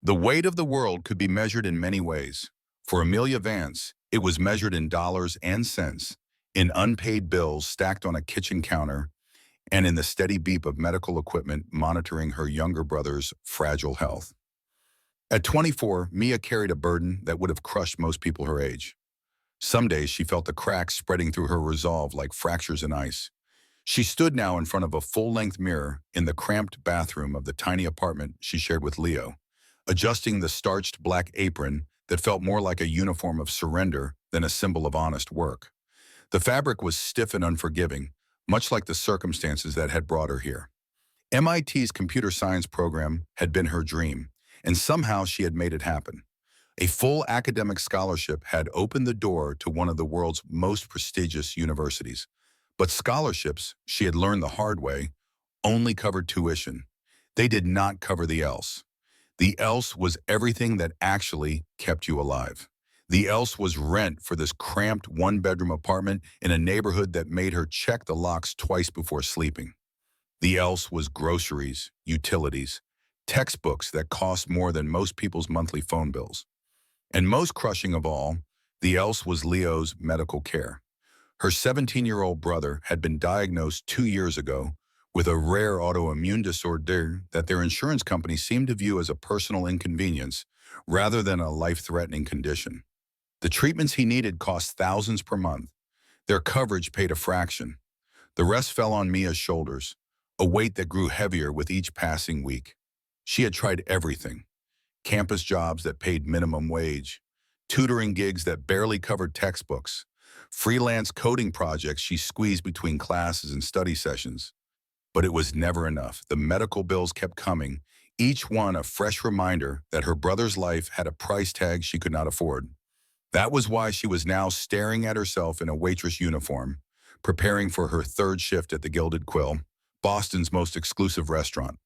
The weight of the world could be measured in many ways. For Amelia Vance, it was measured in dollars and cents, in unpaid bills stacked on a kitchen counter, and in the steady beep of medical equipment monitoring her younger brother's fragile health. At 24, Mia carried a burden that would have crushed most people her age. Some days she felt the cracks spreading through her resolve like fractures in ice. She stood now in front of a full-length mirror in the cramped bathroom of the tiny apartment she shared with Leo, adjusting the starched black apron that felt more like a uniform of surrender than a symbol of honest work. The fabric was stiff and unforgiving, much like the circumstances that had brought her here. MIT's computer science program had been her dream, and somehow she had made it happen. A full academic scholarship had opened the door to one of the world's most prestigious universities. But scholarships, she had learned the hard way, only covered tuition. They did not cover the else. The else was everything that actually kept you alive. The else was rent for this cramped one-bedroom apartment in a neighborhood that made her check the locks twice before sleeping. The else was groceries, utilities, textbooks that cost more than most people's monthly phone bills. And most crushing of all, the else was Leo's medical care. Her 17-year-old brother had been diagnosed 2 years ago with a rare autoimmune disorder that their insurance company seemed to view as a personal inconvenience rather than a life-threatening condition. The treatments he needed cost thousands per month. Their coverage paid a fraction. The rest fell on Mia's shoulders, a weight that grew heavier with each passing week. She had tried everything: campus jobs that paid minimum wage, tutoring gigs that barely covered textbooks, freelance coding projects she squeezed between classes and study sessions. But it was never enough. The medical bills kept coming, each one a fresh reminder that her brother's life had a price tag she could not afford. That was why she was now staring at herself in a waitress uniform, preparing for her third shift at the Gilded Quill, Boston's most exclusive restaurant.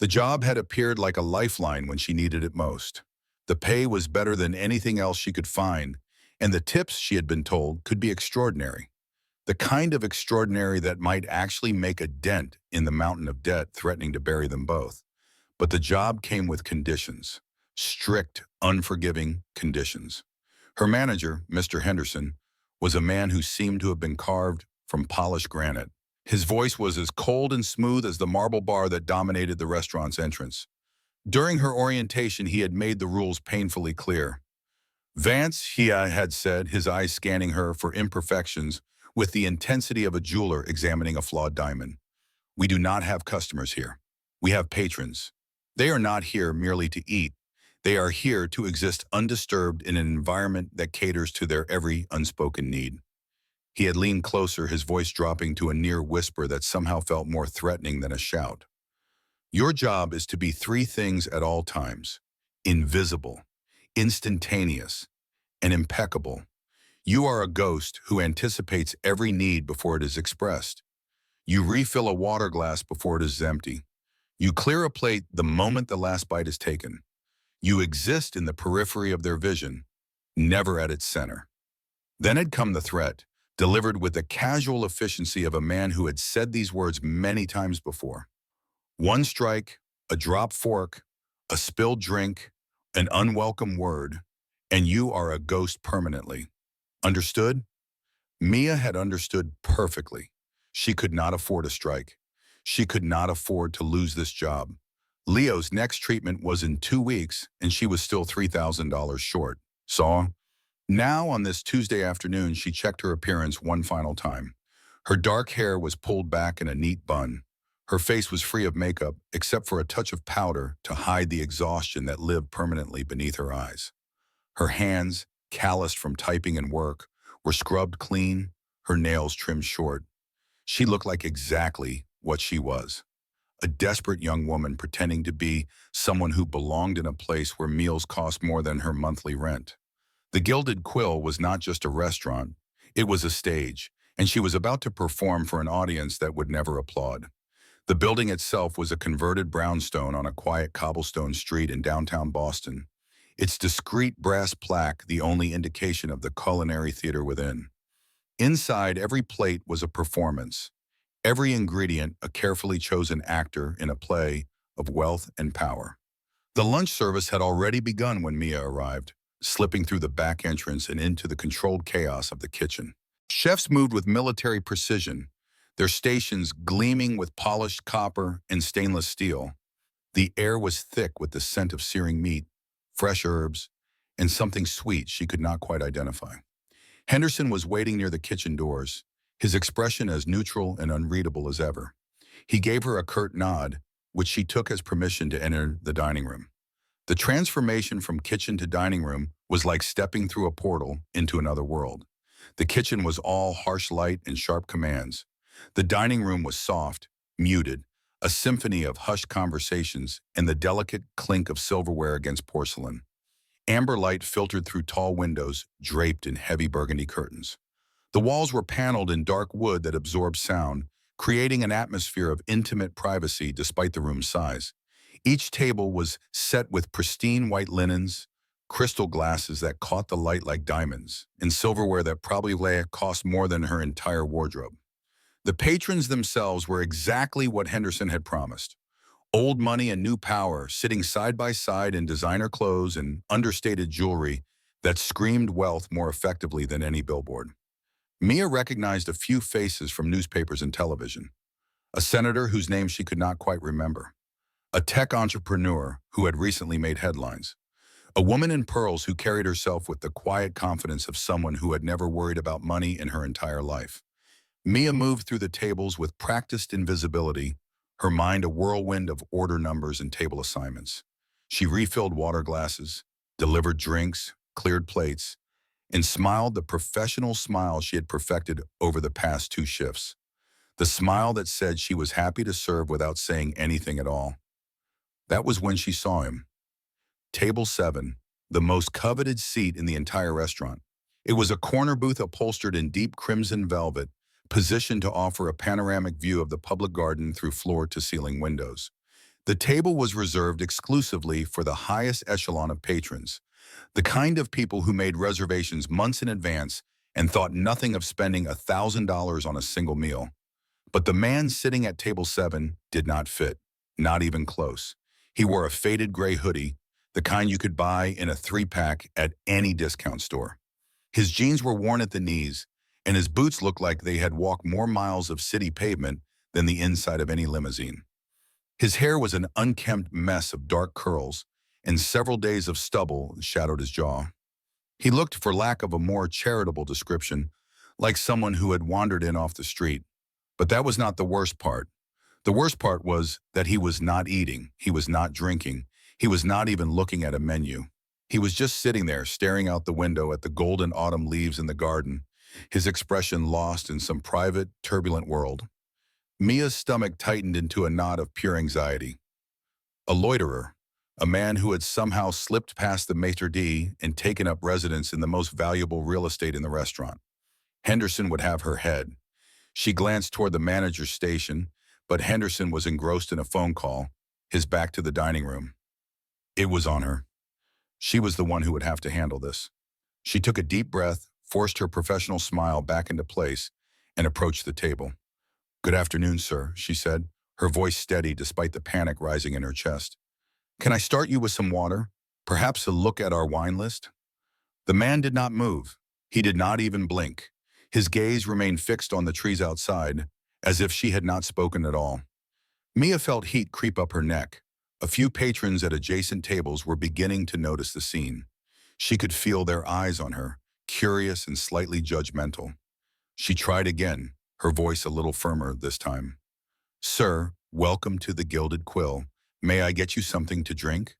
The job had appeared like a lifeline when she needed it most. The pay was better than anything else she could find, and the tips, she had been told, could be extraordinary. The kind of extraordinary that might actually make a dent in the mountain of debt threatening to bury them both. But the job came with conditions. Strict, unforgiving conditions. Her manager, Mr. Henderson, was a man who seemed to have been carved from polished granite. His voice was as cold and smooth as the marble bar that dominated the restaurant's entrance. During her orientation, he had made the rules painfully clear. Vance, he had said, his eyes scanning her for imperfections with the intensity of a jeweler examining a flawed diamond. We do not have customers here. We have patrons. They are not here merely to eat. They are here to exist undisturbed in an environment that caters to their every unspoken need. He had leaned closer, his voice dropping to a near whisper that somehow felt more threatening than a shout. Your job is to be three things at all times: invisible, instantaneous, and impeccable. You are a ghost who anticipates every need before it is expressed. You refill a water glass before it is empty. You clear a plate the moment the last bite is taken. You exist in the periphery of their vision, never at its center. Then had come the threat, delivered with the casual efficiency of a man who had said these words many times before. One strike, a dropped fork, a spilled drink, an unwelcome word, and you are a ghost permanently. Understood? Mia had understood perfectly. She could not afford a strike. She could not afford to lose this job. Leo's next treatment was in 2 weeks, and she was still $3,000 short. Saw? Now, on this Tuesday afternoon, she checked her appearance one final time. Her dark hair was pulled back in a neat bun. Her face was free of makeup, except for a touch of powder to hide the exhaustion that lived permanently beneath her eyes. Her hands, calloused from typing and work, were scrubbed clean, her nails trimmed short. She looked like exactly what she was: a desperate young woman pretending to be someone who belonged in a place where meals cost more than her monthly rent. The Gilded Quill was not just a restaurant, it was a stage, and she was about to perform for an audience that would never applaud. The building itself was a converted brownstone on a quiet cobblestone street in downtown Boston, its discreet brass plaque the only indication of the culinary theater within. Inside, every plate was a performance, every ingredient a carefully chosen actor in a play of wealth and power. The lunch service had already begun when Mia arrived, slipping through the back entrance and into the controlled chaos of the kitchen. Chefs moved with military precision, their stations gleaming with polished copper and stainless steel. The air was thick with the scent of searing meat, fresh herbs, and something sweet she could not quite identify. Henderson was waiting near the kitchen doors, his expression as neutral and unreadable as ever. He gave her a curt nod, which she took as permission to enter the dining room. The transformation from kitchen to dining room was like stepping through a portal into another world. The kitchen was all harsh light and sharp commands. The dining room was soft, muted, a symphony of hushed conversations and the delicate clink of silverware against porcelain. Amber light filtered through tall windows draped in heavy burgundy curtains. The walls were paneled in dark wood that absorbed sound, creating an atmosphere of intimate privacy despite the room's size. Each table was set with pristine white linens, crystal glasses that caught the light like diamonds, and silverware that probably cost more than her entire wardrobe. The patrons themselves were exactly what Henderson had promised. Old money and new power sitting side by side in designer clothes and understated jewelry that screamed wealth more effectively than any billboard. Mia recognized a few faces from newspapers and television. A senator whose name she could not quite remember. A tech entrepreneur who had recently made headlines. A woman in pearls who carried herself with the quiet confidence of someone who had never worried about money in her entire life. Mia moved through the tables with practiced invisibility, her mind a whirlwind of order numbers and table assignments. She refilled water glasses, delivered drinks, cleared plates, and smiled the professional smile she had perfected over the past 2 shifts. The smile that said she was happy to serve without saying anything at all. That was when she saw him. Table 7, the most coveted seat in the entire restaurant. It was a corner booth upholstered in deep crimson velvet, positioned to offer a panoramic view of the public garden through floor-to-ceiling windows. The table was reserved exclusively for the highest echelon of patrons, the kind of people who made reservations months in advance and thought nothing of spending $1,000 on a single meal. But the man sitting at table 7 did not fit, not even close. He wore a faded gray hoodie, the kind you could buy in a 3-pack at any discount store. His jeans were worn at the knees, and his boots looked like they had walked more miles of city pavement than the inside of any limousine. His hair was an unkempt mess of dark curls, and several days of stubble shadowed his jaw. He looked, for lack of a more charitable description, like someone who had wandered in off the street. But that was not the worst part. The worst part was that he was not eating, he was not drinking, he was not even looking at a menu. He was just sitting there, staring out the window at the golden autumn leaves in the garden, his expression lost in some private, turbulent world. Mia's stomach tightened into a knot of pure anxiety. A loiterer, a man who had somehow slipped past the maitre d' and taken up residence in the most valuable real estate in the restaurant. Henderson would have her head. She glanced toward the manager's station, but Henderson was engrossed in a phone call, his back to the dining room. It was on her. She was the one who would have to handle this. She took a deep breath, forced her professional smile back into place, and approached the table. "Good afternoon, sir," she said, her voice steady despite the panic rising in her chest. "Can I start you with some water? Perhaps a look at our wine list?" The man did not move. He did not even blink. His gaze remained fixed on the trees outside, as if she had not spoken at all. Mia felt heat creep up her neck. A few patrons at adjacent tables were beginning to notice the scene. She could feel their eyes on her, curious and slightly judgmental. She tried again, her voice a little firmer this time. "Sir, welcome to the Gilded Quill. May I get you something to drink?"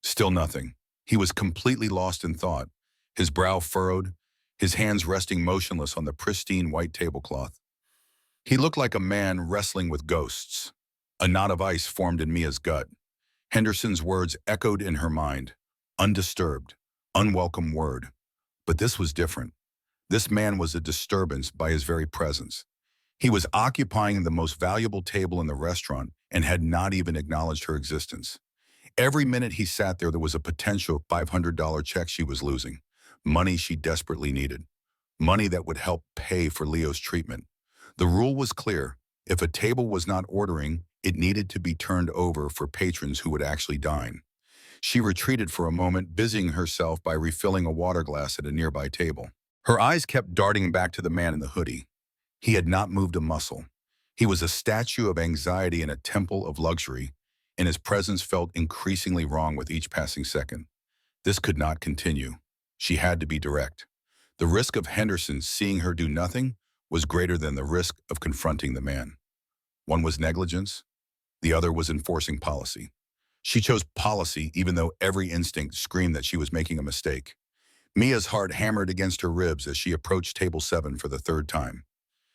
Still nothing. He was completely lost in thought, his brow furrowed, his hands resting motionless on the pristine white tablecloth. He looked like a man wrestling with ghosts. A knot of ice formed in Mia's gut. Henderson's words echoed in her mind. Undisturbed, unwelcome word. But this was different. This man was a disturbance by his very presence. He was occupying the most valuable table in the restaurant and had not even acknowledged her existence. Every minute he sat there was a potential $500 check she was losing. Money she desperately needed. Money that would help pay for Leo's treatment. The rule was clear. If a table was not ordering, it needed to be turned over for patrons who would actually dine. She retreated for a moment, busying herself by refilling a water glass at a nearby table. Her eyes kept darting back to the man in the hoodie. He had not moved a muscle. He was a statue of anxiety in a temple of luxury, and his presence felt increasingly wrong with each passing second. This could not continue. She had to be direct. The risk of Henderson seeing her do nothing was greater than the risk of confronting the man. One was negligence, the other was enforcing policy. She chose policy even though every instinct screamed that she was making a mistake. Mia's heart hammered against her ribs as she approached table 7 for the third time.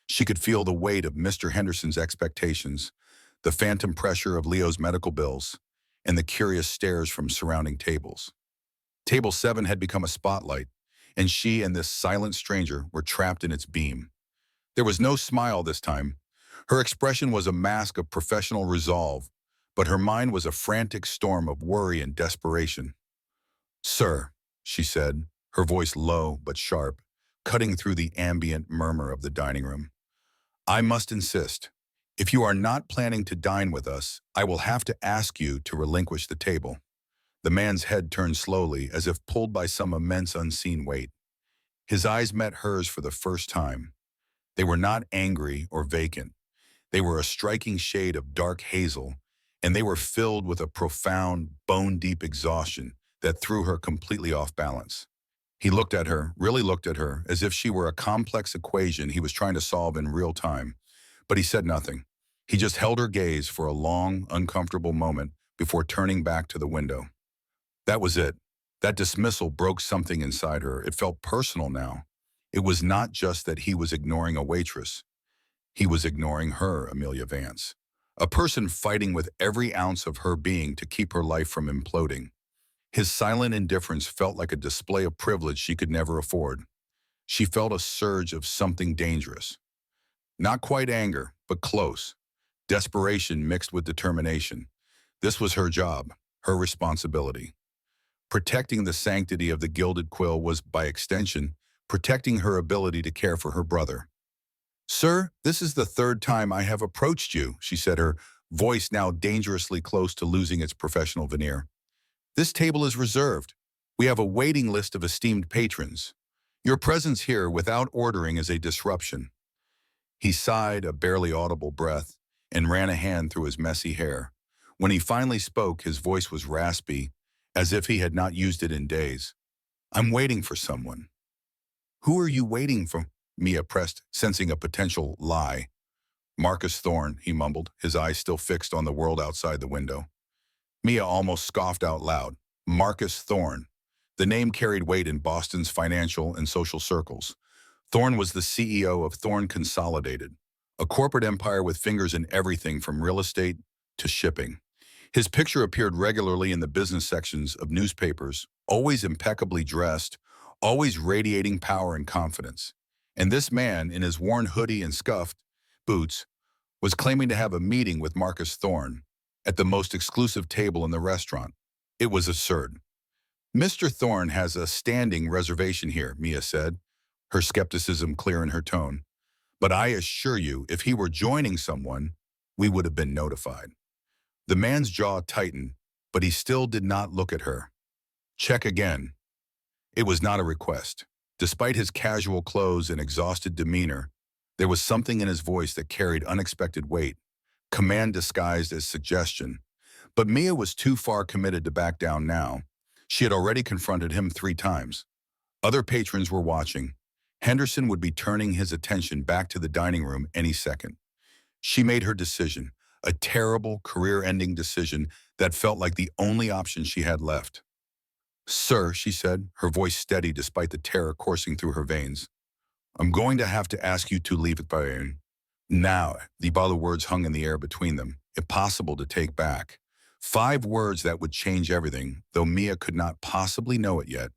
She could feel the weight of Mr. Henderson's expectations, the phantom pressure of Leo's medical bills, and the curious stares from surrounding tables. Table 7 had become a spotlight, and she and this silent stranger were trapped in its beam. There was no smile this time. Her expression was a mask of professional resolve, but her mind was a frantic storm of worry and desperation. "Sir," she said, her voice low but sharp, cutting through the ambient murmur of the dining room. "I must insist. If you are not planning to dine with us, I will have to ask you to relinquish the table." The man's head turned slowly, as if pulled by some immense unseen weight. His eyes met hers for the first time. They were not angry or vacant. They were a striking shade of dark hazel, and they were filled with a profound, bone-deep exhaustion that threw her completely off balance. He looked at her, really looked at her, as if she were a complex equation he was trying to solve in real time. But he said nothing. He just held her gaze for a long, uncomfortable moment before turning back to the window. That was it. That dismissal broke something inside her. It felt personal now. It was not just that he was ignoring a waitress. He was ignoring her, Amelia Vance. A person fighting with every ounce of her being to keep her life from imploding. His silent indifference felt like a display of privilege she could never afford. She felt a surge of something dangerous. Not quite anger, but close. Desperation mixed with determination. This was her job, her responsibility. Protecting the sanctity of the Gilded Quill was, by extension, protecting her ability to care for her brother. "Sir, this is the third time I have approached you," she said, her voice now dangerously close to losing its professional veneer. "This table is reserved. We have a waiting list of esteemed patrons. Your presence here without ordering is a disruption." He sighed a barely audible breath and ran a hand through his messy hair. When he finally spoke, his voice was raspy, as if he had not used it in days. "I'm waiting for someone." "Who are you waiting for?" Mia pressed, sensing a potential lie. "Marcus Thorne," he mumbled, his eyes still fixed on the world outside the window. Mia almost scoffed out loud. Marcus Thorne. The name carried weight in Boston's financial and social circles. Thorne was the CEO of Thorne Consolidated, a corporate empire with fingers in everything from real estate to shipping. His picture appeared regularly in the business sections of newspapers, always impeccably dressed, always radiating power and confidence. And this man, in his worn hoodie and scuffed boots, was claiming to have a meeting with Marcus Thorne at the most exclusive table in the restaurant. It was absurd. "Mr. Thorne has a standing reservation here," Mia said, her skepticism clear in her tone. "But I assure you, if he were joining someone, we would have been notified." The man's jaw tightened, but he still did not look at her. "Check again." It was not a request. Despite his casual clothes and exhausted demeanor, there was something in his voice that carried unexpected weight, command disguised as suggestion. But Mia was too far committed to back down now. She had already confronted him 3 times. Other patrons were watching. Henderson would be turning his attention back to the dining room any second. She made her decision, a terrible, career-ending decision that felt like the only option she had left. "Sir," she said, her voice steady despite the terror coursing through her veins, "I'm going to have to ask you to leave it by now." The bottle words hung in the air between them, impossible to take back. 5 words that would change everything, though Mia could not possibly know it yet.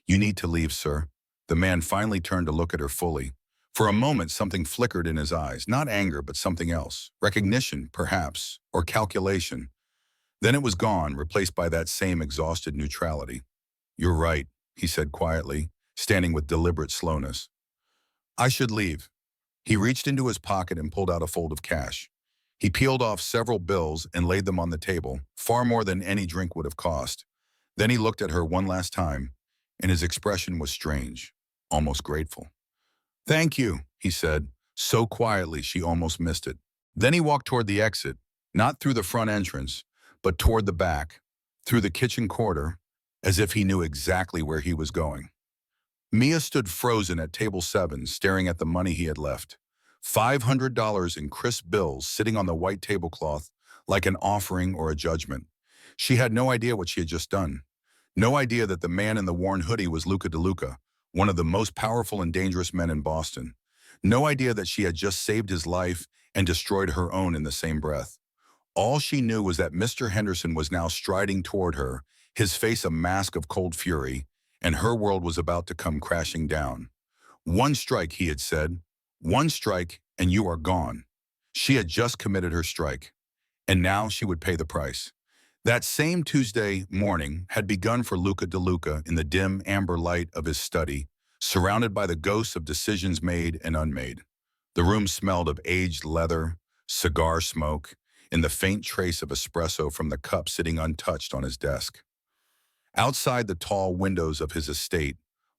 "You need to leave, sir." The man finally turned to look at her fully. For a moment, something flickered in his eyes, not anger, but something else. Recognition, perhaps, or calculation. Then it was gone, replaced by that same exhausted neutrality. "You're right," he said quietly, standing with deliberate slowness. "I should leave." He reached into his pocket and pulled out a fold of cash. He peeled off several bills and laid them on the table, far more than any drink would have cost. Then he looked at her one last time, and his expression was strange, almost grateful. "Thank you," he said, so quietly she almost missed it. Then he walked toward the exit, not through the front entrance, but toward the back, through the kitchen corridor, as if he knew exactly where he was going. Mia stood frozen at table 7, staring at the money he had left. $500 in crisp bills sitting on the white tablecloth like an offering or a judgment. She had no idea what she had just done. No idea that the man in the worn hoodie was Luca DeLuca, one of the most powerful and dangerous men in Boston. No idea that she had just saved his life and destroyed her own in the same breath. All she knew was that Mr. Henderson was now striding toward her, his face a mask of cold fury, and her world was about to come crashing down. "One strike," he had said. "One strike, and you are gone." She had just committed her strike, and now she would pay the price. That same Tuesday morning had begun for Luca DeLuca in the dim amber light of his study, surrounded by the ghosts of decisions made and unmade. The room smelled of aged leather, cigar smoke, and the faint trace of espresso from the cup sitting untouched on his desk. Outside the tall windows of his estate,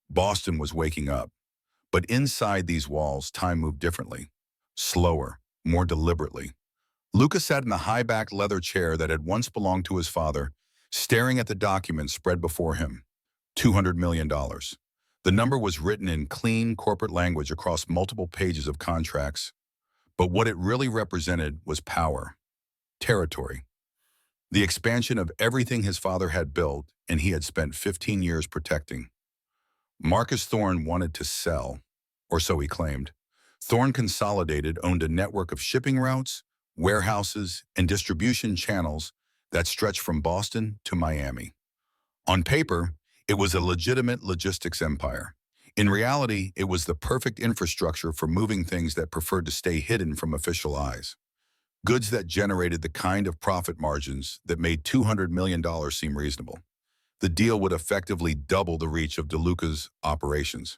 Boston was waking up. But inside these walls, time moved differently, slower, more deliberately. Luca sat in the high-backed leather chair that had once belonged to his father, staring at the documents spread before him. $200 million. The number was written in clean corporate language across multiple pages of contracts, but what it really represented was power, territory, the expansion of everything his father had built and he had spent 15 years protecting. Marcus Thorne wanted to sell, or so he claimed. Thorne Consolidated owned a network of shipping routes, warehouses, and distribution channels that stretched from Boston to Miami. On paper, it was a legitimate logistics empire. In reality, it was the perfect infrastructure for moving things that preferred to stay hidden from official eyes. Goods that generated the kind of profit margins that made $200 million seem reasonable. The deal would effectively double the reach of DeLuca's operations.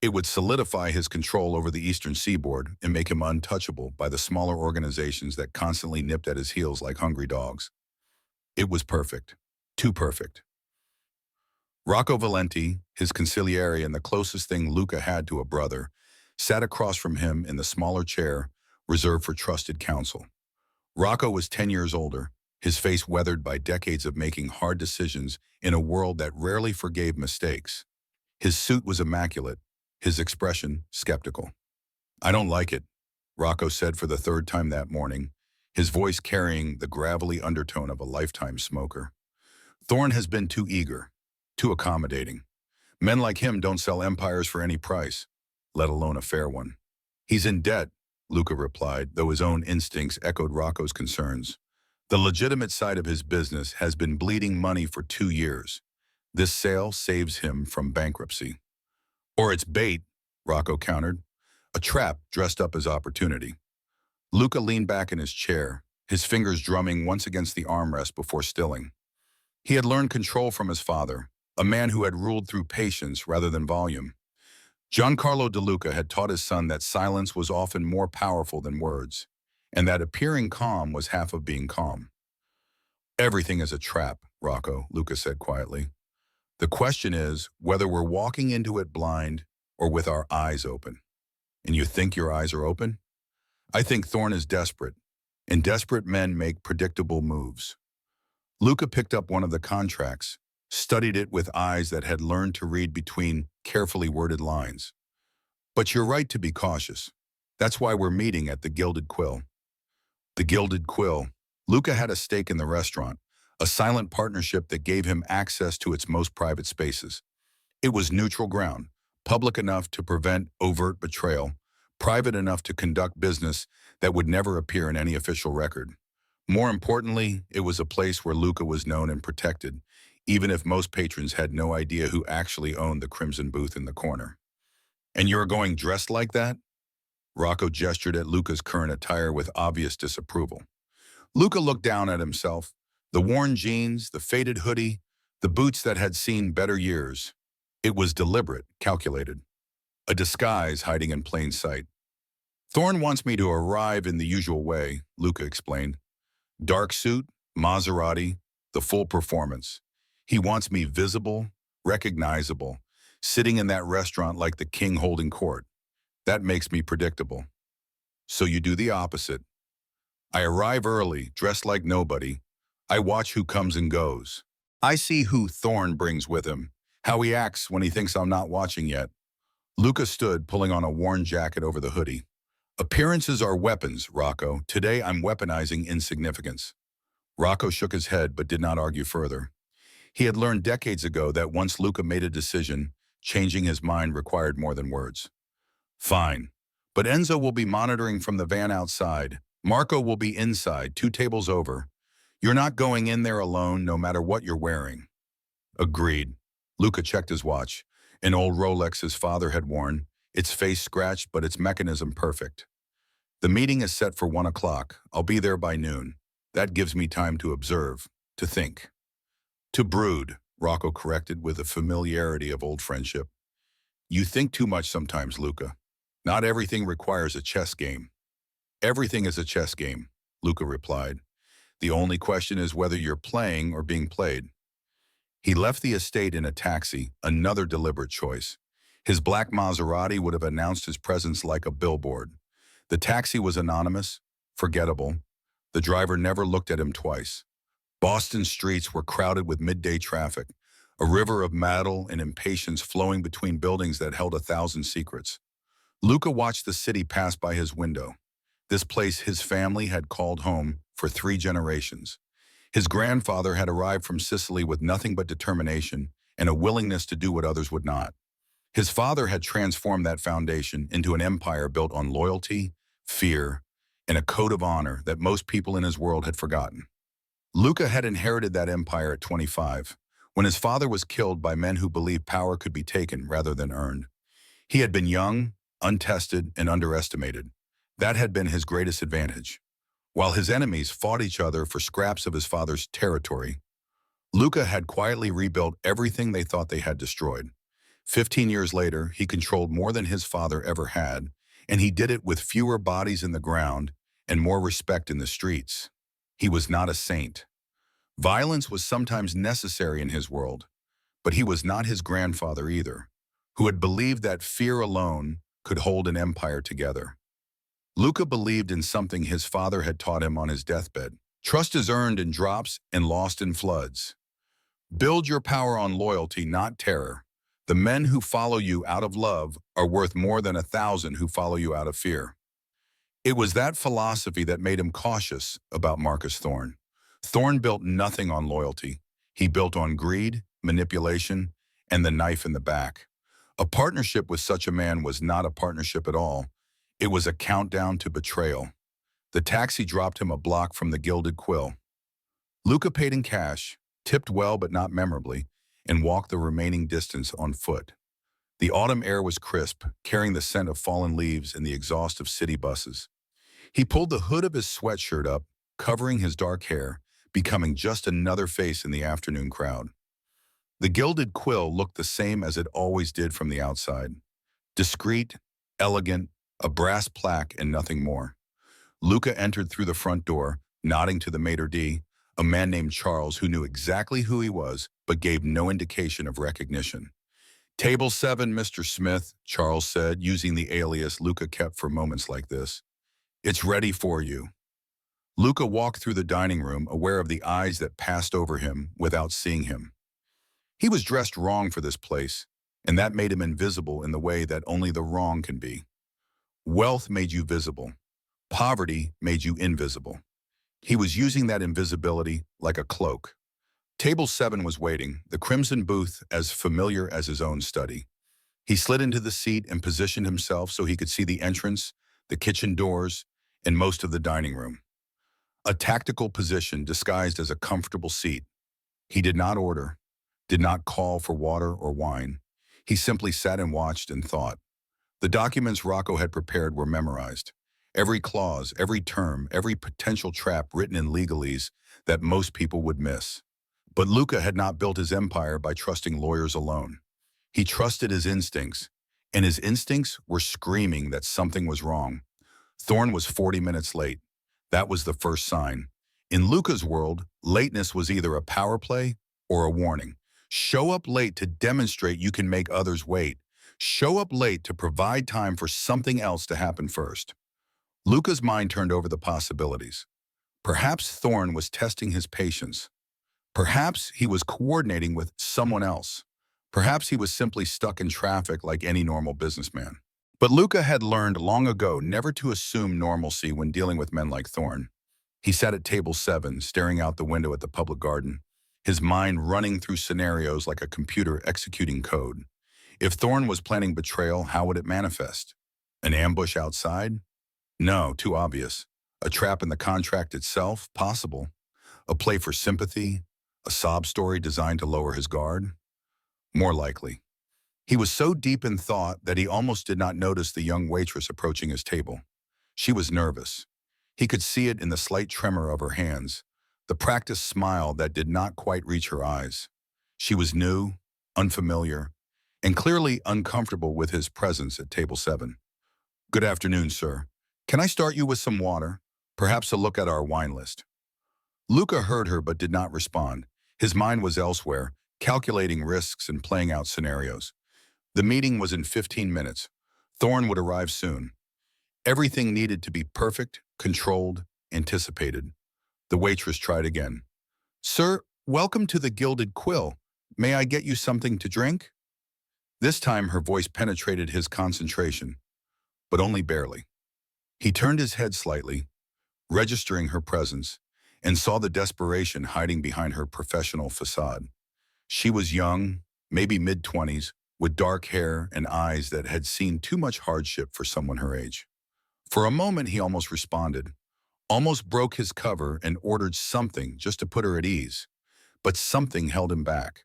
It would solidify his control over the eastern seaboard and make him untouchable by the smaller organizations that constantly nipped at his heels like hungry dogs. It was perfect. Too perfect. Rocco Valenti, his consigliere and the closest thing Luca had to a brother, sat across from him in the smaller chair reserved for trusted counsel. Rocco was 10 years older, his face weathered by decades of making hard decisions in a world that rarely forgave mistakes. His suit was immaculate, his expression skeptical. "I don't like it," Rocco said for the third time that morning, his voice carrying the gravelly undertone of a lifetime smoker. "Thorne has been too eager, too accommodating. Men like him don't sell empires for any price, let alone a fair one." "He's in debt," Luca replied, though his own instincts echoed Rocco's concerns. "The legitimate side of his business has been bleeding money for 2 years. This sale saves him from bankruptcy." "Or it's bait," Rocco countered. "A trap dressed up as opportunity." Luca leaned back in his chair, his fingers drumming once against the armrest before stilling. He had learned control from his father, a man who had ruled through patience rather than volume. Giancarlo DeLuca had taught his son that silence was often more powerful than words, and that appearing calm was half of being calm. "Everything is a trap, Rocco," Luca said quietly. "The question is whether we're walking into it blind or with our eyes open." "And you think your eyes are open?" "I think Thorne is desperate, and desperate men make predictable moves." Luca picked up one of the contracts, studied it with eyes that had learned to read between carefully worded lines. "But you're right to be cautious. That's why we're meeting at the Gilded Quill." The Gilded Quill. Luca had a stake in the restaurant, a silent partnership that gave him access to its most private spaces. It was neutral ground, public enough to prevent overt betrayal, private enough to conduct business that would never appear in any official record. More importantly, it was a place where Luca was known and protected, even if most patrons had no idea who actually owned the crimson booth in the corner. "And you're going dressed like that?" Rocco gestured at Luca's current attire with obvious disapproval. Luca looked down at himself, the worn jeans, the faded hoodie, the boots that had seen better years. It was deliberate, calculated. A disguise hiding in plain sight. "Thorne wants me to arrive in the usual way," Luca explained. "Dark suit, Maserati, the full performance. He wants me visible, recognizable, sitting in that restaurant like the king holding court. That makes me predictable. So you do the opposite. I arrive early, dressed like nobody. I watch who comes and goes. I see who Thorne brings with him, how he acts when he thinks I'm not watching yet. Luca stood, pulling on a worn jacket over the hoodie. Appearances are weapons, Rocco. Today I'm weaponizing insignificance. Rocco shook his head but did not argue further. He had learned decades ago that once Luca made a decision, changing his mind required more than words. Fine. But Enzo will be monitoring from the van outside. Marco will be inside, 2 tables over. You're not going in there alone, no matter what you're wearing. Agreed. Luca checked his watch. An old Rolex his father had worn, its face scratched but its mechanism perfect. The meeting is set for 1 o'clock. I'll be there by noon. That gives me time to observe, to think. To brood, Rocco corrected with the familiarity of old friendship. You think too much sometimes, Luca. Not everything requires a chess game. Everything is a chess game, Luca replied. The only question is whether you're playing or being played. He left the estate in a taxi, another deliberate choice. His black Maserati would have announced his presence like a billboard. The taxi was anonymous, forgettable. The driver never looked at him twice. Boston streets were crowded with midday traffic, a river of metal and impatience flowing between buildings that held 1,000 secrets. Luca watched the city pass by his window. This place his family had called home for 3 generations. His grandfather had arrived from Sicily with nothing but determination and a willingness to do what others would not. His father had transformed that foundation into an empire built on loyalty, fear, and a code of honor that most people in his world had forgotten. Luca had inherited that empire at 25, when his father was killed by men who believed power could be taken rather than earned. He had been young, untested, and underestimated. That had been his greatest advantage. While his enemies fought each other for scraps of his father's territory, Luca had quietly rebuilt everything they thought they had destroyed. 15 years later, he controlled more than his father ever had, and he did it with fewer bodies in the ground and more respect in the streets. He was not a saint. Violence was sometimes necessary in his world, but he was not his grandfather either, who had believed that fear alone could hold an empire together. Luca believed in something his father had taught him on his deathbed. Trust is earned in drops and lost in floods. Build your power on loyalty, not terror. The men who follow you out of love are worth more than 1,000 who follow you out of fear. It was that philosophy that made him cautious about Marcus Thorne. Thorne built nothing on loyalty. He built on greed, manipulation, and the knife in the back. A partnership with such a man was not a partnership at all. It was a countdown to betrayal. The taxi dropped him a block from the Gilded Quill. Luca paid in cash, tipped well but not memorably, and walked the remaining distance on foot. The autumn air was crisp, carrying the scent of fallen leaves and the exhaust of city buses. He pulled the hood of his sweatshirt up, covering his dark hair, becoming just another face in the afternoon crowd. The Gilded Quill looked the same as it always did from the outside. Discreet, elegant, a brass plaque and nothing more. Luca entered through the front door, nodding to the maitre d', a man named Charles who knew exactly who he was but gave no indication of recognition. Table 7, Mr. Smith, Charles said, using the alias Luca kept for moments like this. It's ready for you. Luca walked through the dining room, aware of the eyes that passed over him without seeing him. He was dressed wrong for this place, and that made him invisible in the way that only the wrong can be. Wealth made you visible. Poverty made you invisible. He was using that invisibility like a cloak. Table 7 was waiting, the crimson booth as familiar as his own study. He slid into the seat and positioned himself so he could see the entrance, the kitchen doors, and most of the dining room. A tactical position disguised as a comfortable seat. He did not order, did not call for water or wine. He simply sat and watched and thought. The documents Rocco had prepared were memorized. Every clause, every term, every potential trap written in legalese that most people would miss. But Luca had not built his empire by trusting lawyers alone. He trusted his instincts, and his instincts were screaming that something was wrong. Thorne was 40 minutes late. That was the first sign. In Luca's world, lateness was either a power play or a warning. Show up late to demonstrate you can make others wait. Show up late to provide time for something else to happen first. Luca's mind turned over the possibilities. Perhaps Thorne was testing his patience. Perhaps he was coordinating with someone else. Perhaps he was simply stuck in traffic like any normal businessman. But Luca had learned long ago never to assume normalcy when dealing with men like Thorne. He sat at table 7, staring out the window at the public garden, his mind running through scenarios like a computer executing code. If Thorne was planning betrayal, how would it manifest? An ambush outside? No, too obvious. A trap in the contract itself? Possible. A play for sympathy? A sob story designed to lower his guard? More likely. He was so deep in thought that he almost did not notice the young waitress approaching his table. She was nervous. He could see it in the slight tremor of her hands, the practiced smile that did not quite reach her eyes. She was new, unfamiliar, and clearly uncomfortable with his presence at table 7. "Good afternoon, sir. Can I start you with some water? Perhaps a look at our wine list." Luca heard her but did not respond. His mind was elsewhere, calculating risks and playing out scenarios. The meeting was in 15 minutes. Thorne would arrive soon. Everything needed to be perfect, controlled, anticipated. The waitress tried again. "Sir, welcome to the Gilded Quill. May I get you something to drink?" This time her voice penetrated his concentration, but only barely. He turned his head slightly, registering her presence, and saw the desperation hiding behind her professional facade. She was young, maybe mid-20s, with dark hair and eyes that had seen too much hardship for someone her age. For a moment he almost responded, almost broke his cover and ordered something just to put her at ease. But something held him back,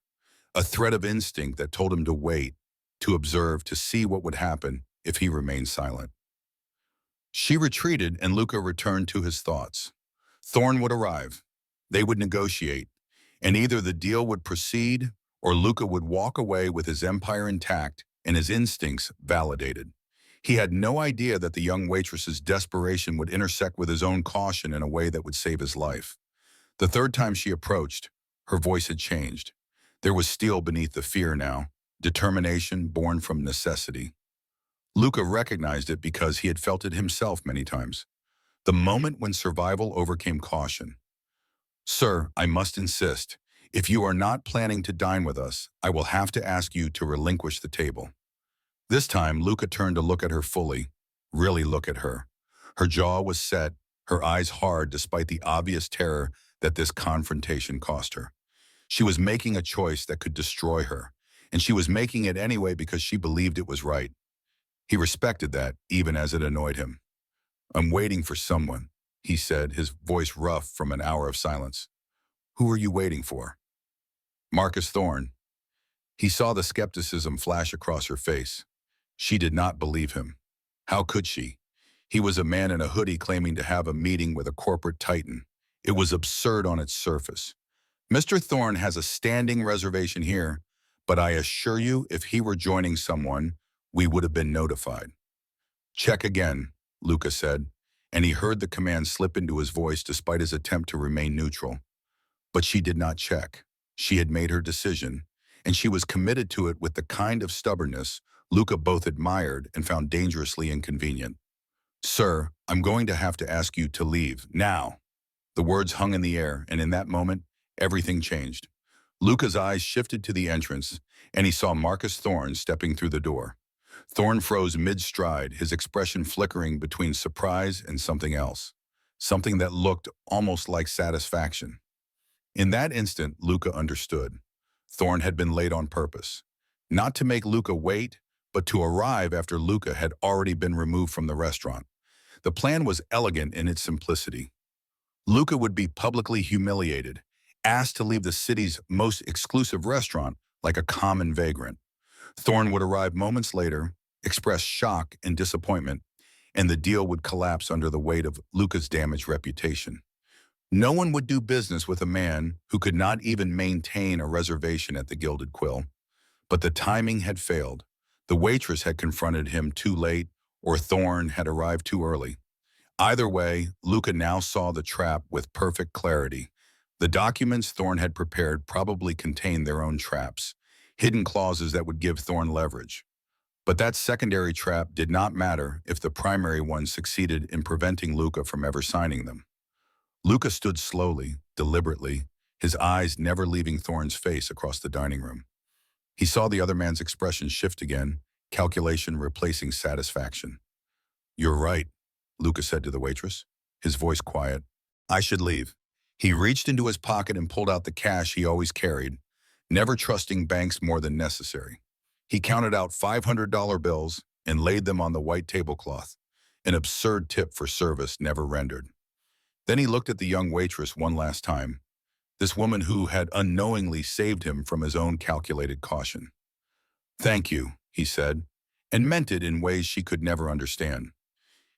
a thread of instinct that told him to wait, to observe, to see what would happen if he remained silent. She retreated and Luca returned to his thoughts. Thorne would arrive. They would negotiate, and either the deal would proceed or Luca would walk away with his empire intact and his instincts validated. He had no idea that the young waitress's desperation would intersect with his own caution in a way that would save his life. The third time she approached, her voice had changed. There was steel beneath the fear now, determination born from necessity. Luca recognized it because he had felt it himself many times. The moment when survival overcame caution. "Sir, I must insist. If you are not planning to dine with us, I will have to ask you to relinquish the table." This time, Luca turned to look at her fully, really look at her. Her jaw was set, her eyes hard despite the obvious terror that this confrontation cost her. She was making a choice that could destroy her, and she was making it anyway because she believed it was right. He respected that, even as it annoyed him. "I'm waiting for someone," he said, his voice rough from an hour of silence. "Who are you waiting for?" "Marcus Thorne." He saw the skepticism flash across her face. She did not believe him. How could she? He was a man in a hoodie claiming to have a meeting with a corporate titan. It was absurd on its surface. "Mr. Thorne has a standing reservation here, but I assure you if he were joining someone, we would have been notified." "Check again," Luca said, and he heard the command slip into his voice despite his attempt to remain neutral. But she did not check. She had made her decision, and she was committed to it with the kind of stubbornness Luca both admired and found dangerously inconvenient. "Sir, I'm going to have to ask you to leave, now." The words hung in the air, and in that moment, everything changed. Luca's eyes shifted to the entrance, and he saw Marcus Thorne stepping through the door. Thorne froze mid-stride, his expression flickering between surprise and something else, something that looked almost like satisfaction. In that instant, Luca understood. Thorne had been late on purpose, not to make Luca wait, but to arrive after Luca had already been removed from the restaurant. The plan was elegant in its simplicity. Luca would be publicly humiliated, asked to leave the city's most exclusive restaurant like a common vagrant. Thorne would arrive moments later, express shock and disappointment, and the deal would collapse under the weight of Luca's damaged reputation. No one would do business with a man who could not even maintain a reservation at the Gilded Quill. But the timing had failed. The waitress had confronted him too late, or Thorne had arrived too early. Either way, Luca now saw the trap with perfect clarity. The documents Thorne had prepared probably contained their own traps, hidden clauses that would give Thorne leverage. But that secondary trap did not matter if the primary one succeeded in preventing Luca from ever signing them. Luca stood slowly, deliberately, his eyes never leaving Thorne's face across the dining room. He saw the other man's expression shift again, calculation replacing satisfaction. "You're right," Luca said to the waitress, his voice quiet. "I should leave." He reached into his pocket and pulled out the cash he always carried, never trusting banks more than necessary. He counted out $500 bills and laid them on the white tablecloth, an absurd tip for service never rendered. Then he looked at the young waitress one last time, this woman who had unknowingly saved him from his own calculated caution. "Thank you," he said, and meant it in ways she could never understand.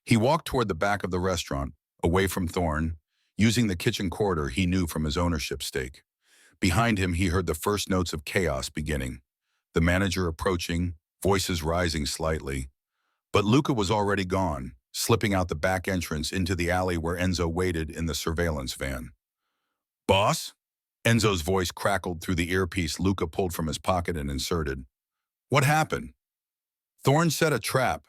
He walked toward the back of the restaurant, away from Thorne, using the kitchen corridor he knew from his ownership stake. Behind him, he heard the first notes of chaos beginning, the manager approaching, voices rising slightly. But Luca was already gone, slipping out the back entrance into the alley where Enzo waited in the surveillance van. "Boss?" Enzo's voice crackled through the earpiece Luca pulled from his pocket and inserted. "What happened?" "Thorne set a trap,"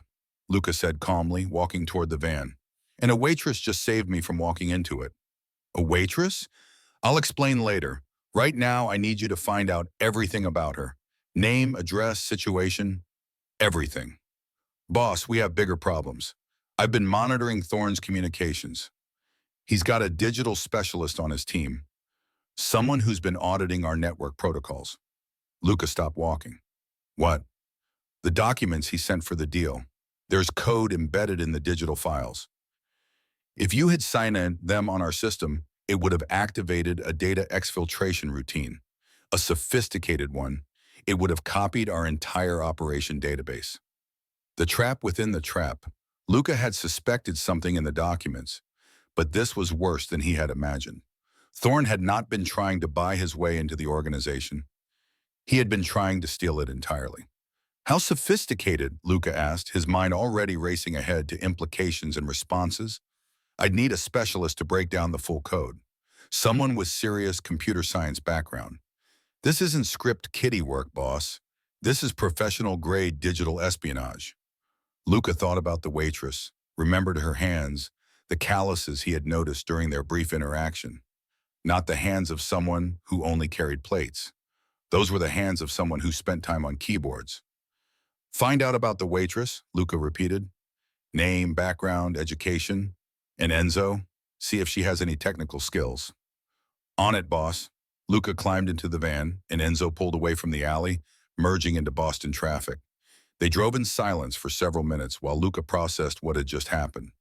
Luca said calmly, walking toward the van. "And a waitress just saved me from walking into it." "A waitress?" "I'll explain later. Right now, I need you to find out everything about her. Name, address, situation, everything." "Boss, we have bigger problems. I've been monitoring Thorne's communications. He's got a digital specialist on his team, someone who's been auditing our network protocols." Luca stopped walking. "What?" "The documents he sent for the deal. There's code embedded in the digital files. If you had signed them on our system, it would have activated a data exfiltration routine, a sophisticated one. It would have copied our entire operation database." The trap within the trap. Luca had suspected something in the documents, but this was worse than he had imagined. Thorne had not been trying to buy his way into the organization. He had been trying to steal it entirely. "How sophisticated?" Luca asked, his mind already racing ahead to implications and responses. "I'd need a specialist to break down the full code. Someone with serious computer science background. This isn't script kiddie work, boss. This is professional-grade digital espionage." Luca thought about the waitress, remembered her hands, the calluses he had noticed during their brief interaction. Not the hands of someone who only carried plates. Those were the hands of someone who spent time on keyboards. "Find out about the waitress," Luca repeated. "Name, background, education. And Enzo, see if she has any technical skills." "On it, boss." Luca climbed into the van, and Enzo pulled away from the alley, merging into Boston traffic. They drove in silence for several minutes while Luca processed what had just happened.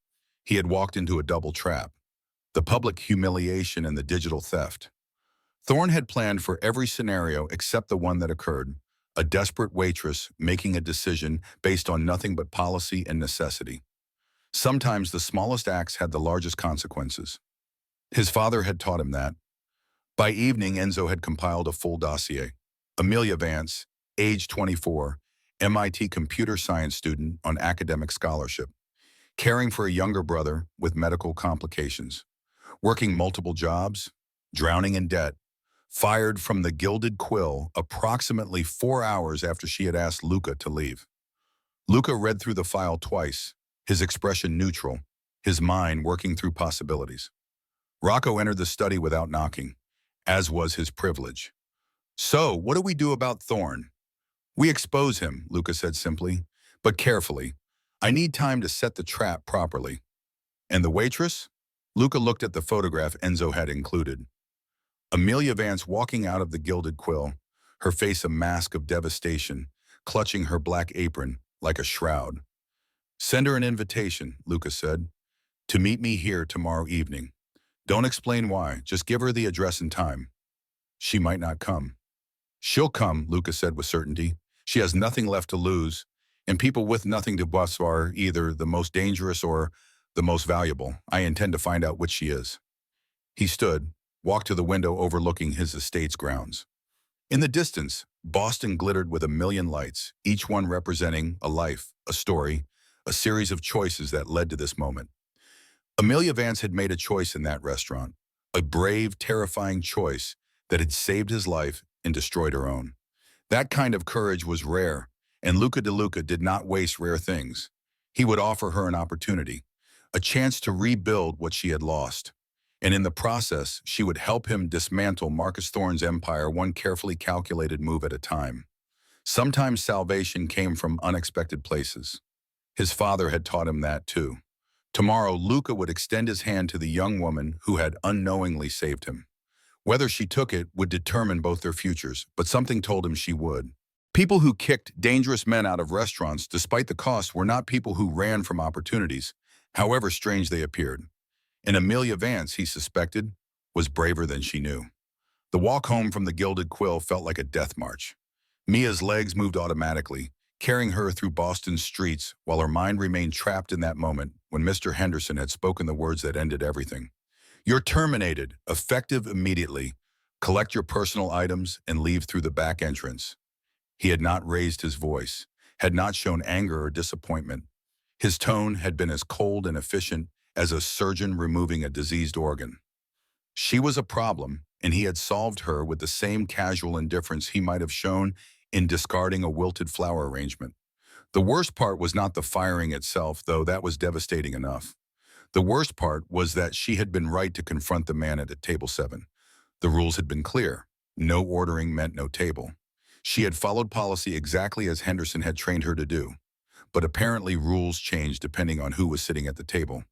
He had walked into a double trap, the public humiliation and the digital theft. Thorne had planned for every scenario except the one that occurred, a desperate waitress making a decision based on nothing but policy and necessity. Sometimes the smallest acts had the largest consequences. His father had taught him that. By evening, Enzo had compiled a full dossier. Amelia Vance, age 24, MIT computer science student on academic scholarship, caring for a younger brother with medical complications, working multiple jobs, drowning in debt, fired from the Gilded Quill approximately 4 hours after she had asked Luca to leave. Luca read through the file twice, his expression neutral, his mind working through possibilities. Rocco entered the study without knocking, as was his privilege. "So, what do we do about Thorne?" "We expose him," Luca said simply, "but carefully. I need time to set the trap properly." "And the waitress?" Luca looked at the photograph Enzo had included. Amelia Vance walking out of the Gilded Quill, her face a mask of devastation, clutching her black apron like a shroud. "Send her an invitation," Luca said, "to meet me here tomorrow evening. Don't explain why, just give her the address and time." "She might not come." "She'll come," Luca said with certainty. "She has nothing left to lose, and people with nothing to lose are either the most dangerous or the most valuable. I intend to find out which she is." He stood, walked to the window overlooking his estate's grounds. In the distance, Boston glittered with a million lights, each one representing a life, a story, a series of choices that led to this moment. Amelia Vance had made a choice in that restaurant, a brave, terrifying choice that had saved his life and destroyed her own. That kind of courage was rare, and Luca De Luca did not waste rare things. He would offer her an opportunity, a chance to rebuild what she had lost. And in the process, she would help him dismantle Marcus Thorne's empire one carefully calculated move at a time. Sometimes salvation came from unexpected places. His father had taught him that too. Tomorrow, Luca would extend his hand to the young woman who had unknowingly saved him. Whether she took it would determine both their futures, but something told him she would. People who kicked dangerous men out of restaurants despite the cost were not people who ran from opportunities, however strange they appeared. And Amelia Vance, he suspected, was braver than she knew. The walk home from the Gilded Quill felt like a death march. Mia's legs moved automatically, carrying her through Boston's streets while her mind remained trapped in that moment when Mr. Henderson had spoken the words that ended everything. "You're terminated, effective immediately. Collect your personal items and leave through the back entrance." He had not raised his voice, had not shown anger or disappointment. His tone had been as cold and efficient as a surgeon removing a diseased organ. She was a problem, and he had solved her with the same casual indifference he might have shown in discarding a wilted flower arrangement. The worst part was not the firing itself, though that was devastating enough. The worst part was that she had been right to confront the man at table 7. The rules had been clear. No ordering meant no table. She had followed policy exactly as Henderson had trained her to do. But apparently rules changed depending on who was sitting at the table.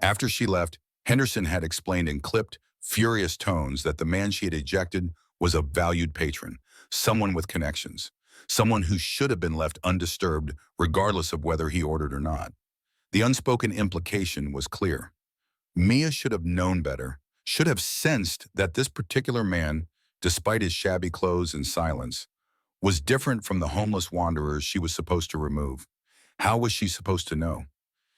After she left, Henderson had explained in clipped, furious tones that the man she had ejected was a valued patron, someone with connections, someone who should have been left undisturbed regardless of whether he ordered or not. The unspoken implication was clear. Mia should have known better, should have sensed that this particular man, despite his shabby clothes and silence, was different from the homeless wanderers she was supposed to remove. How was she supposed to know?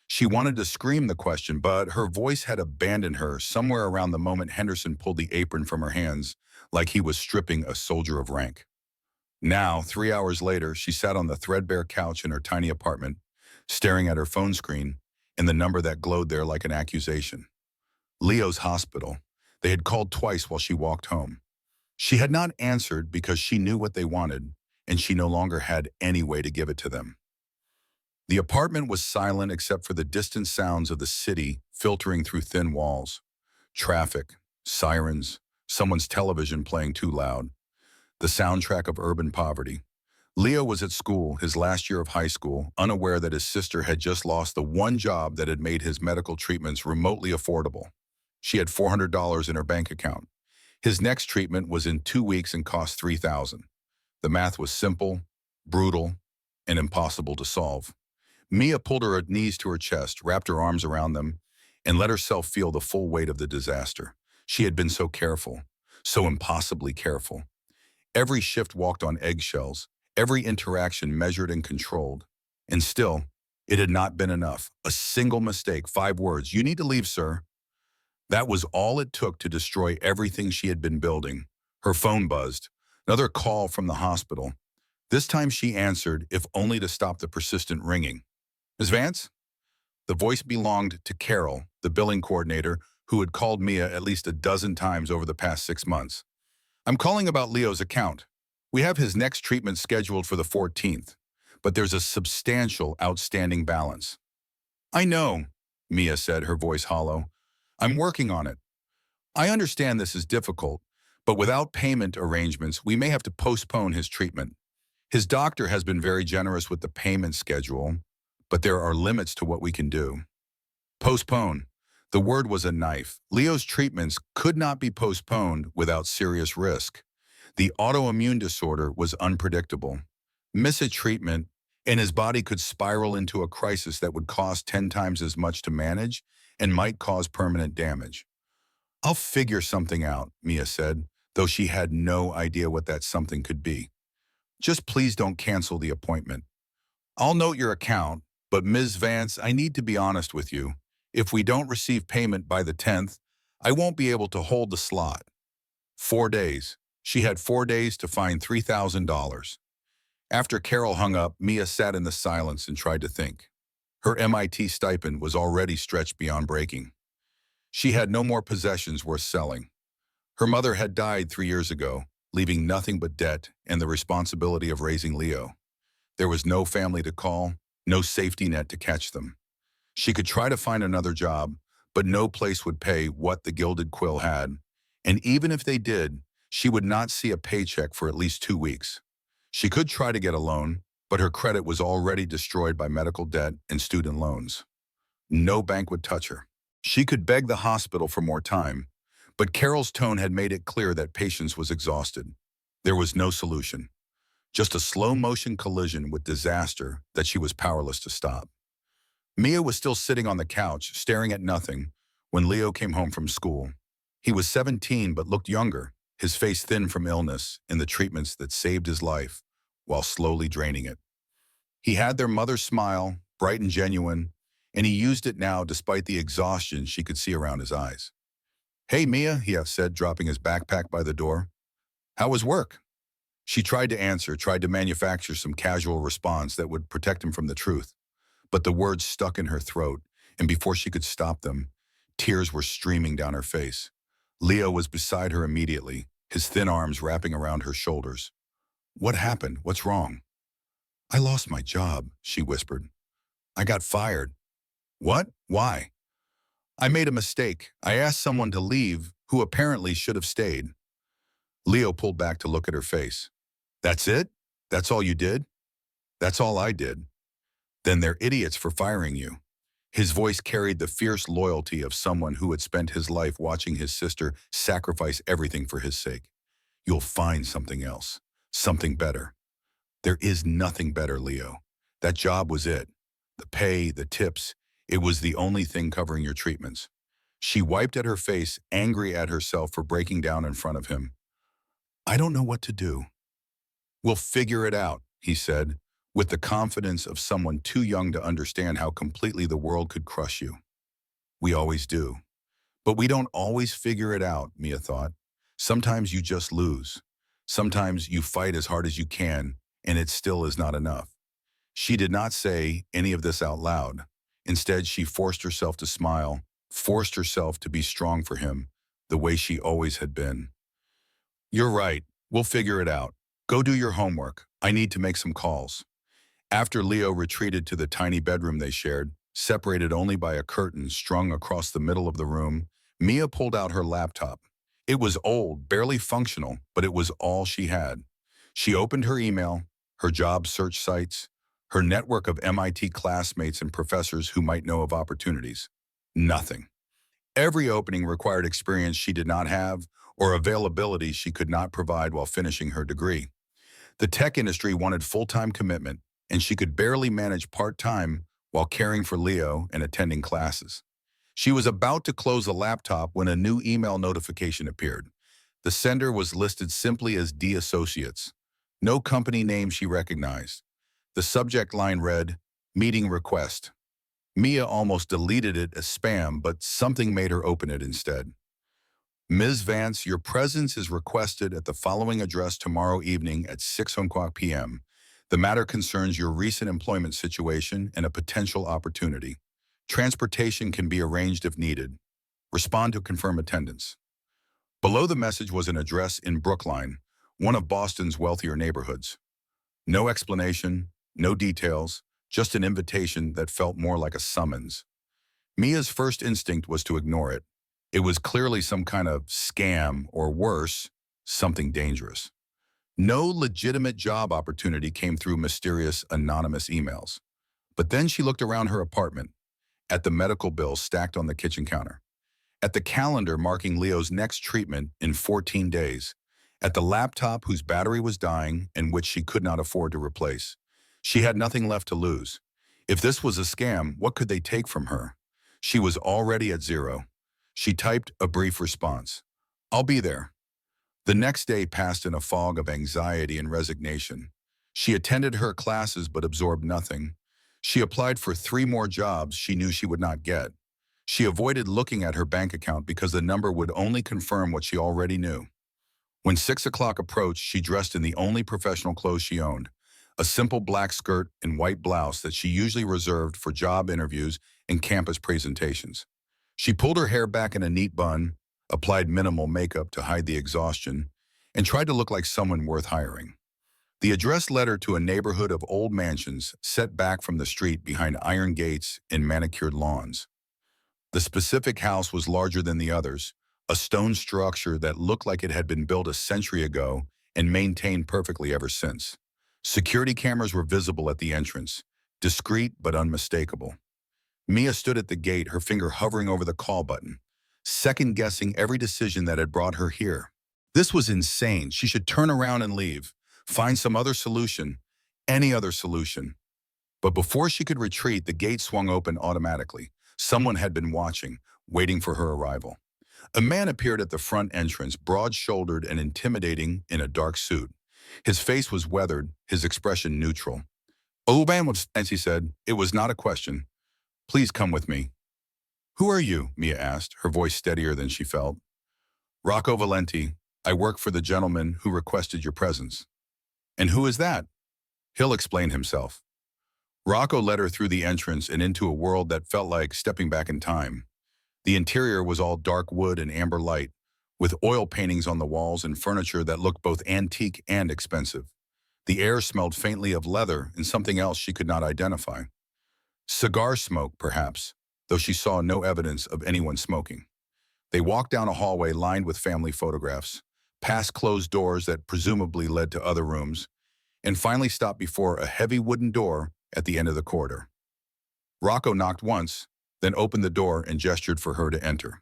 She wanted to scream the question, but her voice had abandoned her somewhere around the moment Henderson pulled the apron from her hands, like he was stripping a soldier of rank. Now, 3 hours later, she sat on the threadbare couch in her tiny apartment, staring at her phone screen and the number that glowed there like an accusation. Leo's hospital. They had called twice while she walked home. She had not answered because she knew what they wanted, and she no longer had any way to give it to them. The apartment was silent except for the distant sounds of the city filtering through thin walls. Traffic, sirens, someone's television playing too loud. The soundtrack of urban poverty. Leo was at school, his last year of high school, unaware that his sister had just lost the one job that had made his medical treatments remotely affordable. She had $400 in her bank account. His next treatment was in 2 weeks and cost $3,000. The math was simple, brutal, and impossible to solve. Mia pulled her knees to her chest, wrapped her arms around them, and let herself feel the full weight of the disaster. She had been so careful, so impossibly careful. Every shift walked on eggshells, every interaction measured and controlled. And still, it had not been enough. A single mistake, 5 words, "You need to leave, sir." That was all it took to destroy everything she had been building. Her phone buzzed. Another call from the hospital. This time she answered, if only to stop the persistent ringing. "Ms. Vance?" The voice belonged to Carol, the billing coordinator, who had called Mia at least a dozen times over the past 6 months. "I'm calling about Leo's account. We have his next treatment scheduled for the 14th, but there's a substantial outstanding balance." "I know," Mia said, her voice hollow. "I'm working on it. I understand this is difficult, but without payment arrangements, we may have to postpone his treatment. His doctor has been very generous with the payment schedule, but there are limits to what we can do." Postpone. The word was a knife. Leo's treatments could not be postponed without serious risk. The autoimmune disorder was unpredictable. Miss a treatment, and his body could spiral into a crisis that would cost 10 times as much to manage and might cause permanent damage. "I'll figure something out," Mia said, though she had no idea what that something could be. "Just please don't cancel the appointment. I'll note your account, but Ms. Vance, I need to be honest with you. If we don't receive payment by the 10th, I won't be able to hold the slot." 4 days. She had 4 days to find $3,000. After Carol hung up, Mia sat in the silence and tried to think. Her MIT stipend was already stretched beyond breaking. She had no more possessions worth selling. Her mother had died 3 years ago, leaving nothing but debt and the responsibility of raising Leo. There was no family to call, no safety net to catch them. She could try to find another job, but no place would pay what the Gilded Quill had. And even if they did, she would not see a paycheck for at least 2 weeks. She could try to get a loan, but her credit was already destroyed by medical debt and student loans. No bank would touch her. She could beg the hospital for more time, but Carol's tone had made it clear that patience was exhausted. There was no solution, just a slow-motion collision with disaster that she was powerless to stop. Mia was still sitting on the couch, staring at nothing, when Leo came home from school. He was 17 but looked younger, his face thin from illness and the treatments that saved his life while slowly draining it. He had their mother's smile, bright and genuine, and he used it now despite the exhaustion she could see around his eyes. "Hey, Mia," he said, dropping his backpack by the door. "How was work?" She tried to answer, tried to manufacture some casual response that would protect him from the truth. But the words stuck in her throat, and before she could stop them, tears were streaming down her face. Leo was beside her immediately, his thin arms wrapping around her shoulders. "What happened? What's wrong?" "I lost my job," she whispered. "I got fired." "What? Why?" "I made a mistake. I asked someone to leave who apparently should have stayed." Leo pulled back to look at her face. "That's it? That's all you did?" "That's all I did." "Then they're idiots for firing you." His voice carried the fierce loyalty of someone who had spent his life watching his sister sacrifice everything for his sake. "You'll find something else, something better." "There is nothing better, Leo. That job was it. The pay, the tips, it was the only thing covering your treatments." She wiped at her face, angry at herself for breaking down in front of him. "I don't know what to do." "We'll figure it out," he said, with the confidence of someone too young to understand how completely the world could crush you. "We always do. But we don't always figure it out," Mia thought. "Sometimes you just lose. Sometimes you fight as hard as you can, and it still is not enough." She did not say any of this out loud. Instead, she forced herself to smile, forced herself to be strong for him, the way she always had been. "You're right. We'll figure it out. Go do your homework. I need to make some calls." After Leo retreated to the tiny bedroom they shared, separated only by a curtain strung across the middle of the room, Mia pulled out her laptop. It was old, barely functional, but it was all she had. She opened her email, her job search sites, her network of MIT classmates and professors who might know of opportunities. Nothing. Every opening required experience she did not have or availability she could not provide while finishing her degree. The tech industry wanted full-time commitment, and she could barely manage part-time while caring for Leo and attending classes. She was about to close the laptop when a new email notification appeared. The sender was listed simply as D Associates. No company name she recognized. The subject line read, "Meeting Request." Mia almost deleted it as spam, but something made her open it instead. "Ms. Vance, your presence is requested at the following address tomorrow evening at 6 o'clock p.m. The matter concerns your recent employment situation and a potential opportunity. Transportation can be arranged if needed. Respond to confirm attendance." Below the message was an address in Brookline, one of Boston's wealthier neighborhoods. No explanation, no details, just an invitation that felt more like a summons. Mia's first instinct was to ignore it. It was clearly some kind of scam, or worse, something dangerous. No legitimate job opportunity came through mysterious, anonymous emails. But then she looked around her apartment, at the medical bills stacked on the kitchen counter, at the calendar marking Leo's next treatment in 14 days, at the laptop whose battery was dying and which she could not afford to replace. She had nothing left to lose. If this was a scam, what could they take from her? She was already at zero. She typed a brief response. "I'll be there." The next day passed in a fog of anxiety and resignation. She attended her classes but absorbed nothing. She applied for 3 more jobs she knew she would not get. She avoided looking at her bank account because the number would only confirm what she already knew. When 6 o'clock approached, she dressed in the only professional clothes she owned, a simple black skirt and white blouse that she usually reserved for job interviews and campus presentations. She pulled her hair back in a neat bun, applied minimal makeup to hide the exhaustion, and tried to look like someone worth hiring. The address led her to a neighborhood of old mansions set back from the street behind iron gates and manicured lawns. The specific house was larger than the others, a stone structure that looked like it had been built a century ago and maintained perfectly ever since. Security cameras were visible at the entrance, discreet but unmistakable. Mia stood at the gate, her finger hovering over the call button, second-guessing every decision that had brought her here. This was insane. She should turn around and leave, find some other solution, any other solution. But before she could retreat, the gate swung open automatically. Someone had been watching, waiting for her arrival. A man appeared at the front entrance, broad-shouldered and intimidating in a dark suit. His face was weathered, his expression neutral. "Oh, man," he said. "It was not a question. Please come with me." "Who are you?" Mia asked, her voice steadier than she felt. "Rocco Valenti. I work for the gentleman who requested your presence." "And who is that?" "He'll explain himself." Rocco led her through the entrance and into a world that felt like stepping back in time. The interior was all dark wood and amber light, with oil paintings on the walls and furniture that looked both antique and expensive. The air smelled faintly of leather and something else she could not identify. Cigar smoke, perhaps, though she saw no evidence of anyone smoking. They walked down a hallway lined with family photographs, past closed doors that presumably led to other rooms, and finally stopped before a heavy wooden door at the end of the corridor. Rocco knocked once, then opened the door and gestured for her to enter.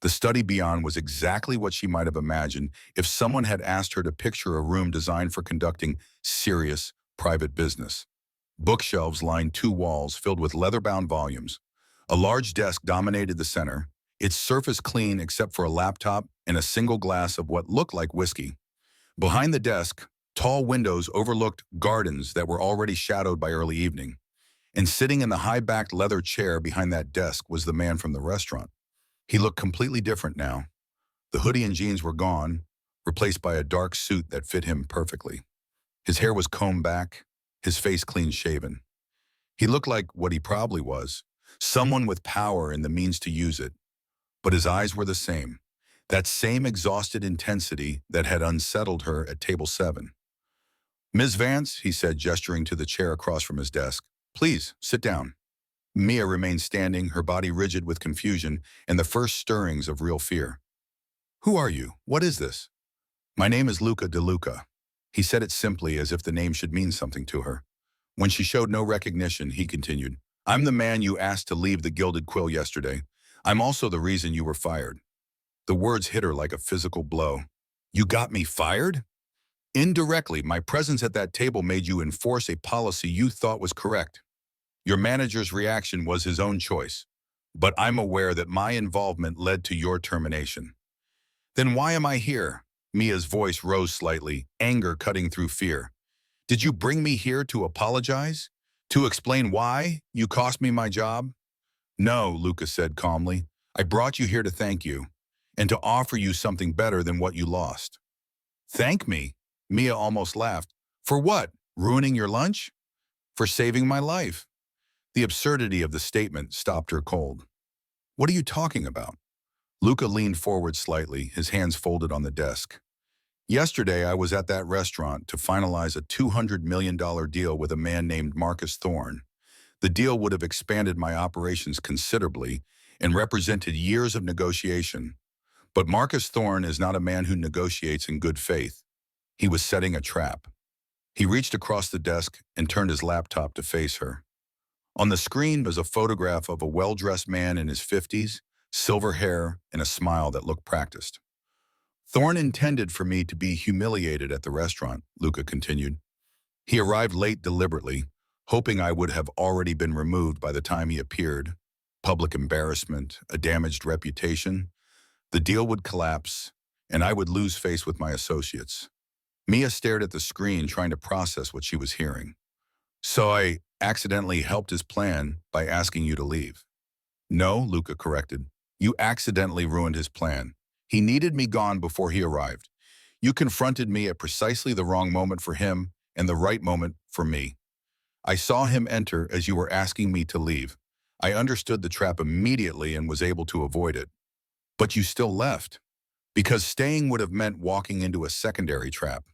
The study beyond was exactly what she might have imagined if someone had asked her to picture a room designed for conducting serious, private business. Bookshelves lined two walls filled with leather-bound volumes. A large desk dominated the center, its surface clean except for a laptop and a single glass of what looked like whiskey. Behind the desk, tall windows overlooked gardens that were already shadowed by early evening. And sitting in the high-backed leather chair behind that desk was the man from the restaurant. He looked completely different now. The hoodie and jeans were gone, replaced by a dark suit that fit him perfectly. His hair was combed back, his face clean-shaven. He looked like what he probably was, someone with power and the means to use it. But his eyes were the same, that same exhausted intensity that had unsettled her at table 7. "Ms. Vance," he said, gesturing to the chair across from his desk, "please, sit down." Mia remained standing, her body rigid with confusion and the first stirrings of real fear. "Who are you? What is this?" "My name is Luca De Luca." He said it simply, as if the name should mean something to her. When she showed no recognition, he continued, "I'm the man you asked to leave the Gilded Quill yesterday. I'm also the reason you were fired." The words hit her like a physical blow. "You got me fired?" "Indirectly, my presence at that table made you enforce a policy you thought was correct. Your manager's reaction was his own choice, but I'm aware that my involvement led to your termination." "Then why am I here?" Mia's voice rose slightly, anger cutting through fear. "Did you bring me here to apologize? To explain why you cost me my job?" "No," Luca said calmly. "I brought you here to thank you, and to offer you something better than what you lost." "Thank me?" Mia almost laughed. "For what? Ruining your lunch?" "For saving my life." The absurdity of the statement stopped her cold. "What are you talking about?" Luca leaned forward slightly, his hands folded on the desk. "Yesterday, I was at that restaurant to finalize a $200 million deal with a man named Marcus Thorne. The deal would have expanded my operations considerably and represented years of negotiation. But Marcus Thorne is not a man who negotiates in good faith. He was setting a trap." He reached across the desk and turned his laptop to face her. On the screen was a photograph of a well-dressed man in his 50s, silver hair, and a smile that looked practiced. "Thorne intended for me to be humiliated at the restaurant," Luca continued. "He arrived late deliberately, hoping I would have already been removed by the time he appeared. Public embarrassment, a damaged reputation. The deal would collapse, and I would lose face with my associates." Mia stared at the screen, trying to process what she was hearing. "So I accidentally helped his plan by asking you to leave." "No," Luca corrected. "You accidentally ruined his plan. He needed me gone before he arrived. You confronted me at precisely the wrong moment for him and the right moment for me. I saw him enter as you were asking me to leave. I understood the trap immediately and was able to avoid it. But you still left, because staying would have meant walking into a secondary trap.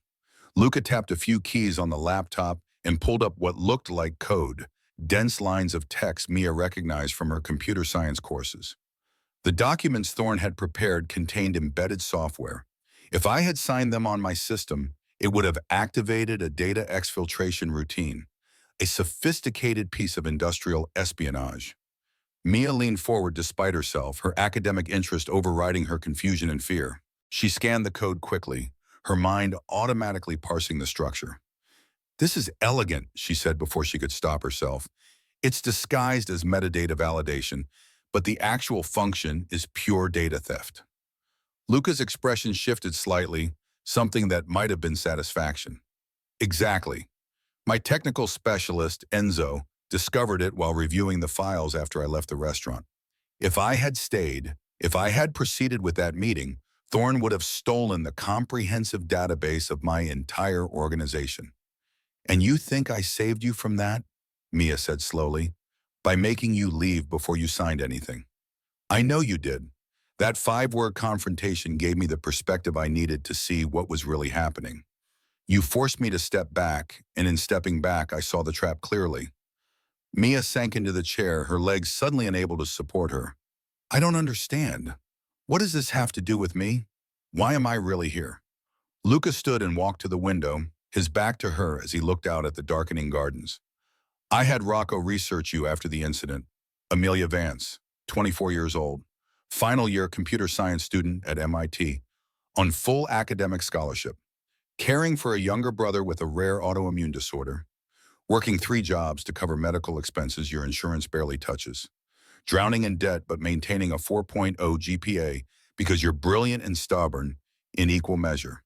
Luca tapped a few keys on the laptop and pulled up what looked like code, dense lines of text Mia recognized from her computer science courses. The documents Thorne had prepared contained embedded software. If I had signed them on my system, it would have activated a data exfiltration routine, a sophisticated piece of industrial espionage. Mia leaned forward despite herself, her academic interest overriding her confusion and fear. She scanned the code quickly, her mind automatically parsing the structure. "This is elegant," she said before she could stop herself. "It's disguised as metadata validation, but the actual function is pure data theft." Luca's expression shifted slightly, something that might have been satisfaction. "Exactly. My technical specialist, Enzo, discovered it while reviewing the files after I left the restaurant. If I had stayed, if I had proceeded with that meeting, Thorne would have stolen the comprehensive database of my entire organization." "And you think I saved you from that?" Mia said slowly. "By making you leave before you signed anything. I know you did. That 5-word confrontation gave me the perspective I needed to see what was really happening. You forced me to step back, and in stepping back, I saw the trap clearly." Mia sank into the chair, her legs suddenly unable to support her. "I don't understand. What does this have to do with me? Why am I really here?" Luca stood and walked to the window, his back to her as he looked out at the darkening gardens. "I had Rocco research you after the incident. Amelia Vance, 24 years old, final year computer science student at MIT, on full academic scholarship, caring for a younger brother with a rare autoimmune disorder, working 3 jobs to cover medical expenses your insurance barely touches, drowning in debt but maintaining a 4.0 GPA because you're brilliant and stubborn in equal measure."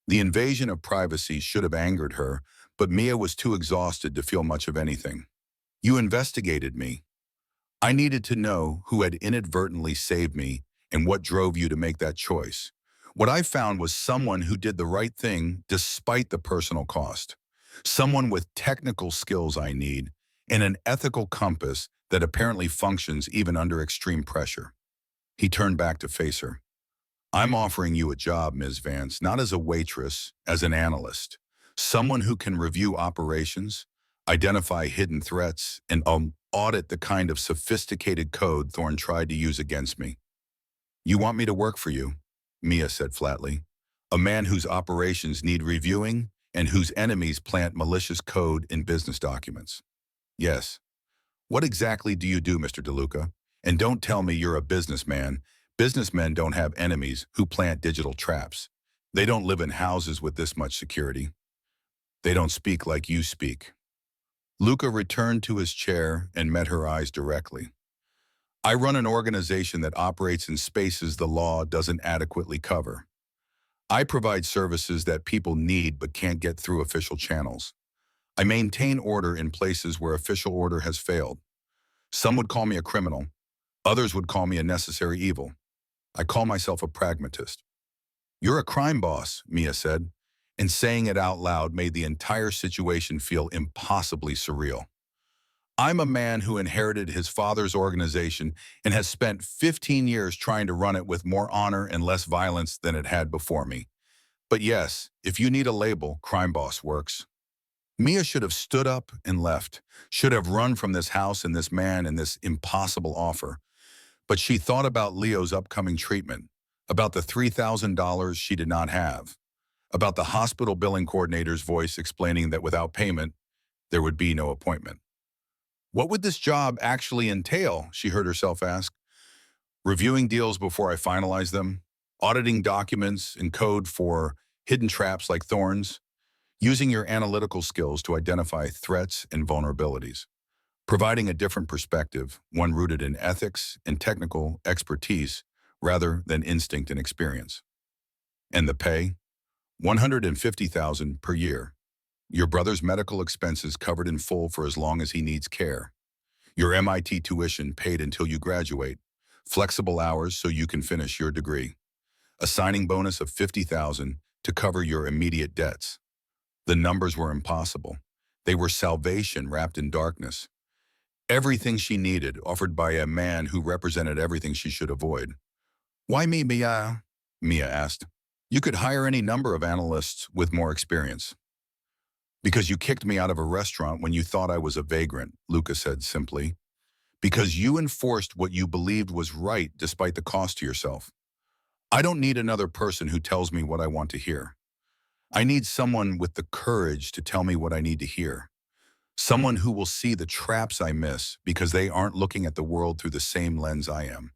The invasion of privacy should have angered her, but Mia was too exhausted to feel much of anything. "You investigated me. I needed to know who had inadvertently saved me and what drove you to make that choice. What I found was someone who did the right thing despite the personal cost. Someone with technical skills I need and an ethical compass that apparently functions even under extreme pressure." He turned back to face her. "I'm offering you a job, Ms. Vance, not as a waitress, as an analyst. Someone who can review operations, identify hidden threats, and audit the kind of sophisticated code Thorne tried to use against me." "You want me to work for you," Mia said flatly. "A man whose operations need reviewing and whose enemies plant malicious code in business documents." "Yes. What exactly do you do, Mr. DeLuca? And don't tell me you're a businessman. Businessmen don't have enemies who plant digital traps. They don't live in houses with this much security. They don't speak like you speak." Luca returned to his chair and met her eyes directly. "I run an organization that operates in spaces the law doesn't adequately cover. I provide services that people need but can't get through official channels. I maintain order in places where official order has failed. Some would call me a criminal. Others would call me a necessary evil. I call myself a pragmatist." "You're a crime boss," Mia said, and saying it out loud made the entire situation feel impossibly surreal. "I'm a man who inherited his father's organization and has spent 15 years trying to run it with more honor and less violence than it had before me. But yes, if you need a label, crime boss works." Mia should have stood up and left, should have run from this house and this man and this impossible offer. But she thought about Leo's upcoming treatment, about the $3,000 she did not have, about the hospital billing coordinator's voice explaining that without payment, there would be no appointment. "What would this job actually entail?" she heard herself ask. "Reviewing deals before I finalize them, auditing documents and code for hidden traps like thorns, using your analytical skills to identify threats and vulnerabilities, providing a different perspective, one rooted in ethics and technical expertise rather than instinct and experience. And the pay? $150,000 per year. Your brother's medical expenses covered in full for as long as he needs care. Your MIT tuition paid until you graduate. Flexible hours so you can finish your degree. A signing bonus of $50,000 to cover your immediate debts." The numbers were impossible. They were salvation wrapped in darkness. Everything she needed, offered by a man who represented everything she should avoid. Why me, Mia? Mia asked. You could hire any number of analysts with more experience. Because you kicked me out of a restaurant when you thought I was a vagrant, Luca said simply. Because you enforced what you believed was right despite the cost to yourself. I don't need another person who tells me what I want to hear. I need someone with the courage to tell me what I need to hear. Someone who will see the traps I miss because they aren't looking at the world through the same lens I am.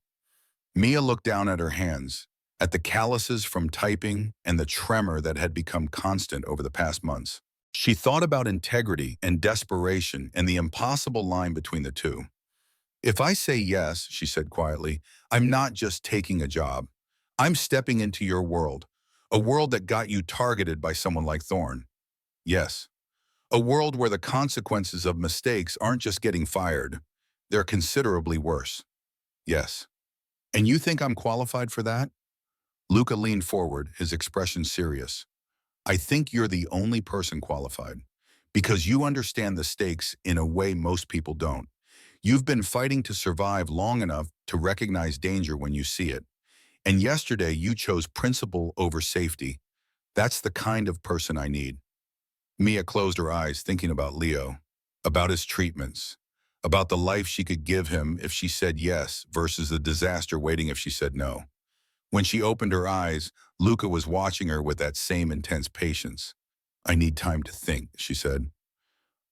Mia looked down at her hands, at the calluses from typing and the tremor that had become constant over the past months. She thought about integrity and desperation and the impossible line between the two. If I say yes, she said quietly, I'm not just taking a job. I'm stepping into your world, a world that got you targeted by someone like Thorne. Yes, a world where the consequences of mistakes aren't just getting fired, they're considerably worse. Yes. And you think I'm qualified for that? Luca leaned forward, his expression serious. I think you're the only person qualified, because you understand the stakes in a way most people don't. You've been fighting to survive long enough to recognize danger when you see it. And yesterday you chose principle over safety. That's the kind of person I need. Mia closed her eyes, thinking about Leo, about his treatments, about the life she could give him if she said yes versus the disaster waiting if she said no. When she opened her eyes, Luca was watching her with that same intense patience. I need time to think, she said.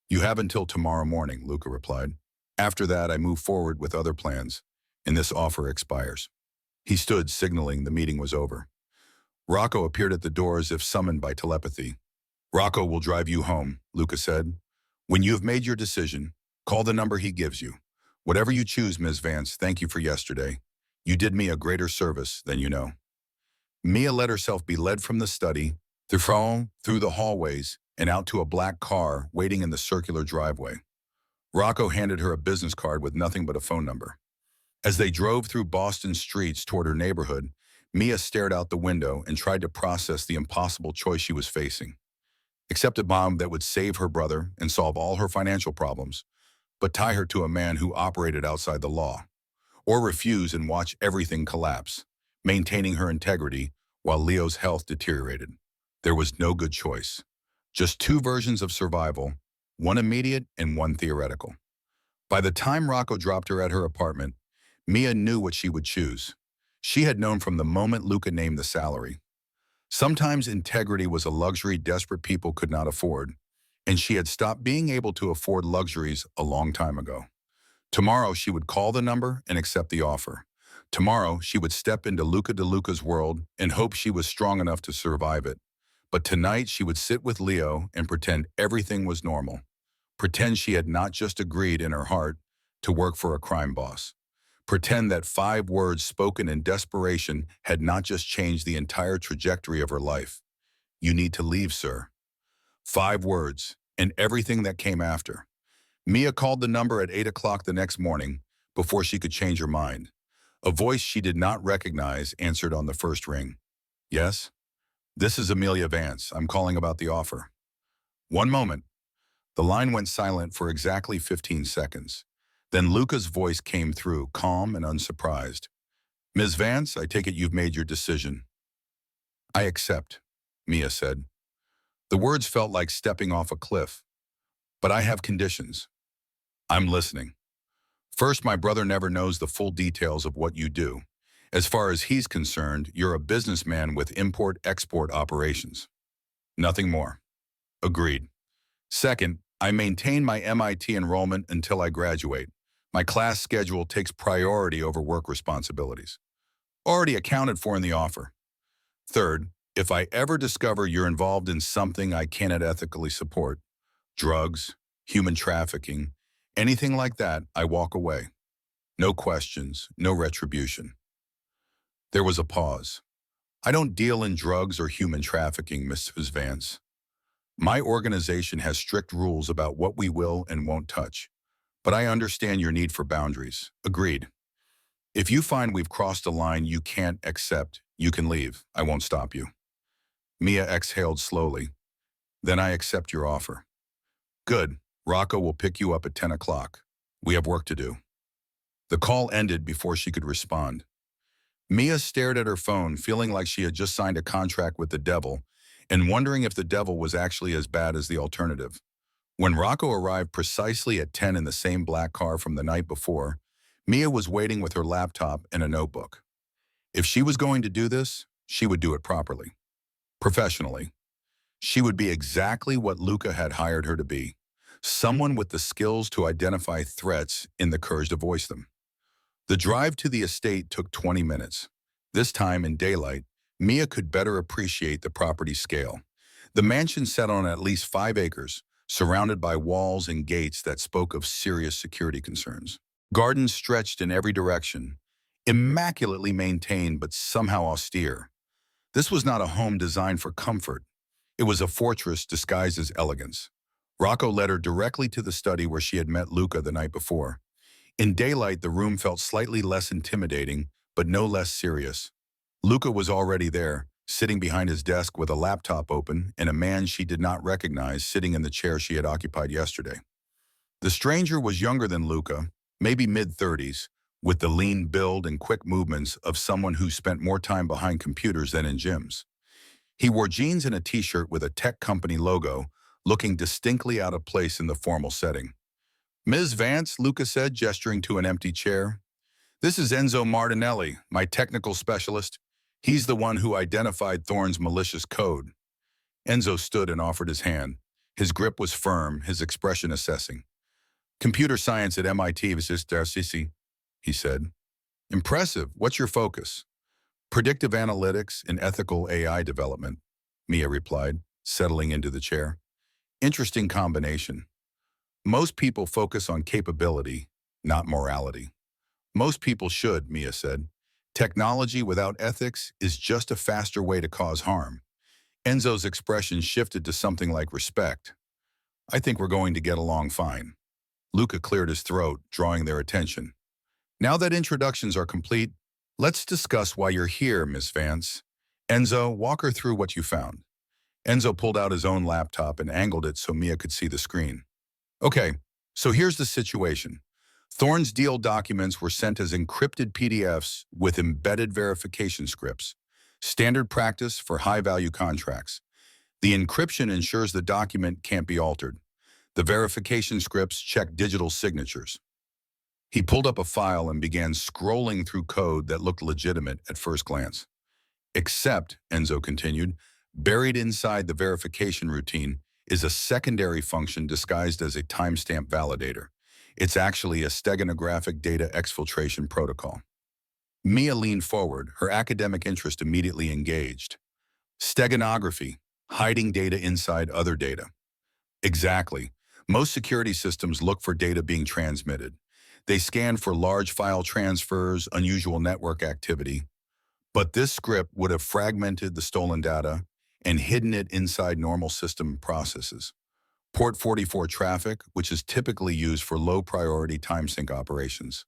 You have until tomorrow morning, Luca replied. After that, I move forward with other plans, and this offer expires. He stood, signaling the meeting was over. Rocco appeared at the door as if summoned by telepathy. Rocco will drive you home, Luca said. When you have made your decision, call the number he gives you. Whatever you choose, Ms. Vance, thank you for yesterday. You did me a greater service than you know. Mia let herself be led from the study, through the hallways, and out to a black car waiting in the circular driveway. Rocco handed her a business card with nothing but a phone number. As they drove through Boston streets toward her neighborhood, Mia stared out the window and tried to process the impossible choice she was facing. Accept a bomb that would save her brother and solve all her financial problems, but tie her to a man who operated outside the law. Or refuse and watch everything collapse, maintaining her integrity while Leo's health deteriorated. There was no good choice. Just two versions of survival, one immediate and one theoretical. By the time Rocco dropped her at her apartment, Mia knew what she would choose. She had known from the moment Luca named the salary. Sometimes integrity was a luxury desperate people could not afford, and she had stopped being able to afford luxuries a long time ago. Tomorrow, she would call the number and accept the offer. Tomorrow, she would step into Luca de Luca's world and hope she was strong enough to survive it. But tonight, she would sit with Leo and pretend everything was normal. Pretend she had not just agreed in her heart to work for a crime boss. Pretend that 5 words spoken in desperation had not just changed the entire trajectory of her life. You need to leave, sir. 5 words, and everything that came after. Mia called the number at 8 o'clock the next morning before she could change her mind. A voice she did not recognize answered on the first ring. Yes? This is Amelia Vance. I'm calling about the offer. One moment. The line went silent for exactly 15 seconds. Then Luca's voice came through, calm and unsurprised. Ms. Vance, I take it you've made your decision. I accept, Mia said. The words felt like stepping off a cliff. But I have conditions. I'm listening. First, my brother never knows the full details of what you do. As far as he's concerned, you're a businessman with import-export operations. Nothing more. Agreed. Second, I maintain my MIT enrollment until I graduate. My class schedule takes priority over work responsibilities. Already accounted for in the offer. Third, if I ever discover you're involved in something I cannot ethically support, drugs, human trafficking, anything like that, I walk away. No questions, no retribution. There was a pause. I don't deal in drugs or human trafficking, Mrs. Vance. My organization has strict rules about what we will and won't touch. But I understand your need for boundaries. Agreed. If you find we've crossed a line you can't accept, you can leave. I won't stop you. Mia exhaled slowly. Then I accept your offer. Good. Rocco will pick you up at 10 o'clock. We have work to do. The call ended before she could respond. Mia stared at her phone, feeling like she had just signed a contract with the devil and wondering if the devil was actually as bad as the alternative. When Rocco arrived precisely at 10 in the same black car from the night before, Mia was waiting with her laptop and a notebook. If she was going to do this, she would do it properly, professionally. She would be exactly what Luca had hired her to be, someone with the skills to identify threats and the courage to voice them. The drive to the estate took 20 minutes. This time in daylight, Mia could better appreciate the property's scale. The mansion sat on at least 5 acres, surrounded by walls and gates that spoke of serious security concerns. Gardens stretched in every direction, immaculately maintained but somehow austere. This was not a home designed for comfort. It was a fortress disguised as elegance. Rocco led her directly to the study where she had met Luca the night before. In daylight, the room felt slightly less intimidating, but no less serious. Luca was already there, sitting behind his desk with a laptop open and a man she did not recognize sitting in the chair she had occupied yesterday. The stranger was younger than Luca, maybe mid-30s, with the lean build and quick movements of someone who spent more time behind computers than in gyms. He wore jeans and a t-shirt with a tech company logo, looking distinctly out of place in the formal setting. "Ms. Vance," Luca said, gesturing to an empty chair. "This is Enzo Martinelli, my technical specialist. He's the one who identified Thorne's malicious code." Enzo stood and offered his hand. His grip was firm, his expression assessing. "Computer science at MIT, he said. "Impressive. What's your focus?" "Predictive analytics and ethical AI development," Mia replied, settling into the chair. "Interesting combination. Most people focus on capability, not morality." "Most people should," Mia said. "Technology without ethics is just a faster way to cause harm." Enzo's expression shifted to something like respect. "I think we're going to get along fine." Luca cleared his throat, drawing their attention. "Now that introductions are complete, let's discuss why you're here, Miss Vance. Enzo, walk her through what you found." Enzo pulled out his own laptop and angled it so Mia could see the screen. "Okay, so here's the situation. Thorne's deal documents were sent as encrypted PDFs with embedded verification scripts, standard practice for high-value contracts. The encryption ensures the document can't be altered. The verification scripts check digital signatures." He pulled up a file and began scrolling through code that looked legitimate at first glance. "Except," Enzo continued, "buried inside the verification routine is a secondary function disguised as a timestamp validator. It's actually a steganographic data exfiltration protocol." Mia leaned forward, her academic interest immediately engaged. Steganography, hiding data inside other data. Exactly. Most security systems look for data being transmitted. They scan for large file transfers, unusual network activity. But this script would have fragmented the stolen data and hidden it inside normal system processes. Port 44 traffic, which is typically used for low-priority time sync operations.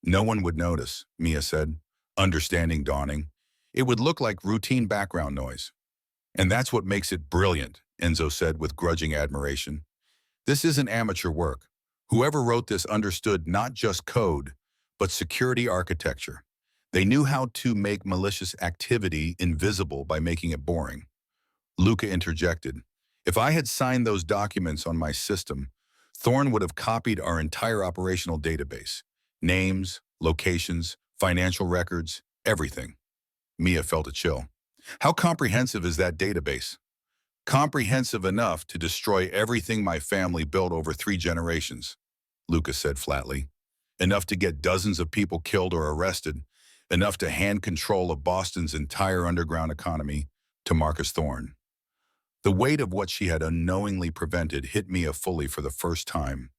"No one would notice," Mia said, understanding dawning. "It would look like routine background noise." "And that's what makes it brilliant," Enzo said with grudging admiration. "This isn't amateur work. Whoever wrote this understood not just code, but security architecture. They knew how to make malicious activity invisible by making it boring." Luca interjected. "If I had signed those documents on my system, Thorne would have copied our entire operational database. Names, locations, financial records, everything." Mia felt a chill. "How comprehensive is that database?" "Comprehensive enough to destroy everything my family built over 3 generations," Luca said flatly. "Enough to get dozens of people killed or arrested, enough to hand control of Boston's entire underground economy to Marcus Thorne." The weight of what she had unknowingly prevented hit Mia fully for the first time.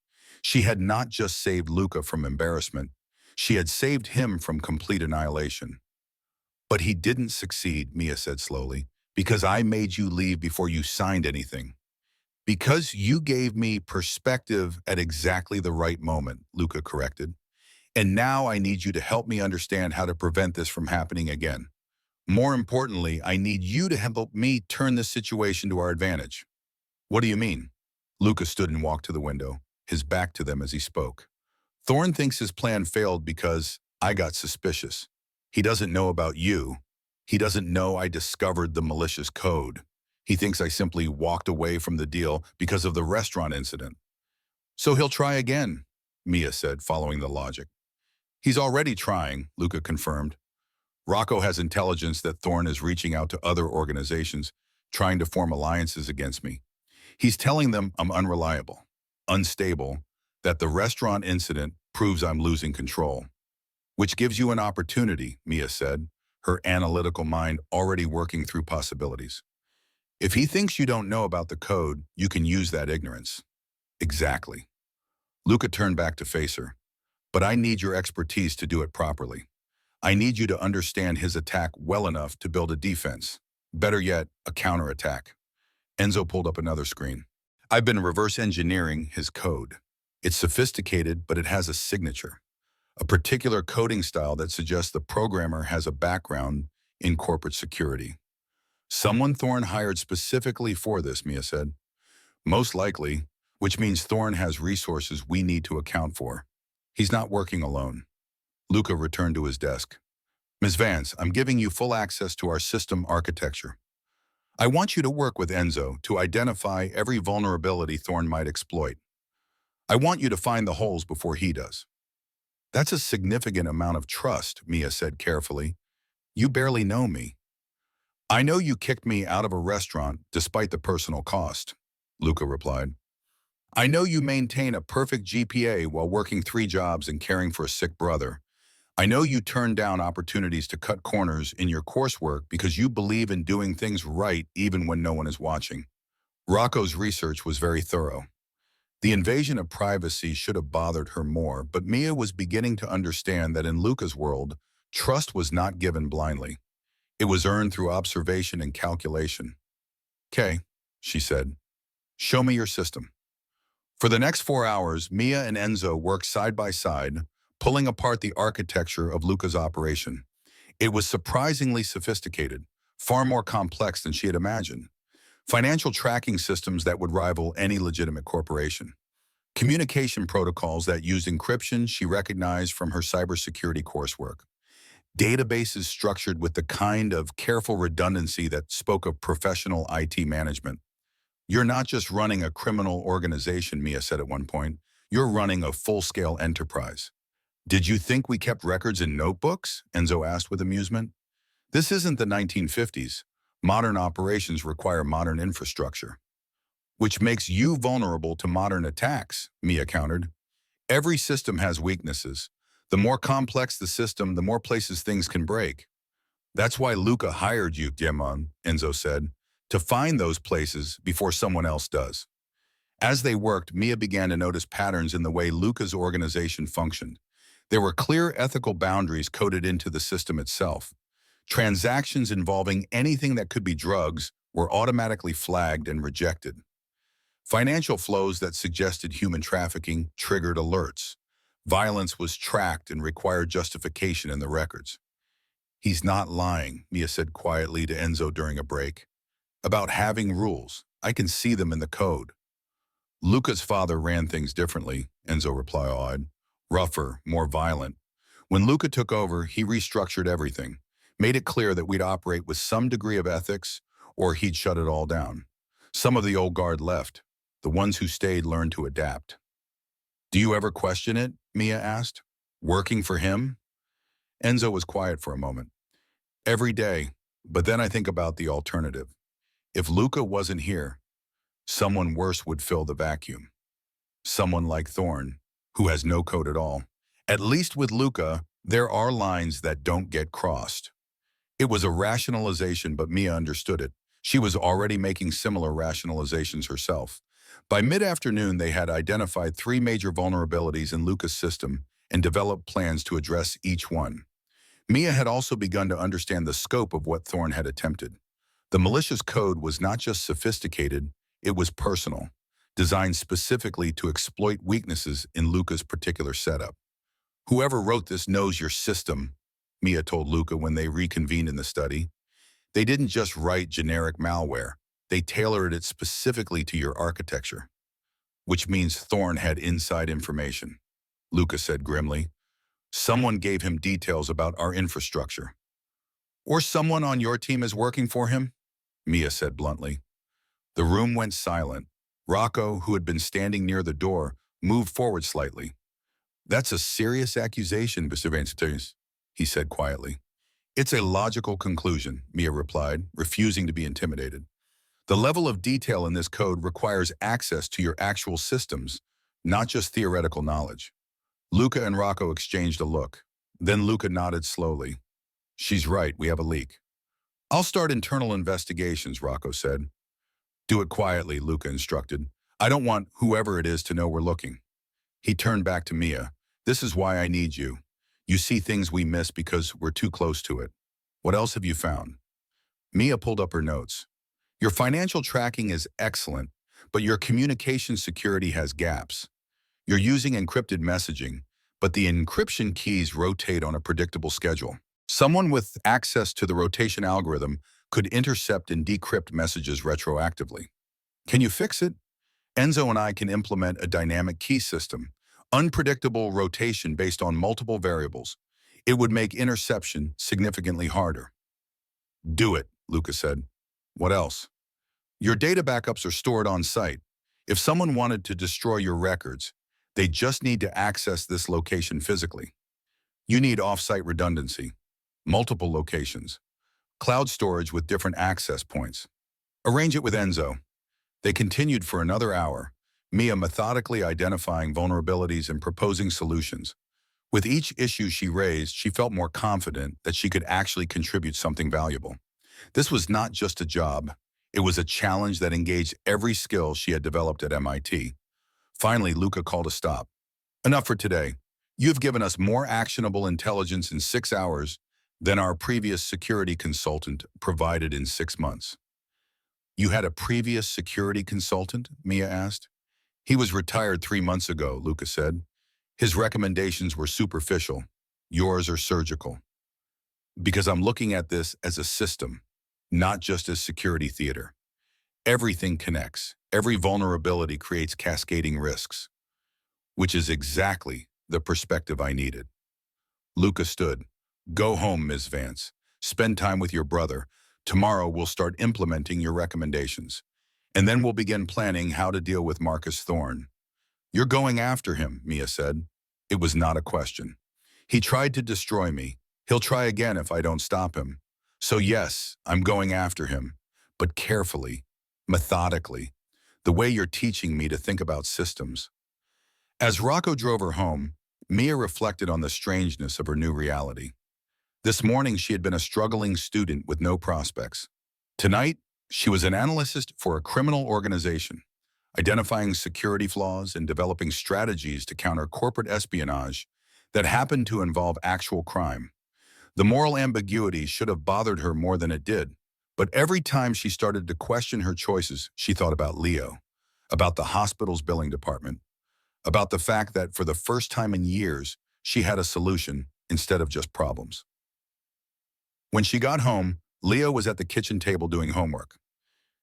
She had not just saved Luca from embarrassment, she had saved him from complete annihilation. "But he didn't succeed," Mia said slowly, "because I made you leave before you signed anything. Because you gave me perspective at exactly the right moment," Luca corrected. "And now I need you to help me understand how to prevent this from happening again. More importantly, I need you to help me turn this situation to our advantage." "What do you mean?" Luca stood and walked to the window, his back to them as he spoke. Thorne thinks his plan failed because I got suspicious. He doesn't know about you. He doesn't know I discovered the malicious code. He thinks I simply walked away from the deal because of the restaurant incident. So he'll try again, Mia said, following the logic. He's already trying, Luca confirmed. Rocco has intelligence that Thorne is reaching out to other organizations, trying to form alliances against me. He's telling them I'm unreliable, unstable, that the restaurant incident proves I'm losing control. Which gives you an opportunity, Mia said, her analytical mind already working through possibilities. If he thinks you don't know about the code, you can use that ignorance. Exactly. Luca turned back to face her. But I need your expertise to do it properly. I need you to understand his attack well enough to build a defense. Better yet, a counterattack. Enzo pulled up another screen. I've been reverse engineering his code. It's sophisticated, but it has a signature. A particular coding style that suggests the programmer has a background in corporate security. Someone Thorne hired specifically for this, Mia said. Most likely, which means Thorne has resources we need to account for. He's not working alone. Luca returned to his desk. Ms. Vance, I'm giving you full access to our system architecture. I want you to work with Enzo to identify every vulnerability Thorne might exploit. I want you to find the holes before he does. That's a significant amount of trust, Mia said carefully. You barely know me. I know you kicked me out of a restaurant despite the personal cost, Luca replied. I know you maintain a perfect GPA while working 3 jobs and caring for a sick brother. I know you turn down opportunities to cut corners in your coursework because you believe in doing things right even when no one is watching. Rocco's research was very thorough. The invasion of privacy should have bothered her more, but Mia was beginning to understand that in Luca's world, trust was not given blindly. It was earned through observation and calculation. "Okay," she said. "Show me your system." For the next 4 hours, Mia and Enzo worked side by side, pulling apart the architecture of Luca's operation. It was surprisingly sophisticated, far more complex than she had imagined. Financial tracking systems that would rival any legitimate corporation. Communication protocols that used encryption she recognized from her cybersecurity coursework. Databases structured with the kind of careful redundancy that spoke of professional IT management. You're not just running a criminal organization, Mia said at one point. You're running a full-scale enterprise. Did you think we kept records in notebooks? Enzo asked with amusement. This isn't the 1950s. Modern operations require modern infrastructure. Which makes you vulnerable to modern attacks, Mia countered. Every system has weaknesses. The more complex the system, the more places things can break. That's why Luca hired you, Diamond, Enzo said, to find those places before someone else does. As they worked, Mia began to notice patterns in the way Luca's organization functioned. There were clear ethical boundaries coded into the system itself. Transactions involving anything that could be drugs were automatically flagged and rejected. Financial flows that suggested human trafficking triggered alerts. Violence was tracked and required justification in the records. He's not lying, Mia said quietly to Enzo during a break. About having rules. I can see them in the code. Luca's father ran things differently, Enzo replied. Rougher, more violent. When Luca took over, he restructured everything, made it clear that we'd operate with some degree of ethics or he'd shut it all down. Some of the old guard left. The ones who stayed learned to adapt. Do you ever question it? Mia asked. Working for him? Enzo was quiet for a moment. Every day, but then I think about the alternative. If Luca wasn't here, someone worse would fill the vacuum. Someone like Thorne, who has no code at all. At least with Luca, there are lines that don't get crossed. It was a rationalization, but Mia understood it. She was already making similar rationalizations herself. By mid-afternoon, they had identified 3 major vulnerabilities in Luca's system and developed plans to address each one. Mia had also begun to understand the scope of what Thorne had attempted. The malicious code was not just sophisticated, it was personal, designed specifically to exploit weaknesses in Luca's particular setup. Whoever wrote this knows your system, Mia told Luca when they reconvened in the study. They didn't just write generic malware. They tailored it specifically to your architecture, which means Thorne had inside information. Luca said grimly. Someone gave him details about our infrastructure. Or someone on your team is working for him? Mia said bluntly. The room went silent. Rocco, who had been standing near the door, moved forward slightly. That's a serious accusation, Mr. Vance, he said quietly. It's a logical conclusion, Mia replied, refusing to be intimidated. The level of detail in this code requires access to your actual systems, not just theoretical knowledge. Luca and Rocco exchanged a look. Then Luca nodded slowly. She's right, we have a leak. I'll start internal investigations, Rocco said. Do it quietly, Luca instructed. I don't want whoever it is to know we're looking. He turned back to Mia. This is why I need you. You see things we miss because we're too close to it. What else have you found? Mia pulled up her notes. Your financial tracking is excellent, but your communication security has gaps. You're using encrypted messaging, but the encryption keys rotate on a predictable schedule. Someone with access to the rotation algorithm could intercept and decrypt messages retroactively. Can you fix it? Enzo and I can implement a dynamic key system, unpredictable rotation based on multiple variables. It would make interception significantly harder. Do it, Luca said. What else? Your data backups are stored on site. If someone wanted to destroy your records, they just need to access this location physically. You need off-site redundancy, multiple locations, cloud storage with different access points. Arrange it with Enzo. They continued for another hour, Mia methodically identifying vulnerabilities and proposing solutions. With each issue she raised, she felt more confident that she could actually contribute something valuable. This was not just a job. It was a challenge that engaged every skill she had developed at MIT. Finally, Luca called a stop. Enough for today. You have given us more actionable intelligence in 6 hours than our previous security consultant provided in 6 months. You had a previous security consultant? Mia asked. He was retired 3 months ago, Luca said. His recommendations were superficial. Yours are surgical. Because I'm looking at this as a system, not just as security theater. Everything connects. Every vulnerability creates cascading risks, which is exactly the perspective I needed. Luca stood. Go home, Ms. Vance. Spend time with your brother. Tomorrow we'll start implementing your recommendations. And then we'll begin planning how to deal with Marcus Thorne. You're going after him, Mia said. It was not a question. He tried to destroy me. He'll try again if I don't stop him. So yes, I'm going after him, but carefully, methodically, the way you're teaching me to think about systems. As Rocco drove her home, Mia reflected on the strangeness of her new reality. This morning, she had been a struggling student with no prospects. Tonight, she was an analyst for a criminal organization, identifying security flaws and developing strategies to counter corporate espionage that happened to involve actual crime. The moral ambiguity should have bothered her more than it did, but every time she started to question her choices, she thought about Leo, about the hospital's billing department, about the fact that for the first time in years, she had a solution instead of just problems. When she got home, Leo was at the kitchen table doing homework.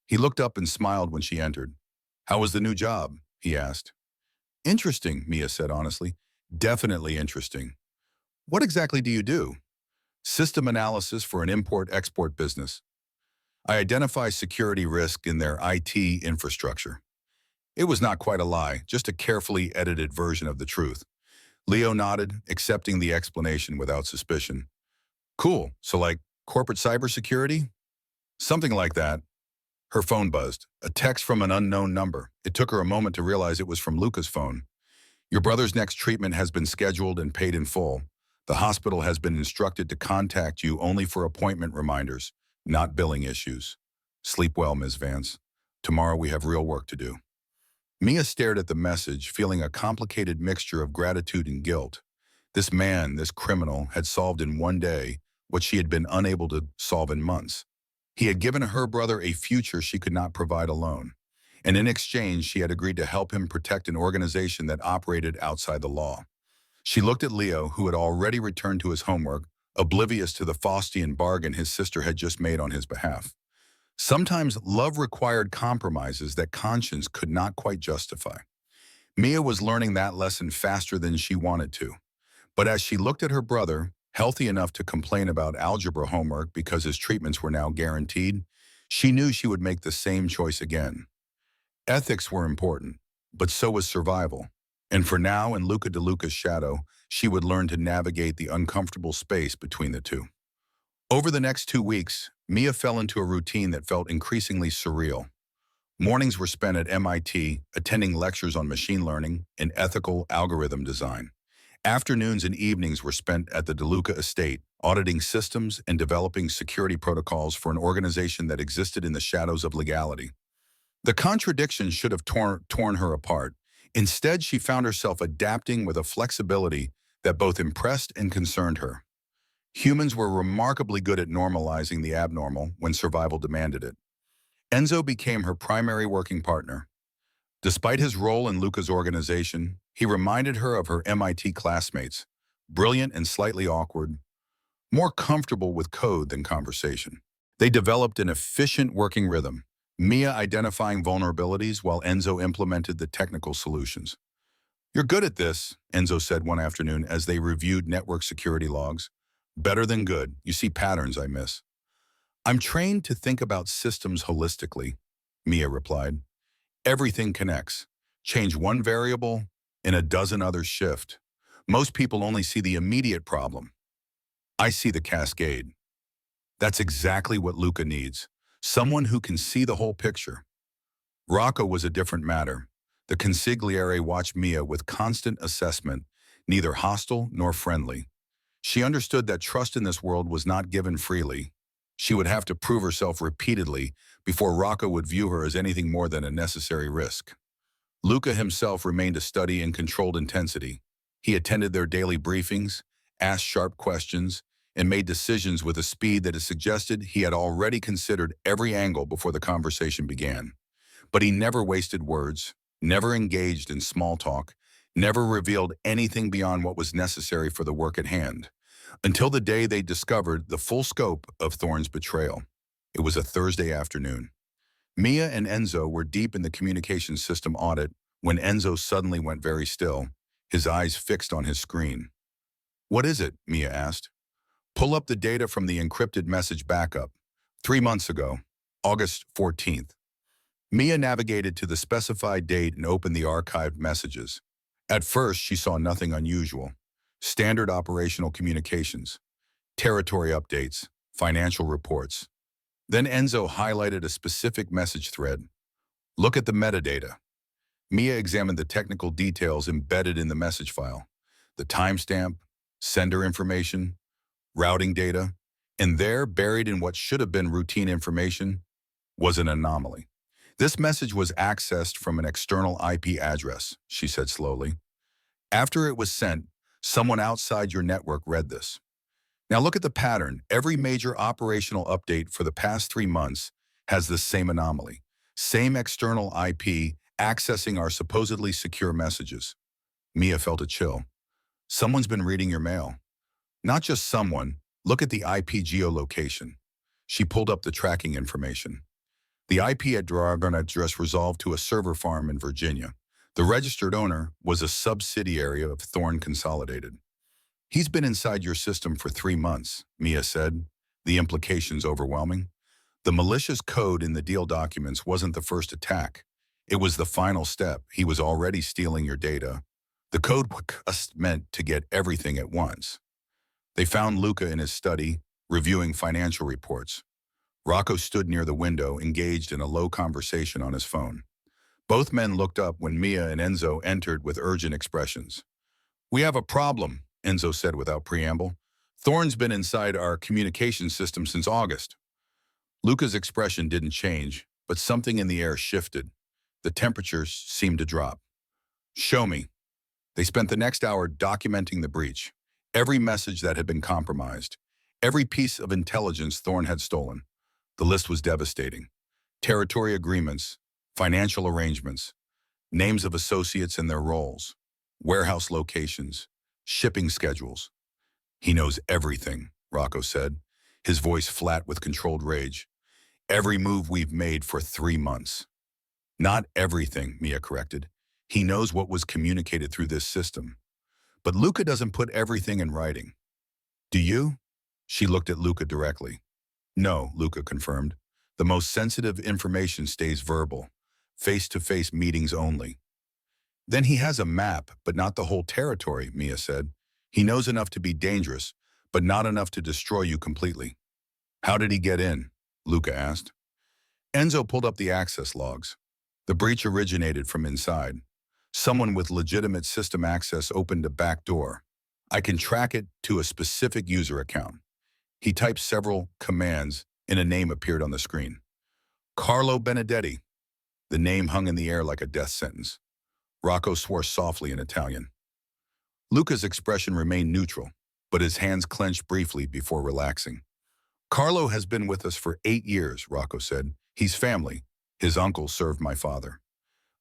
He looked up and smiled when she entered. How was the new job? He asked. Interesting, Mia said honestly. Definitely interesting. What exactly do you do? System analysis for an import-export business. I identify security risk in their IT infrastructure. It was not quite a lie, just a carefully edited version of the truth. Leo nodded, accepting the explanation without suspicion. Cool, so like corporate cybersecurity? Something like that. Her phone buzzed, a text from an unknown number. It took her a moment to realize it was from Luca's phone. Your brother's next treatment has been scheduled and paid in full. The hospital has been instructed to contact you only for appointment reminders, not billing issues. Sleep well, Ms. Vance. Tomorrow we have real work to do. Mia stared at the message, feeling a complicated mixture of gratitude and guilt. This man, this criminal, had solved in one day what she had been unable to solve in months. He had given her brother a future she could not provide alone. And in exchange, she had agreed to help him protect an organization that operated outside the law. She looked at Leo, who had already returned to his homework, oblivious to the Faustian bargain his sister had just made on his behalf. Sometimes love required compromises that conscience could not quite justify. Mia was learning that lesson faster than she wanted to. But as she looked at her brother, healthy enough to complain about algebra homework because his treatments were now guaranteed, she knew she would make the same choice again. Ethics were important, but so was survival. And for now, in Luca DeLuca's shadow, she would learn to navigate the uncomfortable space between the two. Over the next 2 weeks, Mia fell into a routine that felt increasingly surreal. Mornings were spent at MIT, attending lectures on machine learning and ethical algorithm design. Afternoons and evenings were spent at the DeLuca estate, auditing systems and developing security protocols for an organization that existed in the shadows of legality. The contradiction should have torn her apart. Instead, she found herself adapting with a flexibility that both impressed and concerned her. Humans were remarkably good at normalizing the abnormal when survival demanded it. Enzo became her primary working partner. Despite his role in Luca's organization, he reminded her of her MIT classmates, brilliant and slightly awkward, more comfortable with code than conversation. They developed an efficient working rhythm, Mia identifying vulnerabilities while Enzo implemented the technical solutions. "You're good at this," Enzo said one afternoon as they reviewed network security logs. "Better than good. You see patterns I miss." "I'm trained to think about systems holistically," Mia replied. "Everything connects. Change one variable, and a dozen others shift. Most people only see the immediate problem. I see the cascade." That's exactly what Luca needs. Someone who can see the whole picture. Rocco was a different matter. The consigliere watched Mia with constant assessment, neither hostile nor friendly. She understood that trust in this world was not given freely. She would have to prove herself repeatedly before Rocco would view her as anything more than a necessary risk. Luca himself remained a study in controlled intensity. He attended their daily briefings, asked sharp questions, and made decisions with a speed that suggested he had already considered every angle before the conversation began. But he never wasted words, never engaged in small talk, never revealed anything beyond what was necessary for the work at hand, until the day they discovered the full scope of Thorne's betrayal. It was a Thursday afternoon. Mia and Enzo were deep in the communication system audit when Enzo suddenly went very still, his eyes fixed on his screen. "What is it?" Mia asked. "Pull up the data from the encrypted message backup. 3 months ago, August 14th. Mia navigated to the specified date and opened the archived messages. At first, she saw nothing unusual. Standard operational communications, territory updates, financial reports. Then Enzo highlighted a specific message thread. "Look at the metadata." Mia examined the technical details embedded in the message file, the timestamp, sender information, routing data, and there, buried in what should have been routine information, was an anomaly. "This message was accessed from an external IP address," she said slowly. "After it was sent, someone outside your network read this. Now look at the pattern. Every major operational update for the past 3 months has this same anomaly. Same external IP accessing our supposedly secure messages." Mia felt a chill. "Someone's been reading your mail." "Not just someone. Look at the IP geolocation." She pulled up the tracking information. The IP address resolved to a server farm in Virginia. The registered owner was a subsidiary of Thorne Consolidated. "He's been inside your system for 3 months, Mia said, the implications overwhelming. The malicious code in the deal documents wasn't the first attack. It was the final step. He was already stealing your data. The code was meant to get everything at once." They found Luca in his study, reviewing financial reports. Rocco stood near the window, engaged in a low conversation on his phone. Both men looked up when Mia and Enzo entered with urgent expressions. "We have a problem," Enzo said without preamble. "Thorne's been inside our communication system since August." Luca's expression didn't change, but something in the air shifted. The temperature seemed to drop. "Show me." They spent the next hour documenting the breach, every message that had been compromised, every piece of intelligence Thorne had stolen. The list was devastating. Territory agreements, financial arrangements, names of associates and their roles, warehouse locations, shipping schedules. "He knows everything," Rocco said, his voice flat with controlled rage. "Every move we've made for 3 months." "Not everything," Mia corrected. He knows what was communicated through this system. But Luca doesn't put everything in writing. Do you? She looked at Luca directly. No, Luca confirmed. The most sensitive information stays verbal. Face-to-face meetings only. Then he has a map, but not the whole territory, Mia said. He knows enough to be dangerous, but not enough to destroy you completely. How did he get in? Luca asked. Enzo pulled up the access logs. The breach originated from inside. Someone with legitimate system access opened a back door. I can track it to a specific user account. He typed several commands and a name appeared on the screen. Carlo Benedetti. The name hung in the air like a death sentence. Rocco swore softly in Italian. Luca's expression remained neutral, but his hands clenched briefly before relaxing. Carlo has been with us for 8 years, Rocco said. He's family. His uncle served my father.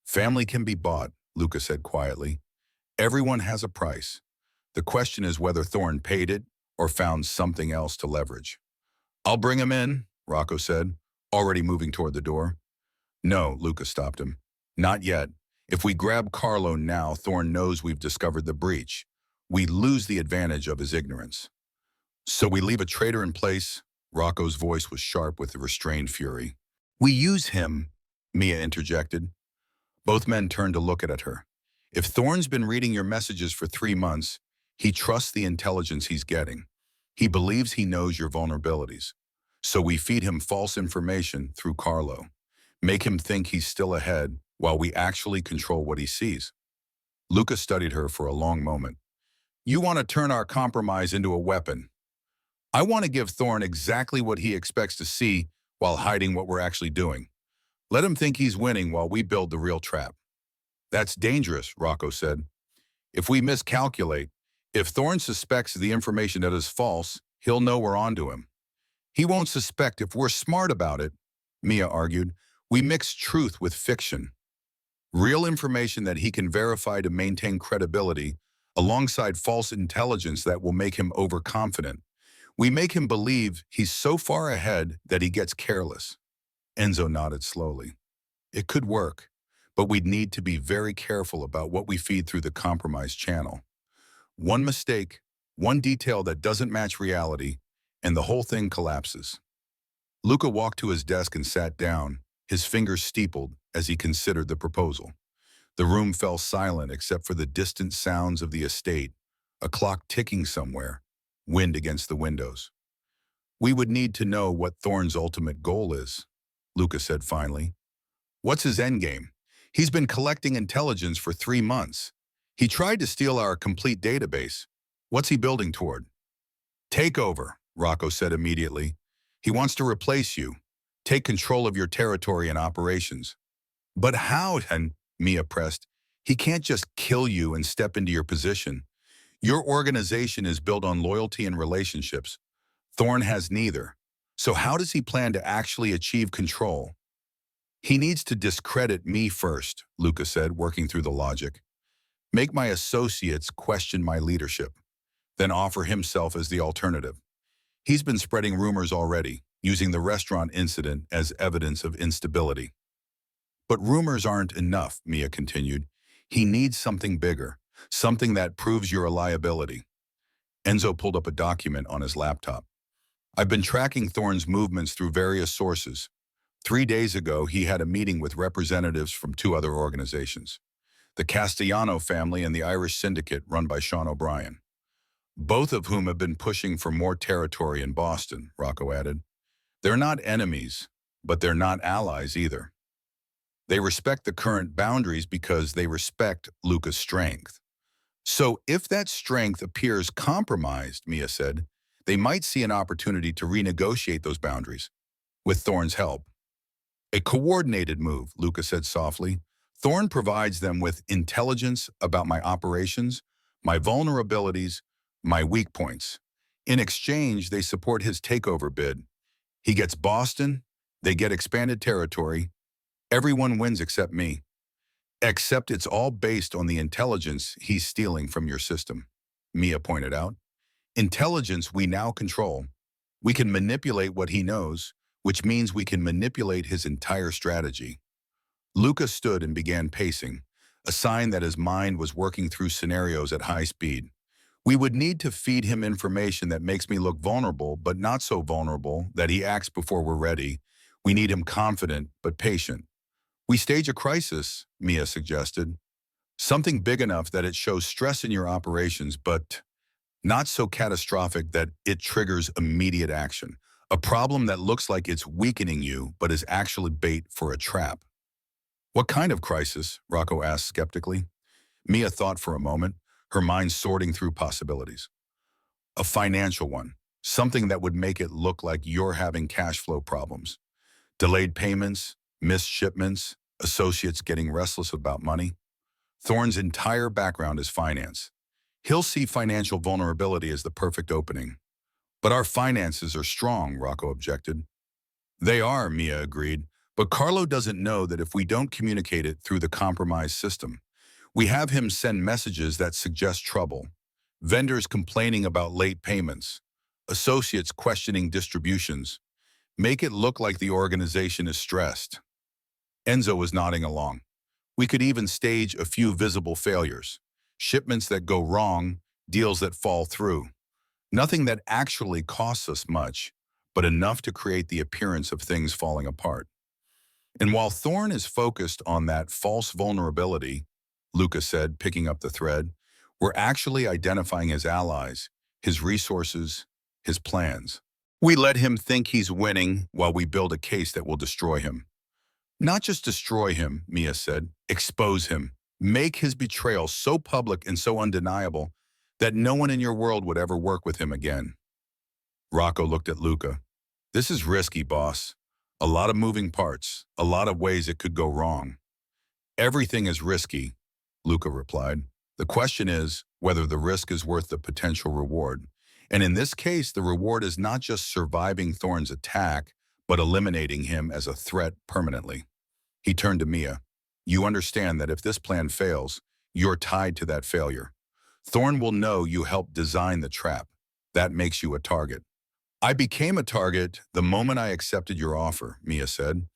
Family can be bought, Luca said quietly. Everyone has a price. The question is whether Thorne paid it or found something else to leverage. I'll bring him in, Rocco said, already moving toward the door. No, Luca stopped him. Not yet. If we grab Carlo now, Thorne knows we've discovered the breach. We lose the advantage of his ignorance. So we leave a traitor in place? Rocco's voice was sharp with restrained fury. We use him, Mia interjected. Both men turned to look at her. If Thorne's been reading your messages for 3 months, he trusts the intelligence he's getting. He believes he knows your vulnerabilities. So we feed him false information through Carlo. Make him think he's still ahead while we actually control what he sees. Luca studied her for a long moment. You want to turn our compromise into a weapon. I want to give Thorne exactly what he expects to see while hiding what we're actually doing. Let him think he's winning while we build the real trap. That's dangerous, Rocco said. If we miscalculate, if Thorne suspects the information that is false, he'll know we're onto him. He won't suspect if we're smart about it, Mia argued. We mix truth with fiction. Real information that he can verify to maintain credibility, alongside false intelligence that will make him overconfident. We make him believe he's so far ahead that he gets careless. Enzo nodded slowly. It could work, but we'd need to be very careful about what we feed through the compromised channel. One mistake, one detail that doesn't match reality, and the whole thing collapses. Luca walked to his desk and sat down, his fingers steepled as he considered the proposal. The room fell silent except for the distant sounds of the estate, a clock ticking somewhere, wind against the windows. We would need to know what Thorne's ultimate goal is, Luca said finally. What's his endgame? He's been collecting intelligence for 3 months. He tried to steal our complete database. What's he building toward? Takeover, Rocco said immediately. He wants to replace you, take control of your territory and operations. But how, then? Mia pressed. He can't just kill you and step into your position. Your organization is built on loyalty and relationships. Thorne has neither. So how does he plan to actually achieve control? He needs to discredit me first, Luca said, working through the logic. Make my associates question my leadership, then offer himself as the alternative. He's been spreading rumors already, using the restaurant incident as evidence of instability. But rumors aren't enough, Mia continued. He needs something bigger, something that proves your reliability. Enzo pulled up a document on his laptop. I've been tracking Thorne's movements through various sources. 3 days ago, he had a meeting with representatives from 2 other organizations, the Castellano family and the Irish syndicate run by Sean O'Brien, both of whom have been pushing for more territory in Boston, Rocco added. They're not enemies, but they're not allies either. They respect the current boundaries because they respect Luca's strength. So if that strength appears compromised, Mia said, they might see an opportunity to renegotiate those boundaries, with Thorne's help. A coordinated move, Luca said softly. Thorne provides them with intelligence about my operations, my vulnerabilities, my weak points. In exchange, they support his takeover bid. He gets Boston, they get expanded territory. Everyone wins except me. Except it's all based on the intelligence he's stealing from your system, Mia pointed out. Intelligence we now control. We can manipulate what he knows, which means we can manipulate his entire strategy. Luca stood and began pacing, a sign that his mind was working through scenarios at high speed. We would need to feed him information that makes me look vulnerable, but not so vulnerable that he acts before we're ready. We need him confident, but patient. We stage a crisis, Mia suggested. Something big enough that it shows stress in your operations, but not so catastrophic that it triggers immediate action. A problem that looks like it's weakening you, but is actually bait for a trap. What kind of crisis? Rocco asked skeptically. Mia thought for a moment, her mind sorting through possibilities. A financial one. Something that would make it look like you're having cash flow problems. Delayed payments, missed shipments, associates getting restless about money. Thorne's entire background is finance. He'll see financial vulnerability as the perfect opening. But our finances are strong, Rocco objected. They are, Mia agreed. But Carlo doesn't know that if we don't communicate it through the compromised system, we have him send messages that suggest trouble. Vendors complaining about late payments. Associates questioning distributions. Make it look like the organization is stressed. Enzo was nodding along. We could even stage a few visible failures. Shipments that go wrong, deals that fall through. Nothing that actually costs us much, but enough to create the appearance of things falling apart. And while Thorne is focused on that false vulnerability, Luca said, picking up the thread, we're actually identifying his allies, his resources, his plans. We let him think he's winning while we build a case that will destroy him. Not just destroy him, Mia said, expose him. Make his betrayal so public and so undeniable that no one in your world would ever work with him again. Rocco looked at Luca. This is risky, boss. A lot of moving parts, a lot of ways it could go wrong. Everything is risky, Luca replied. The question is whether the risk is worth the potential reward. And in this case, the reward is not just surviving Thorne's attack, but eliminating him as a threat permanently. He turned to Mia. You understand that if this plan fails, you're tied to that failure. Thorne will know you helped design the trap. That makes you a target. I became a target the moment I accepted your offer, Mia said.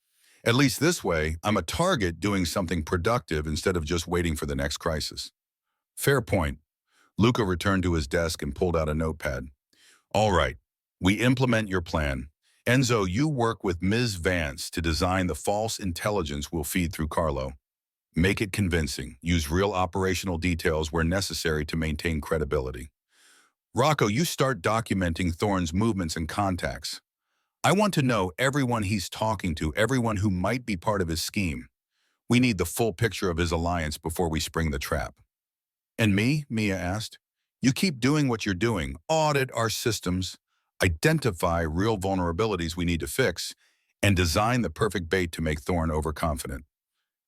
At least this way, I'm a target doing something productive instead of just waiting for the next crisis. Fair point. Luca returned to his desk and pulled out a notepad. All right, we implement your plan. Enzo, you work with Ms. Vance to design the false intelligence we'll feed through Carlo. Make it convincing. Use real operational details where necessary to maintain credibility. Rocco, you start documenting Thorne's movements and contacts. I want to know everyone he's talking to, everyone who might be part of his scheme. We need the full picture of his alliance before we spring the trap. And me? Mia asked. You keep doing what you're doing. Audit our systems, identify real vulnerabilities we need to fix, and design the perfect bait to make Thorne overconfident.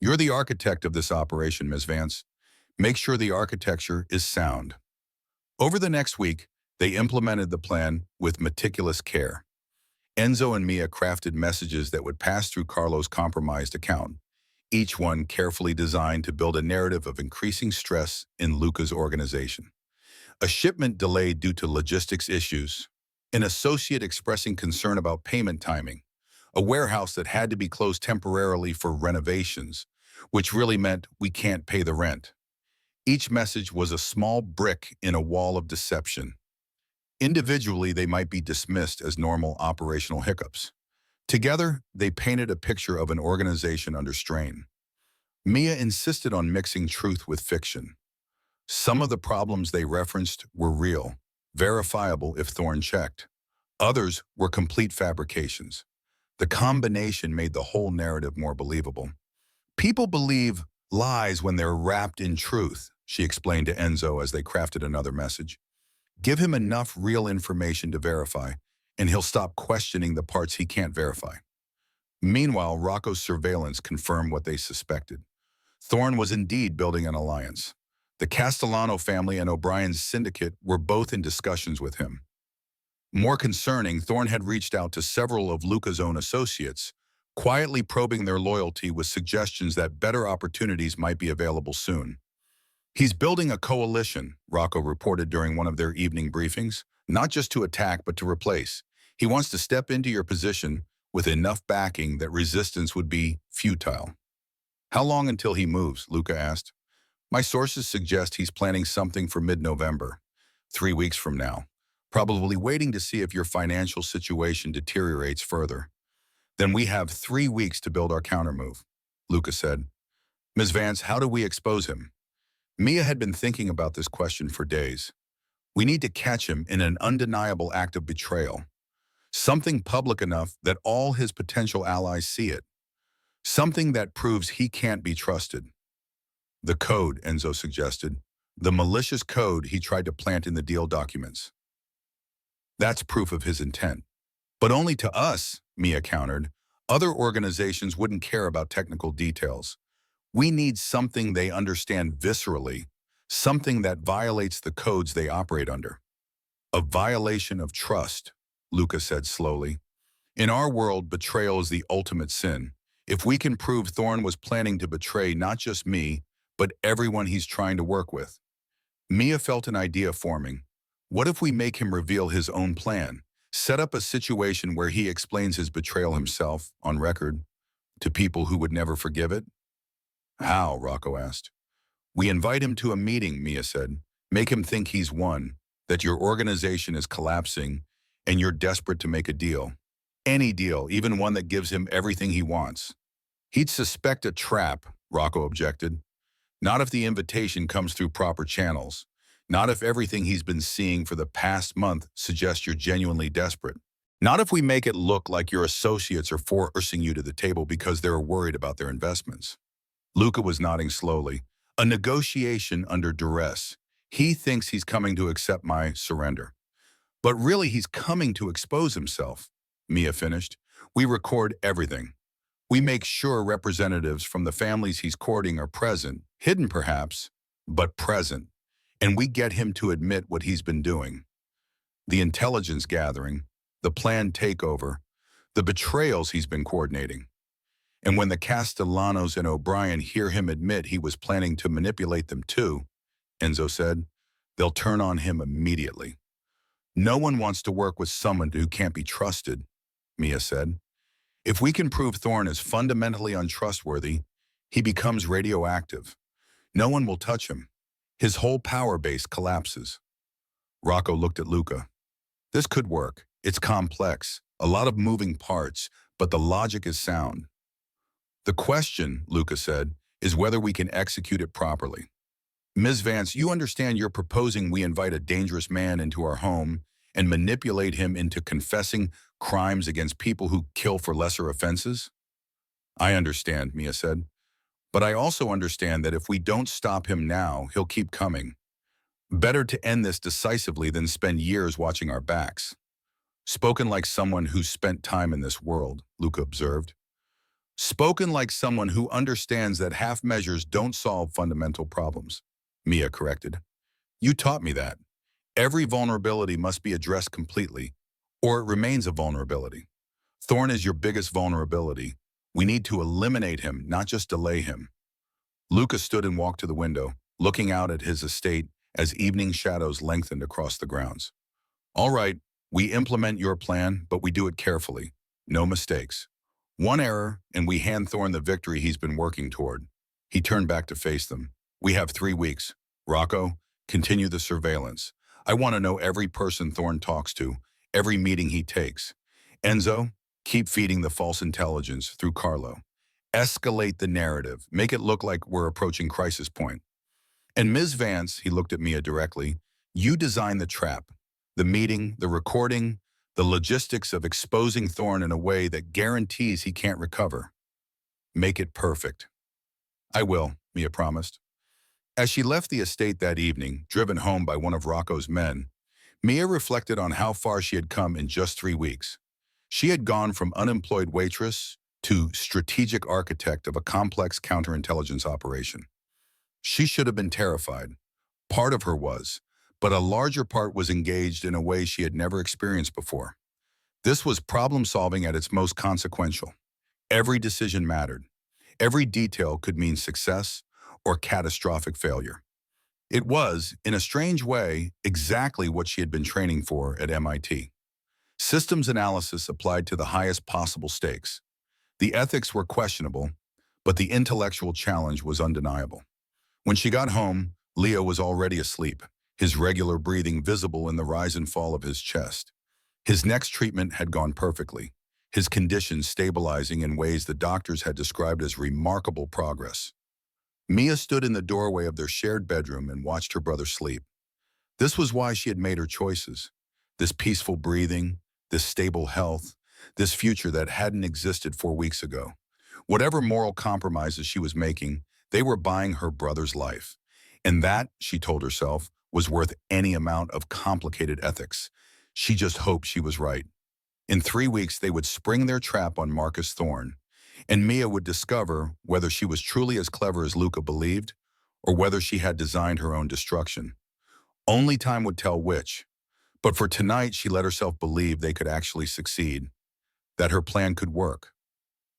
You're the architect of this operation, Ms. Vance. Make sure the architecture is sound. Over the next week, they implemented the plan with meticulous care. Enzo and Mia crafted messages that would pass through Carlo's compromised account, each one carefully designed to build a narrative of increasing stress in Luca's organization. A shipment delayed due to logistics issues, an associate expressing concern about payment timing, a warehouse that had to be closed temporarily for renovations, which really meant we can't pay the rent. Each message was a small brick in a wall of deception. Individually, they might be dismissed as normal operational hiccups. Together, they painted a picture of an organization under strain. Mia insisted on mixing truth with fiction. Some of the problems they referenced were real, verifiable if Thorne checked. Others were complete fabrications. The combination made the whole narrative more believable. People believe lies when they're wrapped in truth, she explained to Enzo as they crafted another message. Give him enough real information to verify, and he'll stop questioning the parts he can't verify. Meanwhile, Rocco's surveillance confirmed what they suspected. Thorne was indeed building an alliance. The Castellano family and O'Brien's syndicate were both in discussions with him. More concerning, Thorne had reached out to several of Luca's own associates, quietly probing their loyalty with suggestions that better opportunities might be available soon. He's building a coalition, Rocco reported during one of their evening briefings, not just to attack but to replace. He wants to step into your position with enough backing that resistance would be futile. How long until he moves? Luca asked. My sources suggest he's planning something for mid-November, 3 weeks from now, probably waiting to see if your financial situation deteriorates further. Then we have 3 weeks to build our countermove, Luca said. Ms. Vance, how do we expose him? Mia had been thinking about this question for days. We need to catch him in an undeniable act of betrayal. Something public enough that all his potential allies see it. Something that proves he can't be trusted. The code, Enzo suggested. The malicious code he tried to plant in the deal documents. That's proof of his intent. But only to us, Mia countered. Other organizations wouldn't care about technical details. We need something they understand viscerally, something that violates the codes they operate under. A violation of trust, Luca said slowly. In our world, betrayal is the ultimate sin. If we can prove Thorne was planning to betray not just me, but everyone he's trying to work with. Mia felt an idea forming. What if we make him reveal his own plan? Set up a situation where he explains his betrayal himself, on record, to people who would never forgive it? How? Rocco asked. We invite him to a meeting, Mia said. Make him think he's won, that your organization is collapsing, and you're desperate to make a deal. Any deal, even one that gives him everything he wants. He'd suspect a trap, Rocco objected. Not if the invitation comes through proper channels. Not if everything he's been seeing for the past month suggests you're genuinely desperate. Not if we make it look like your associates are forcing you to the table because they're worried about their investments. Luca was nodding slowly. A negotiation under duress. He thinks he's coming to accept my surrender. But really he's coming to expose himself, Mia finished. We record everything. We make sure representatives from the families he's courting are present, hidden perhaps, but present. And we get him to admit what he's been doing. The intelligence gathering, the planned takeover, the betrayals he's been coordinating. And when the Castellanos and O'Brien hear him admit he was planning to manipulate them too, Enzo said, they'll turn on him immediately. No one wants to work with someone who can't be trusted, Mia said. If we can prove Thorne is fundamentally untrustworthy, he becomes radioactive. No one will touch him. His whole power base collapses. Rocco looked at Luca. This could work. It's complex, a lot of moving parts, but the logic is sound. The question, Luca said, is whether we can execute it properly. Ms. Vance, you understand you're proposing we invite a dangerous man into our home and manipulate him into confessing crimes against people who kill for lesser offenses? I understand, Mia said. But I also understand that if we don't stop him now, he'll keep coming. Better to end this decisively than spend years watching our backs. Spoken like someone who's spent time in this world, Luca observed. Spoken like someone who understands that half measures don't solve fundamental problems, Mia corrected. You taught me that. Every vulnerability must be addressed completely, or it remains a vulnerability. Thorne is your biggest vulnerability. We need to eliminate him, not just delay him. Luca stood and walked to the window, looking out at his estate as evening shadows lengthened across the grounds. All right, we implement your plan, but we do it carefully. No mistakes. One error, and we hand Thorne the victory he's been working toward. He turned back to face them. We have 3 weeks. Rocco, continue the surveillance. I want to know every person Thorne talks to, every meeting he takes. Enzo, keep feeding the false intelligence through Carlo. Escalate the narrative. Make it look like we're approaching crisis point. And Ms. Vance, he looked at Mia directly, you design the trap, the meeting, the recording, the logistics of exposing Thorne in a way that guarantees he can't recover. Make it perfect. I will, Mia promised. As she left the estate that evening, driven home by one of Rocco's men, Mia reflected on how far she had come in just 3 weeks. She had gone from unemployed waitress to strategic architect of a complex counterintelligence operation. She should have been terrified. Part of her was, but a larger part was engaged in a way she had never experienced before. This was problem-solving at its most consequential. Every decision mattered. Every detail could mean success or catastrophic failure. It was, in a strange way, exactly what she had been training for at MIT. Systems analysis applied to the highest possible stakes. The ethics were questionable, but the intellectual challenge was undeniable. When she got home, Leo was already asleep, his regular breathing visible in the rise and fall of his chest. His next treatment had gone perfectly, his condition stabilizing in ways the doctors had described as remarkable progress. Mia stood in the doorway of their shared bedroom and watched her brother sleep. This was why she had made her choices. This peaceful breathing, this stable health, this future that hadn't existed 4 weeks ago. Whatever moral compromises she was making, they were buying her brother's life. And that, she told herself, was worth any amount of complicated ethics. She just hoped she was right. In 3 weeks, they would spring their trap on Marcus Thorne, and Mia would discover whether she was truly as clever as Luca believed, or whether she had designed her own destruction. Only time would tell which. But for tonight, she let herself believe they could actually succeed, that her plan could work,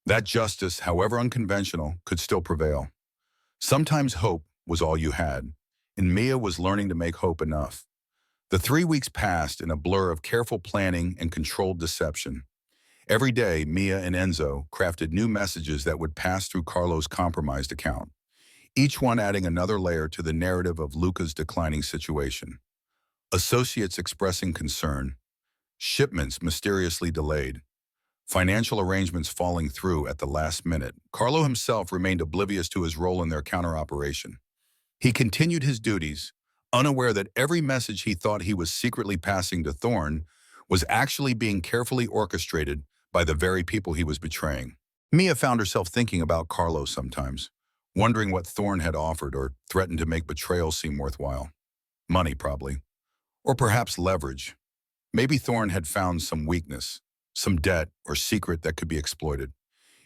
that justice, however unconventional, could still prevail. Sometimes hope was all you had, and Mia was learning to make hope enough. The 3 weeks passed in a blur of careful planning and controlled deception. Every day, Mia and Enzo crafted new messages that would pass through Carlo's compromised account, each one adding another layer to the narrative of Luca's declining situation. Associates expressing concern, shipments mysteriously delayed, financial arrangements falling through at the last minute. Carlo himself remained oblivious to his role in their counter-operation. He continued his duties, unaware that every message he thought he was secretly passing to Thorne was actually being carefully orchestrated by the very people he was betraying. Mia found herself thinking about Carlo sometimes, wondering what Thorne had offered or threatened to make betrayal seem worthwhile. Money, probably. Or perhaps leverage. Maybe Thorne had found some weakness, some debt or secret that could be exploited.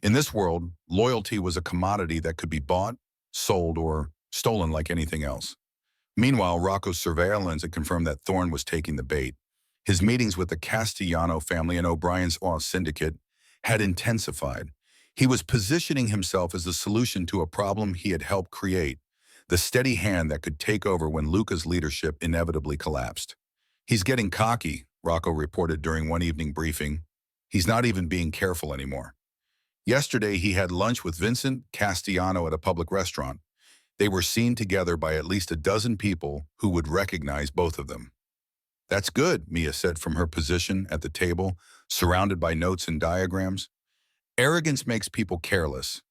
In this world, loyalty was a commodity that could be bought, sold, or stolen like anything else. Meanwhile, Rocco's surveillance had confirmed that Thorne was taking the bait. His meetings with the Castellano family and O'Brien's syndicate had intensified. He was positioning himself as the solution to a problem he had helped create, the steady hand that could take over when Luca's leadership inevitably collapsed. "He's getting cocky," Rocco reported during one evening briefing. "He's not even being careful anymore." Yesterday, he had lunch with Vincent Castellano at a public restaurant. They were seen together by at least a dozen people who would recognize both of them. "That's good," Mia said from her position at the table, surrounded by notes and diagrams. "Arrogance makes people careless.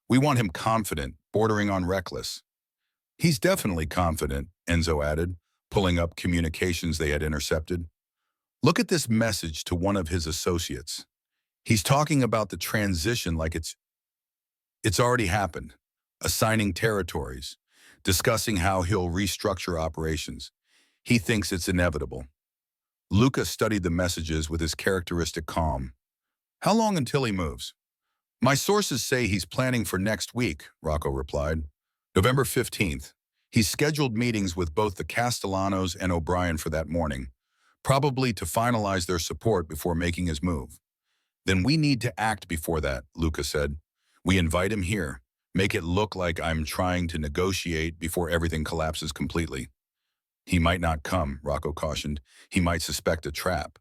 We want him confident, bordering on reckless." "He's definitely confident," Enzo added, pulling up communications they had intercepted. "Look at this message to one of his associates. He's talking about the transition like it's already happened, assigning territories, discussing how he'll restructure operations. He thinks it's inevitable." Luca studied the messages with his characteristic calm. "How long until he moves?" "My sources say he's planning for next week," Rocco replied. "November 15th. He's scheduled meetings with both the Castellanos and O'Brien for that morning, probably to finalize their support before making his move." "Then we need to act before that," Luca said. "We invite him here. Make it look like I'm trying to negotiate before everything collapses completely." "He might not come," Rocco cautioned. "He might suspect a trap."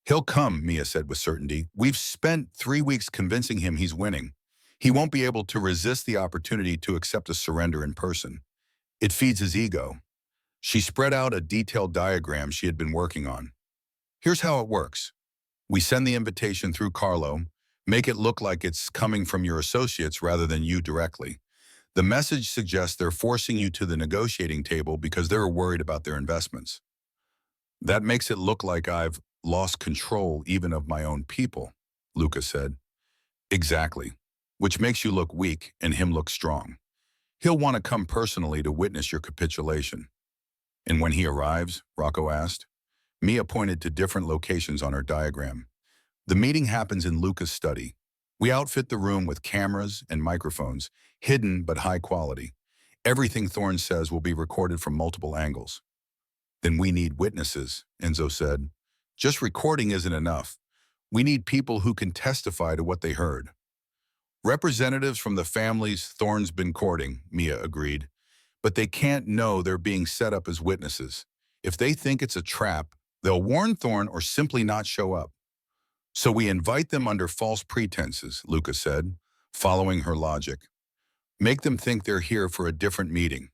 "He'll come," Mia said with certainty. "We've spent 3 weeks convincing him he's winning. He won't be able to resist the opportunity to accept a surrender in person. It feeds his ego." She spread out a detailed diagram she had been working on. "Here's how it works. We send the invitation through Carlo, make it look like it's coming from your associates rather than you directly. The message suggests they're forcing you to the negotiating table because they're worried about their investments. That makes it look like I've lost control even of my own people," Luca said. "Exactly. Which makes you look weak and him look strong. He'll want to come personally to witness your capitulation." "And when he arrives?" Rocco asked. Mia pointed to different locations on her diagram. "The meeting happens in Luca's study. We outfit the room with cameras and microphones, hidden but high quality. Everything Thorne says will be recorded from multiple angles." "Then we need witnesses," Enzo said. "Just recording isn't enough. We need people who can testify to what they heard." "Representatives from the families Thorne's been courting," Mia agreed. "But they can't know they're being set up as witnesses. If they think it's a trap, they'll warn Thorne or simply not show up." "So we invite them under false pretenses," Luca said, following her logic. "Make them think they're here for a different meeting.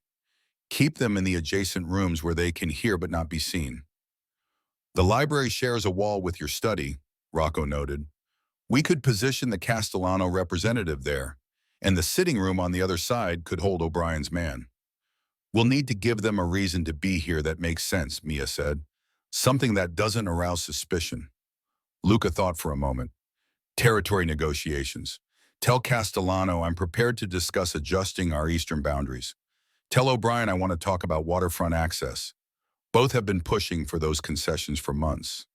Keep them in the adjacent rooms where they can hear but not be seen. The library shares a wall with your study, Rocco noted. We could position the Castellano representative there, and the sitting room on the other side could hold O'Brien's man. We'll need to give them a reason to be here that makes sense, Mia said. Something that doesn't arouse suspicion. Luca thought for a moment. Territory negotiations. Tell Castellano I'm prepared to discuss adjusting our eastern boundaries. Tell O'Brien I want to talk about waterfront access. Both have been pushing for those concessions for months.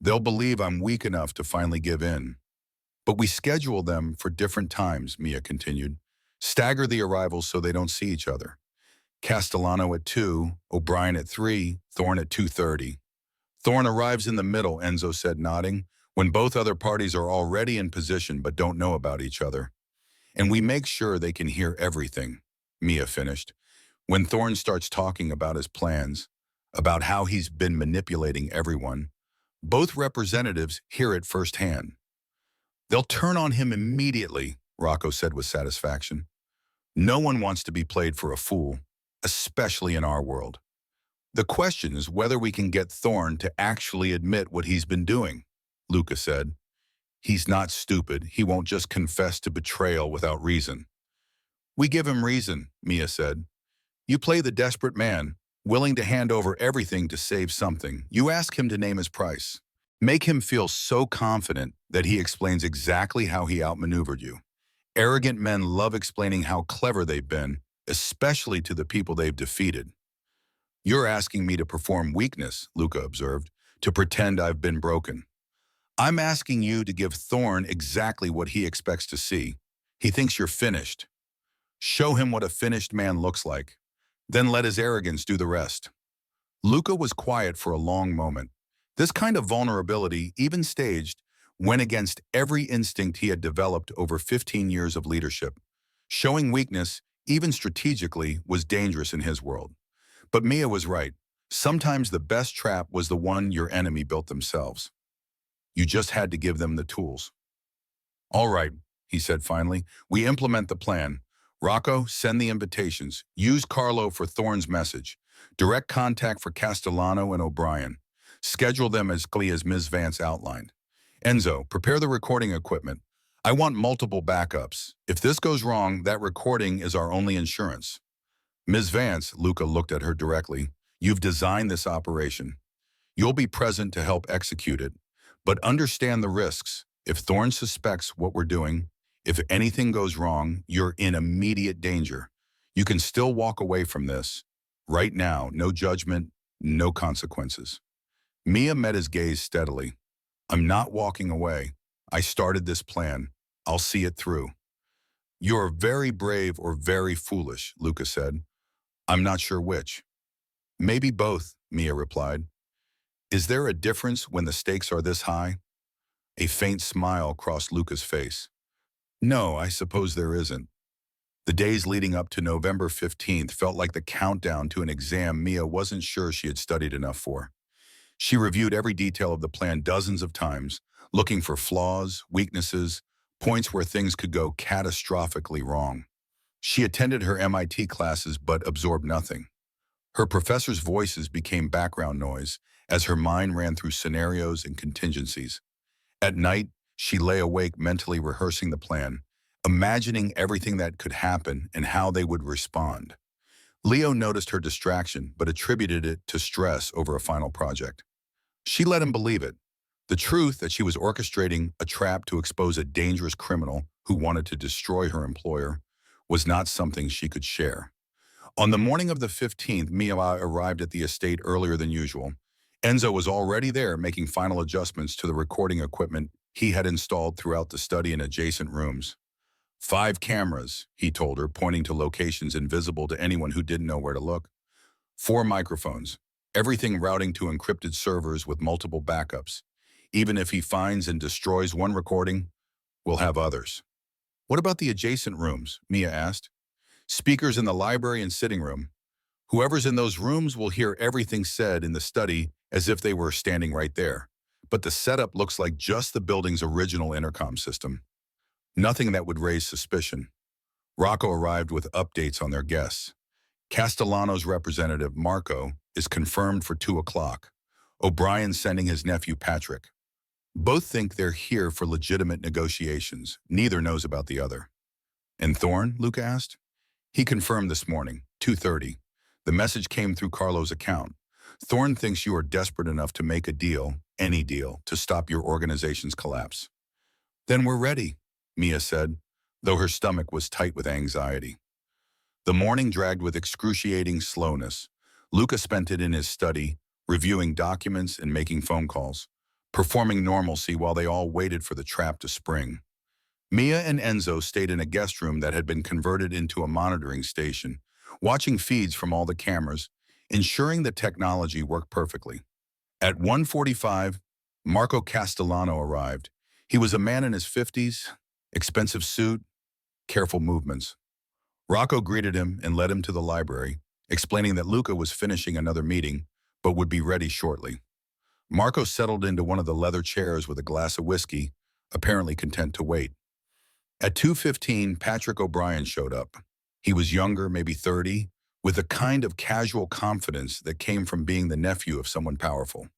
They'll believe I'm weak enough to finally give in. But we schedule them for different times, Mia continued. Stagger the arrivals so they don't see each other. Castellano at 2, O'Brien at 3, Thorne at 2:30. Thorne arrives in the middle, Enzo said, nodding, when both other parties are already in position but don't know about each other. And we make sure they can hear everything, Mia finished. When Thorne starts talking about his plans, about how he's been manipulating everyone, both representatives hear it firsthand. They'll turn on him immediately, Rocco said with satisfaction. No one wants to be played for a fool, especially in our world. The question is whether we can get Thorne to actually admit what he's been doing, Luca said. He's not stupid. He won't just confess to betrayal without reason. We give him reason, Mia said. You play the desperate man, willing to hand over everything to save something. You ask him to name his price. Make him feel so confident that he explains exactly how he outmaneuvered you. Arrogant men love explaining how clever they've been, especially to the people they've defeated. You're asking me to perform weakness, Luca observed, to pretend I've been broken. I'm asking you to give Thorne exactly what he expects to see. He thinks you're finished. Show him what a finished man looks like. Then let his arrogance do the rest. Luca was quiet for a long moment. This kind of vulnerability, even staged, went against every instinct he had developed over 15 years of leadership. Showing weakness, even strategically, was dangerous in his world. But Mia was right. Sometimes the best trap was the one your enemy built themselves. You just had to give them the tools. All right, he said finally. We implement the plan. Rocco, send the invitations. Use Carlo for Thorne's message. Direct contact for Castellano and O'Brien. Schedule them as clearly as Ms. Vance outlined. Enzo, prepare the recording equipment. I want multiple backups. If this goes wrong, that recording is our only insurance. Ms. Vance, Luca looked at her directly, you've designed this operation. You'll be present to help execute it, but understand the risks. If Thorne suspects what we're doing, if anything goes wrong, you're in immediate danger. You can still walk away from this. Right now, no judgment, no consequences. Mia met his gaze steadily. I'm not walking away. I started this plan. I'll see it through. You're very brave or very foolish, Luca said. I'm not sure which. Maybe both, Mia replied. Is there a difference when the stakes are this high? A faint smile crossed Luca's face. No, I suppose there isn't. The days leading up to November 15th felt like the countdown to an exam Mia wasn't sure she had studied enough for. She reviewed every detail of the plan dozens of times, looking for flaws, weaknesses, points where things could go catastrophically wrong. She attended her MIT classes but absorbed nothing. Her professors' voices became background noise as her mind ran through scenarios and contingencies. At night, she lay awake mentally rehearsing the plan, imagining everything that could happen and how they would respond. Leo noticed her distraction but attributed it to stress over a final project. She let him believe it. The truth that she was orchestrating a trap to expose a dangerous criminal who wanted to destroy her employer was not something she could share. On the morning of the 15th, Mia arrived at the estate earlier than usual. Enzo was already there making final adjustments to the recording equipment he had installed throughout the study and adjacent rooms. 5 cameras, he told her, pointing to locations invisible to anyone who didn't know where to look. 4 microphones, everything routing to encrypted servers with multiple backups. Even if he finds and destroys one recording, we'll have others. What about the adjacent rooms? Mia asked. Speakers in the library and sitting room. Whoever's in those rooms will hear everything said in the study as if they were standing right there. But the setup looks like just the building's original intercom system. Nothing that would raise suspicion. Rocco arrived with updates on their guests. Castellano's representative, Marco, is confirmed for 2 o'clock. O'Brien's sending his nephew, Patrick. Both think they're here for legitimate negotiations. Neither knows about the other. And Thorne? Luke asked. He confirmed this morning, 2:30. The message came through Carlo's account. Thorne thinks you are desperate enough to make a deal, any deal, to stop your organization's collapse. Then we're ready, Mia said, though her stomach was tight with anxiety. The morning dragged with excruciating slowness. Luca spent it in his study, reviewing documents and making phone calls, performing normalcy while they all waited for the trap to spring. Mia and Enzo stayed in a guest room that had been converted into a monitoring station, watching feeds from all the cameras, ensuring the technology worked perfectly. At 1:45, Marco Castellano arrived. He was a man in his 50s, expensive suit, careful movements. Rocco greeted him and led him to the library, explaining that Luca was finishing another meeting, but would be ready shortly. Marco settled into one of the leather chairs with a glass of whiskey, apparently content to wait. At 2:15, Patrick O'Brien showed up. He was younger, maybe 30, with a kind of casual confidence that came from being the nephew of someone powerful.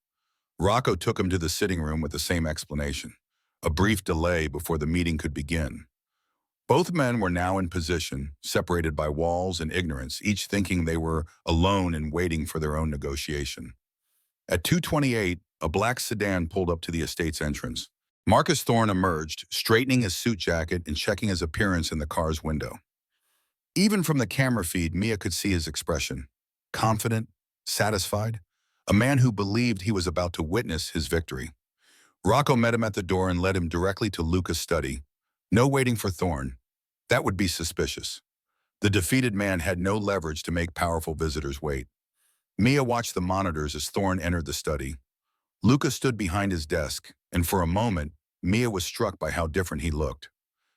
Rocco took him to the sitting room with the same explanation. A brief delay before the meeting could begin. Both men were now in position, separated by walls and ignorance, each thinking they were alone and waiting for their own negotiation. At 2:28, a black sedan pulled up to the estate's entrance. Marcus Thorne emerged, straightening his suit jacket and checking his appearance in the car's window. Even from the camera feed, Mia could see his expression. Confident, satisfied, a man who believed he was about to witness his victory. Rocco met him at the door and led him directly to Luca's study. No waiting for Thorne. That would be suspicious. The defeated man had no leverage to make powerful visitors wait. Mia watched the monitors as Thorne entered the study. Luca stood behind his desk, and for a moment, Mia was struck by how different he looked.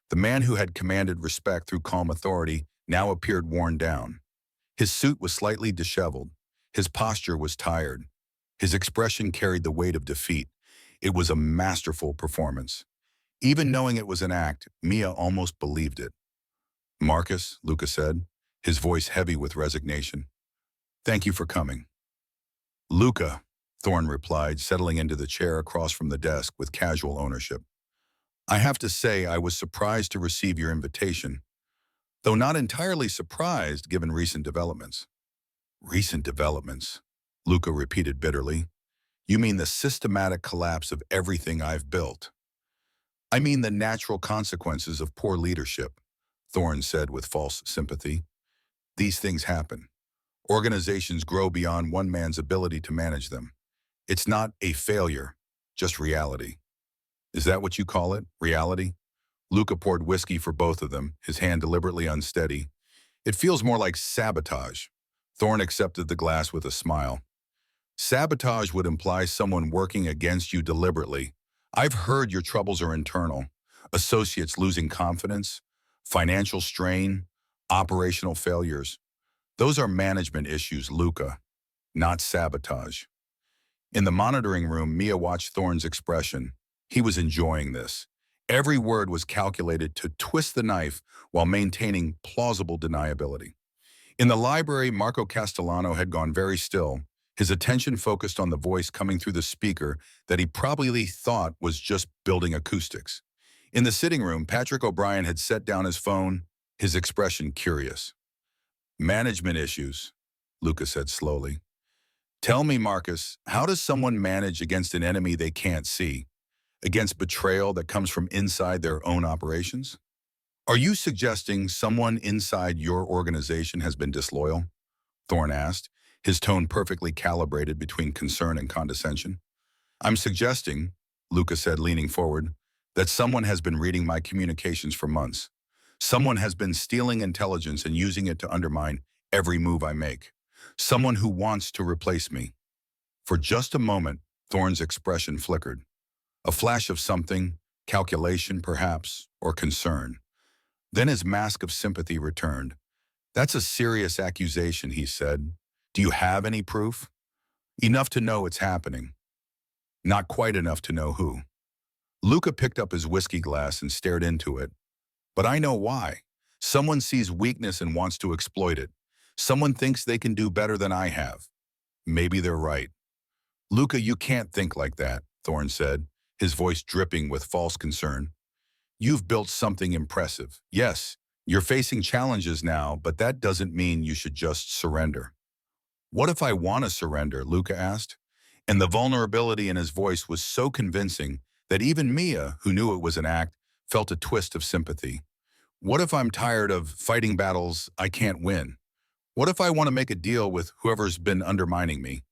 The man who had commanded respect through calm authority now appeared worn down. His suit was slightly disheveled. His posture was tired. His expression carried the weight of defeat. It was a masterful performance. Even knowing it was an act, Mia almost believed it. Marcus, Luca said, his voice heavy with resignation. Thank you for coming. Luca, Thorne replied, settling into the chair across from the desk with casual ownership. I have to say I was surprised to receive your invitation, though not entirely surprised given recent developments. Recent developments, Luca repeated bitterly. You mean the systematic collapse of everything I've built? I mean the natural consequences of poor leadership, Thorne said with false sympathy. These things happen. Organizations grow beyond one man's ability to manage them. It's not a failure, just reality. Is that what you call it, reality? Luca poured whiskey for both of them, his hand deliberately unsteady. It feels more like sabotage. Thorne accepted the glass with a smile. Sabotage would imply someone working against you deliberately. I've heard your troubles are internal. Associates losing confidence, financial strain, operational failures. Those are management issues, Luca, not sabotage. In the monitoring room, Mia watched Thorne's expression. He was enjoying this. Every word was calculated to twist the knife while maintaining plausible deniability. In the library, Marco Castellano had gone very still, his attention focused on the voice coming through the speaker that he probably thought was just building acoustics. In the sitting room, Patrick O'Brien had set down his phone, his expression curious. Management issues, Luca said slowly. Tell me, Marcus, how does someone manage against an enemy they can't see? Against betrayal that comes from inside their own operations? Are you suggesting someone inside your organization has been disloyal? Thorne asked, his tone perfectly calibrated between concern and condescension. I'm suggesting, Luca said, leaning forward, that someone has been reading my communications for months. Someone has been stealing intelligence and using it to undermine every move I make. Someone who wants to replace me. For just a moment, Thorne's expression flickered. A flash of something, calculation perhaps, or concern. Then his mask of sympathy returned. That's a serious accusation, he said. Do you have any proof? Enough to know it's happening. Not quite enough to know who. Luca picked up his whiskey glass and stared into it. But I know why. Someone sees weakness and wants to exploit it. Someone thinks they can do better than I have. Maybe they're right. Luca, you can't think like that, Thorne said, his voice dripping with false concern. You've built something impressive. Yes, you're facing challenges now, but that doesn't mean you should just surrender. What if I want to surrender? Luca asked. And the vulnerability in his voice was so convincing that even Mia, who knew it was an act, felt a twist of sympathy. What if I'm tired of fighting battles I can't win? What if I want to make a deal with whoever's been undermining me?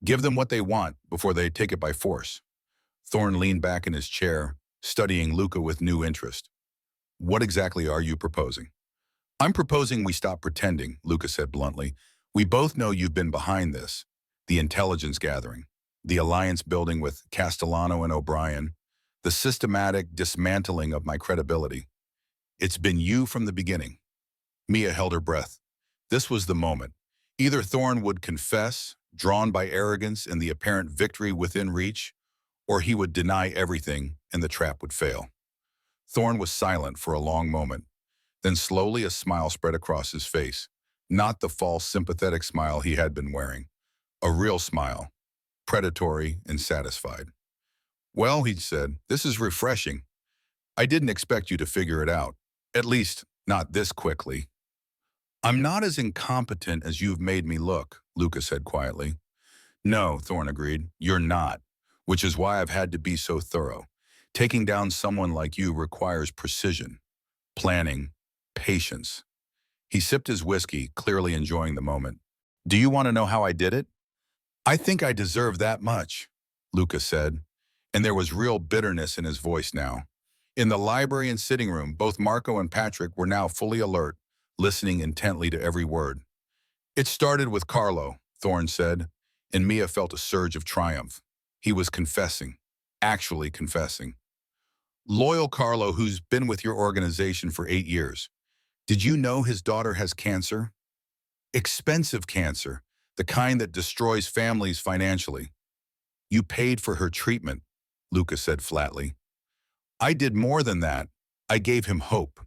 Give them what they want before they take it by force. Thorne leaned back in his chair, studying Luca with new interest. What exactly are you proposing? I'm proposing we stop pretending, Luca said bluntly. We both know you've been behind this. The intelligence gathering, the alliance building with Castellano and O'Brien, the systematic dismantling of my credibility. It's been you from the beginning. Mia held her breath. This was the moment. Either Thorne would confess, drawn by arrogance and the apparent victory within reach, or he would deny everything and the trap would fail. Thorne was silent for a long moment. Then slowly a smile spread across his face, not the false sympathetic smile he had been wearing. A real smile, predatory and satisfied. Well, he said, this is refreshing. I didn't expect you to figure it out. At least, not this quickly. I'm not as incompetent as you've made me look, Luca said quietly. No, Thorne agreed, you're not, which is why I've had to be so thorough. Taking down someone like you requires precision, planning, patience. He sipped his whiskey, clearly enjoying the moment. Do you want to know how I did it? I think I deserve that much, Luca said, and there was real bitterness in his voice now. In the library and sitting room, both Marco and Patrick were now fully alert, listening intently to every word. It started with Carlo, Thorne said, and Mia felt a surge of triumph. He was confessing, actually confessing. Loyal Carlo, who's been with your organization for 8 years. Did you know his daughter has cancer? Expensive cancer, the kind that destroys families financially. You paid for her treatment, Luca said flatly. I did more than that. I gave him hope.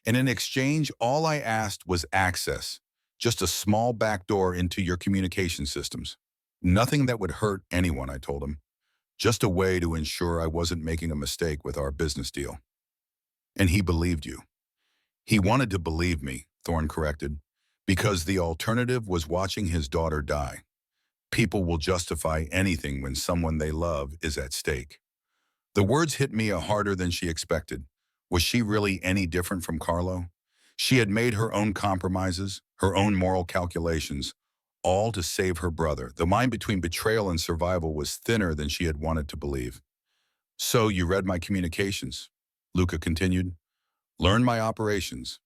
And in exchange, all I asked was access, just a small back door into your communication systems. Nothing that would hurt anyone, I told him. Just a way to ensure I wasn't making a mistake with our business deal. And he believed you. He wanted to believe me, Thorne corrected, because the alternative was watching his daughter die. People will justify anything when someone they love is at stake. The words hit Mia harder than she expected. Was she really any different from Carlo? She had made her own compromises, her own moral calculations, all to save her brother. The line between betrayal and survival was thinner than she had wanted to believe. So you read my communications, Luca continued. Learned my operations,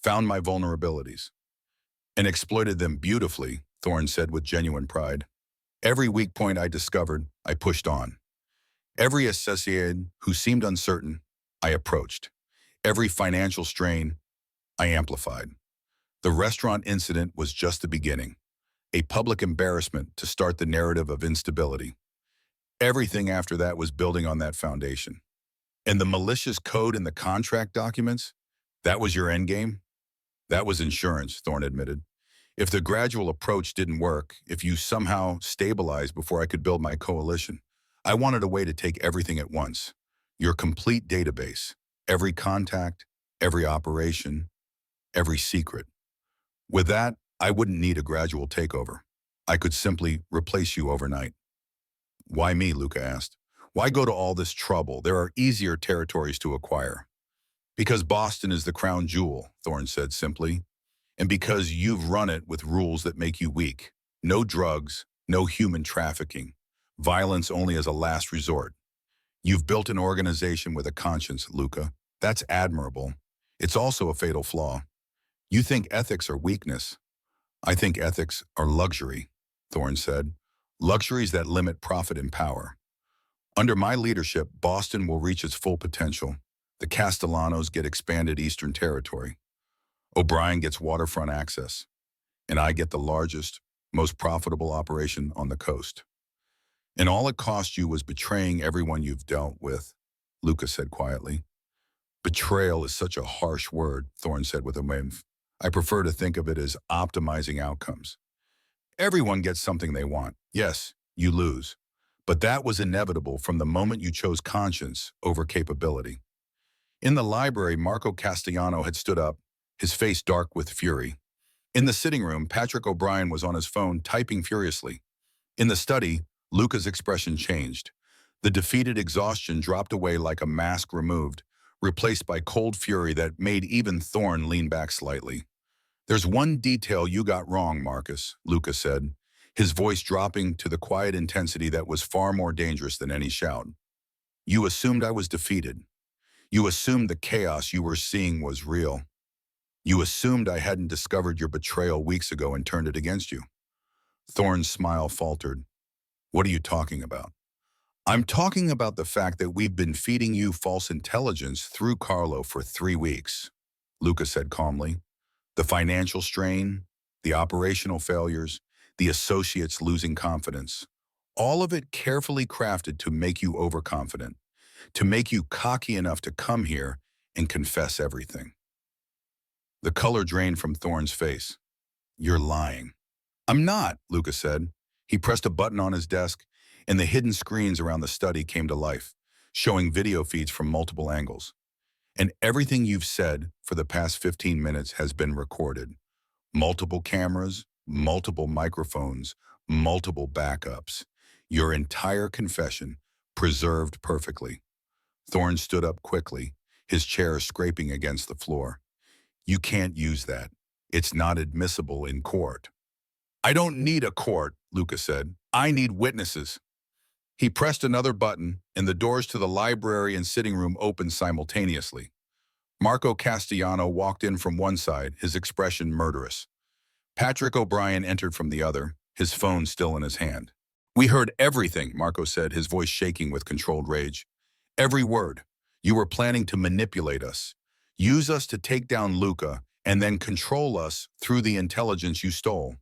found my vulnerabilities, and exploited them beautifully, Thorne said with genuine pride. Every weak point I discovered, I pushed on. Every associate who seemed uncertain, I approached. Every financial strain, I amplified. The restaurant incident was just the beginning, a public embarrassment to start the narrative of instability. Everything after that was building on that foundation. And the malicious code in the contract documents, that was your endgame? That was insurance, Thorne admitted. If the gradual approach didn't work, if you somehow stabilized before I could build my coalition, I wanted a way to take everything at once. Your complete database, every contact, every operation, every secret. With that, I wouldn't need a gradual takeover. I could simply replace you overnight. Why me, Luca asked. Why go to all this trouble? There are easier territories to acquire. Because Boston is the crown jewel, Thorne said simply, and because you've run it with rules that make you weak. No drugs, no human trafficking, violence only as a last resort. You've built an organization with a conscience, Luca. That's admirable. It's also a fatal flaw. You think ethics are weakness. I think ethics are luxury, Thorne said. Luxuries that limit profit and power. Under my leadership, Boston will reach its full potential. The Castellanos get expanded Eastern Territory. O'Brien gets waterfront access. And I get the largest, most profitable operation on the coast. And all it cost you was betraying everyone you've dealt with, Luca said quietly. Betrayal is such a harsh word, Thorne said with a wave. I prefer to think of it as optimizing outcomes. Everyone gets something they want. Yes, you lose. But that was inevitable from the moment you chose conscience over capability. In the library, Marco Castellano had stood up, his face dark with fury. In the sitting room, Patrick O'Brien was on his phone, typing furiously. In the study, Luca's expression changed. The defeated exhaustion dropped away like a mask removed, replaced by cold fury that made even Thorne lean back slightly. "There's one detail you got wrong, Marcus," Luca said, his voice dropping to the quiet intensity that was far more dangerous than any shout. "You assumed I was defeated. You assumed the chaos you were seeing was real. You assumed I hadn't discovered your betrayal weeks ago and turned it against you." Thorne's smile faltered. "What are you talking about?" "I'm talking about the fact that we've been feeding you false intelligence through Carlo for 3 weeks," Luca said calmly. "The financial strain, the operational failures, the associates losing confidence. All of it carefully crafted to make you overconfident, to make you cocky enough to come here and confess everything." The color drained from Thorne's face. "You're lying." "I'm not," Luca said. He pressed a button on his desk, and the hidden screens around the study came to life, showing video feeds from multiple angles. "And everything you've said for the past 15 minutes has been recorded. Multiple cameras, multiple microphones, multiple backups. Your entire confession, preserved perfectly." Thorne stood up quickly, his chair scraping against the floor. "You can't use that. It's not admissible in court." "I don't need a court," Luca said. "I need witnesses." He pressed another button, and the doors to the library and sitting room opened simultaneously. Marco Castellano walked in from one side, his expression murderous. Patrick O'Brien entered from the other, his phone still in his hand. "We heard everything," Marco said, his voice shaking with controlled rage. "Every word. You were planning to manipulate us, use us to take down Luca, and then control us through the intelligence you stole."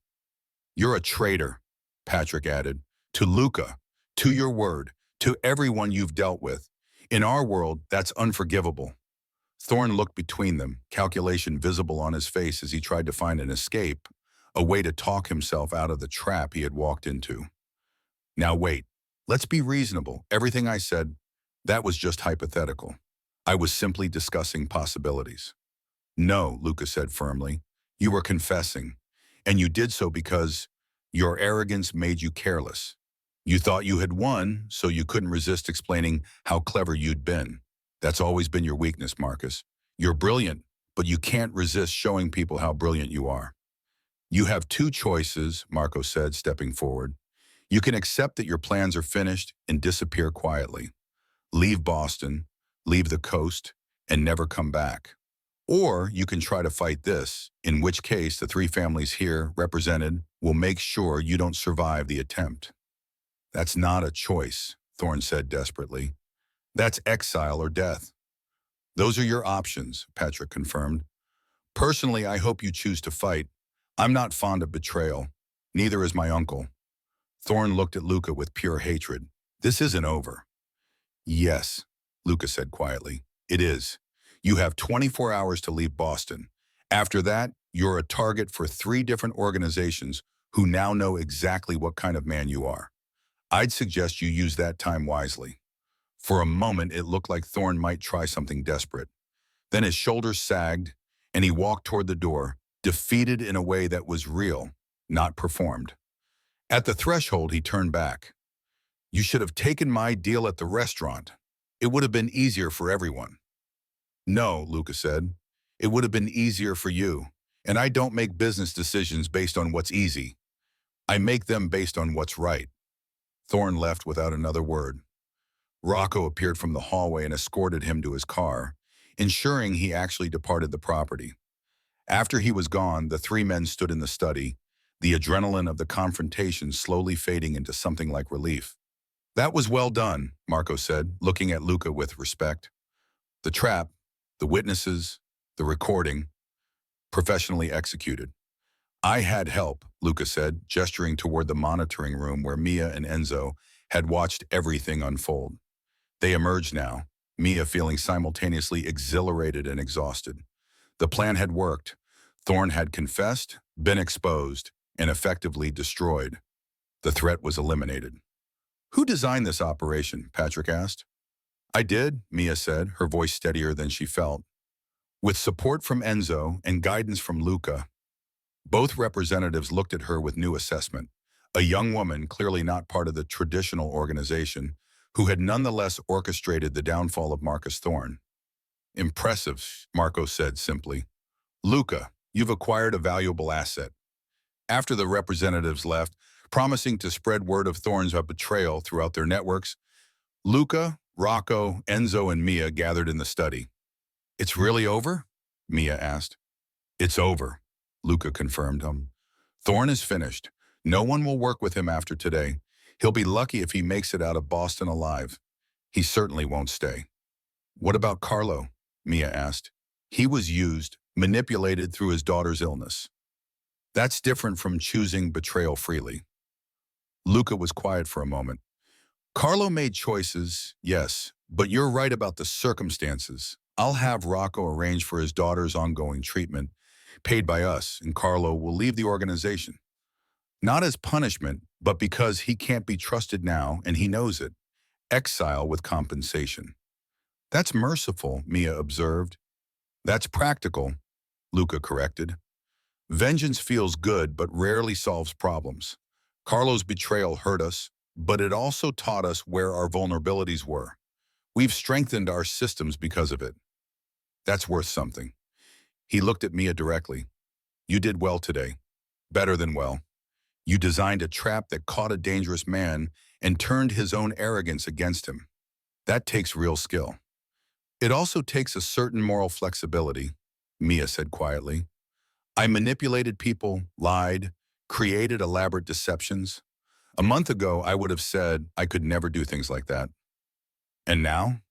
"You're a traitor," Patrick added, "to Luca, to your word, to everyone you've dealt with. In our world, that's unforgivable." Thorne looked between them, calculation visible on his face as he tried to find an escape, a way to talk himself out of the trap he had walked into. "Now wait, let's be reasonable. Everything I said, that was just hypothetical. I was simply discussing possibilities." "No," Luca said firmly, "you were confessing, and you did so because your arrogance made you careless. You thought you had won, so you couldn't resist explaining how clever you'd been. That's always been your weakness, Marcus. You're brilliant, but you can't resist showing people how brilliant you are." "You have two choices," Marco said, stepping forward. "You can accept that your plans are finished and disappear quietly. Leave Boston, leave the coast, and never come back. Or you can try to fight this, in which case the three families here represented will make sure you don't survive the attempt." "That's not a choice," Thorne said desperately. "That's exile or death." "Those are your options," Patrick confirmed. "Personally, I hope you choose to fight. I'm not fond of betrayal. Neither is my uncle." Thorne looked at Luca with pure hatred. "This isn't over." "Yes," Luca said quietly. "It is. You have 24 hours to leave Boston. After that, you're a target for 3 different organizations who now know exactly what kind of man you are. I'd suggest you use that time wisely." For a moment, it looked like Thorne might try something desperate. Then his shoulders sagged, and he walked toward the door, defeated in a way that was real, not performed. At the threshold, he turned back. "You should have taken my deal at the restaurant. It would have been easier for everyone." "No," Luca said. "It would have been easier for you. And I don't make business decisions based on what's easy. I make them based on what's right." Thorne left without another word. Rocco appeared from the hallway and escorted him to his car, ensuring he actually departed the property. After he was gone, the 3 men stood in the study, the adrenaline of the confrontation slowly fading into something like relief. "That was well done," Marco said, looking at Luca with respect. "The trap, the witnesses, the recording, professionally executed." "I had help," Luca said, gesturing toward the monitoring room where Mia and Enzo had watched everything unfold. They emerged now, Mia feeling simultaneously exhilarated and exhausted. The plan had worked. Thorne had confessed, been exposed, and effectively destroyed. The threat was eliminated. Who designed this operation? Patrick asked. I did, Mia said, her voice steadier than she felt. With support from Enzo and guidance from Luca, both representatives looked at her with new assessment. A young woman, clearly not part of the traditional organization, who had nonetheless orchestrated the downfall of Marcus Thorne. Impressive, Marco said simply. Luca, you've acquired a valuable asset. After the representatives left, promising to spread word of Thorne's betrayal throughout their networks, Luca, Rocco, Enzo, and Mia gathered in the study. It's really over? Mia asked. It's over, Luca confirmed him. Thorne is finished. No one will work with him after today. He'll be lucky if he makes it out of Boston alive. He certainly won't stay. What about Carlo? Mia asked. He was used, manipulated through his daughter's illness. That's different from choosing betrayal freely. Luca was quiet for a moment. Carlo made choices, yes, but you're right about the circumstances. I'll have Rocco arrange for his daughter's ongoing treatment, paid by us, and Carlo will leave the organization. Not as punishment, but because he can't be trusted now and he knows it. Exile with compensation. That's merciful, Mia observed. That's practical, Luca corrected. Vengeance feels good but rarely solves problems. Carlo's betrayal hurt us, but it also taught us where our vulnerabilities were. We've strengthened our systems because of it. That's worth something. He looked at Mia directly. You did well today. Better than well. You designed a trap that caught a dangerous man and turned his own arrogance against him. That takes real skill. It also takes a certain moral flexibility, Mia said quietly. I manipulated people, lied, created elaborate deceptions. A month ago, I would have said I could never do things like that. And now?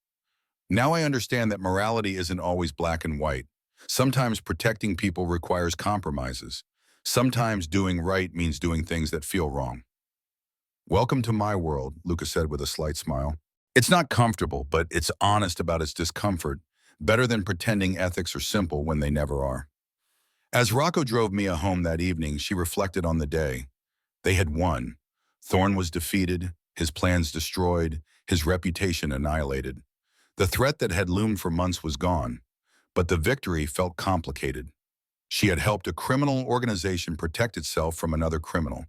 Now I understand that morality isn't always black and white. Sometimes protecting people requires compromises. Sometimes doing right means doing things that feel wrong. Welcome to my world, Luca said with a slight smile. It's not comfortable, but it's honest about its discomfort, better than pretending ethics are simple when they never are. As Rocco drove Mia home that evening, she reflected on the day. They had won. Thorne was defeated, his plans destroyed, his reputation annihilated. The threat that had loomed for months was gone, but the victory felt complicated. She had helped a criminal organization protect itself from another criminal.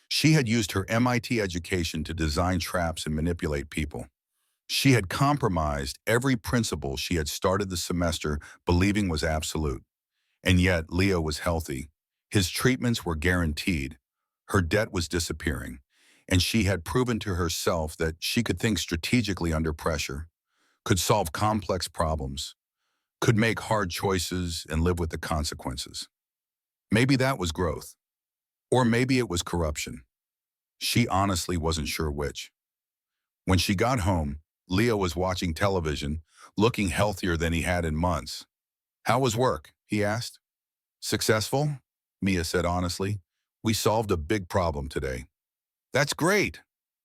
She had used her MIT education to design traps and manipulate people. She had compromised every principle she had started the semester believing was absolute. And yet, Leo was healthy. His treatments were guaranteed. Her debt was disappearing. And she had proven to herself that she could think strategically under pressure, could solve complex problems, could make hard choices and live with the consequences. Maybe that was growth. Or maybe it was corruption. She honestly wasn't sure which. When she got home, Leo was watching television, looking healthier than he had in months. How was work? He asked. Successful? Mia said honestly. We solved a big problem today. That's great.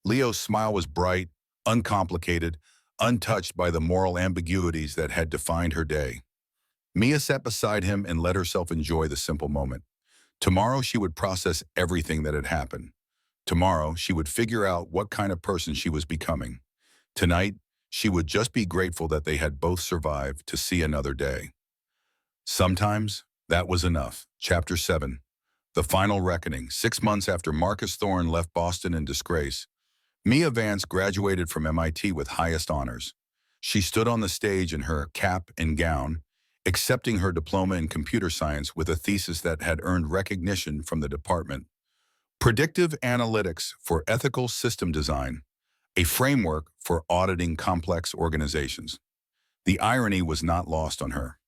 Leo's smile was bright, uncomplicated, untouched by the moral ambiguities that had defined her day. Mia sat beside him and let herself enjoy the simple moment. Tomorrow she would process everything that had happened. Tomorrow she would figure out what kind of person she was becoming. Tonight, she would just be grateful that they had both survived to see another day. Sometimes, that was enough. Chapter 7. The Final Reckoning. 6 months after Marcus Thorne left Boston in disgrace, Mia Vance graduated from MIT with highest honors. She stood on the stage in her cap and gown, accepting her diploma in computer science with a thesis that had earned recognition from the department. Predictive Analytics for Ethical System Design, a framework for auditing complex organizations. The irony was not lost on her.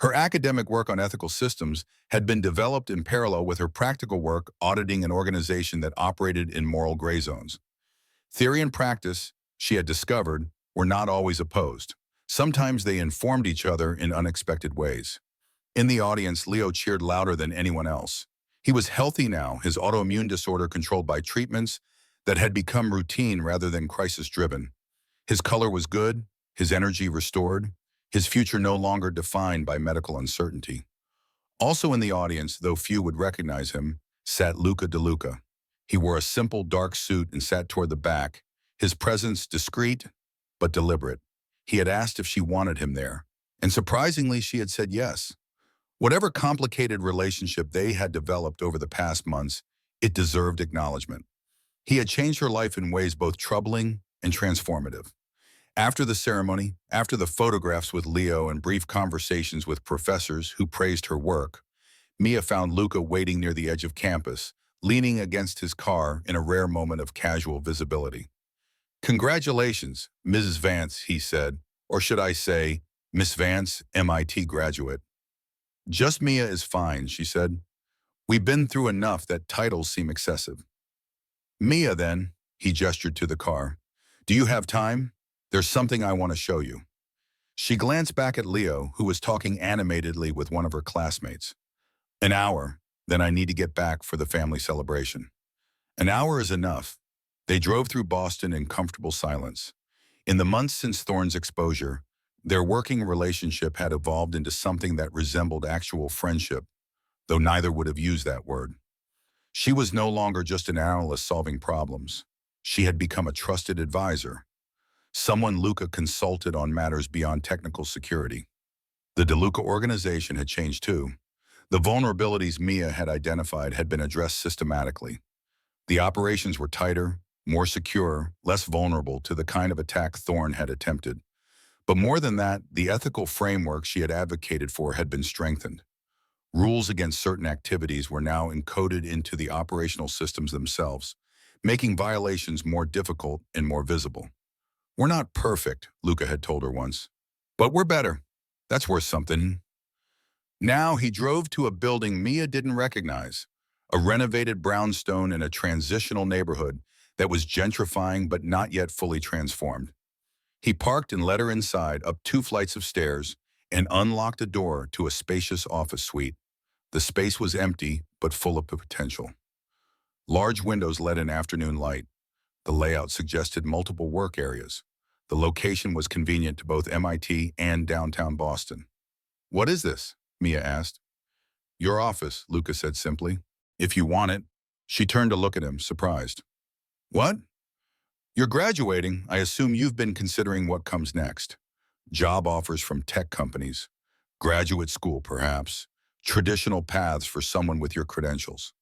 Her academic work on ethical systems had been developed in parallel with her practical work auditing an organization that operated in moral gray zones. Theory and practice, she had discovered, were not always opposed. Sometimes they informed each other in unexpected ways. In the audience, Leo cheered louder than anyone else. He was healthy now, his autoimmune disorder controlled by treatments that had become routine rather than crisis-driven. His color was good, his energy restored, his future no longer defined by medical uncertainty. Also in the audience, though few would recognize him, sat Luca DeLuca. He wore a simple dark suit and sat toward the back, his presence discreet but deliberate. He had asked if she wanted him there, and surprisingly she had said yes. Whatever complicated relationship they had developed over the past months, it deserved acknowledgement. He had changed her life in ways both troubling and transformative. After the ceremony, after the photographs with Leo and brief conversations with professors who praised her work, Mia found Luca waiting near the edge of campus, leaning against his car in a rare moment of casual visibility. "Congratulations, Mrs. Vance," he said, or should I say, Miss Vance, MIT graduate. "Just Mia is fine," she said. "We've been through enough that titles seem excessive." "Mia, then," he gestured to the car. "Do you have time? There's something I want to show you." She glanced back at Leo, who was talking animatedly with one of her classmates. "An hour, then I need to get back for the family celebration." An hour is enough. They drove through Boston in comfortable silence. In the months since Thorne's exposure, their working relationship had evolved into something that resembled actual friendship, though neither would have used that word. She was no longer just an analyst solving problems. She had become a trusted advisor, someone Luca consulted on matters beyond technical security. The DeLuca organization had changed too. The vulnerabilities Mia had identified had been addressed systematically. The operations were tighter, more secure, less vulnerable to the kind of attack Thorne had attempted. But more than that, the ethical framework she had advocated for had been strengthened. Rules against certain activities were now encoded into the operational systems themselves, making violations more difficult and more visible. "We're not perfect," Luca had told her once, "but we're better. That's worth something." Now he drove to a building Mia didn't recognize, a renovated brownstone in a transitional neighborhood that was gentrifying but not yet fully transformed. He parked and led her inside, up 2 flights of stairs, and unlocked a door to a spacious office suite. The space was empty but full of potential. Large windows let in afternoon light. The layout suggested multiple work areas. The location was convenient to both MIT and downtown Boston. "What is this?" Mia asked. "Your office," Luca said simply. "If you want it." She turned to look at him, surprised. "What? You're graduating. I assume you've been considering what comes next. Job offers from tech companies. Graduate school, perhaps. Traditional paths for someone with your credentials."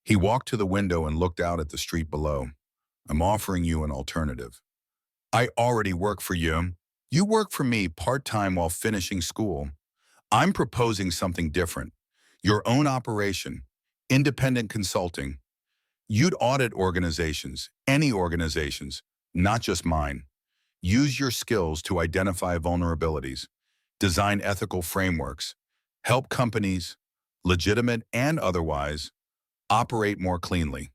He walked to the window and looked out at the street below. "I'm offering you an alternative. I already work for you. You work for me part-time while finishing school. I'm proposing something different. Your own operation, independent consulting. You'd audit organizations, any organizations, not just mine. Use your skills to identify vulnerabilities, design ethical frameworks, help companies, legitimate and otherwise, operate more cleanly."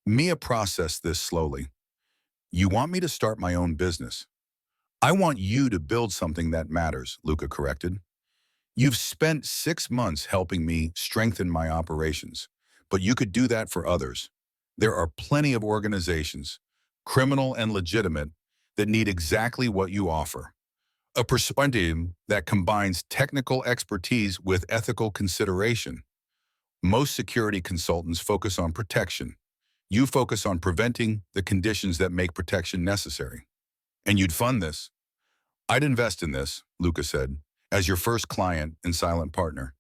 Mia processed this slowly. "You want me to start my own business?" "I want you to build something that matters," Luca corrected. "You've spent 6 months helping me strengthen my operations, but you could do that for others. There are plenty of organizations, criminal and legitimate, that need exactly what you offer. A perspective that combines technical expertise with ethical consideration. Most security consultants focus on protection. You focus on preventing the conditions that make protection necessary. And you'd fund this." "I'd invest in this," Luca said, "as your first client and silent partner.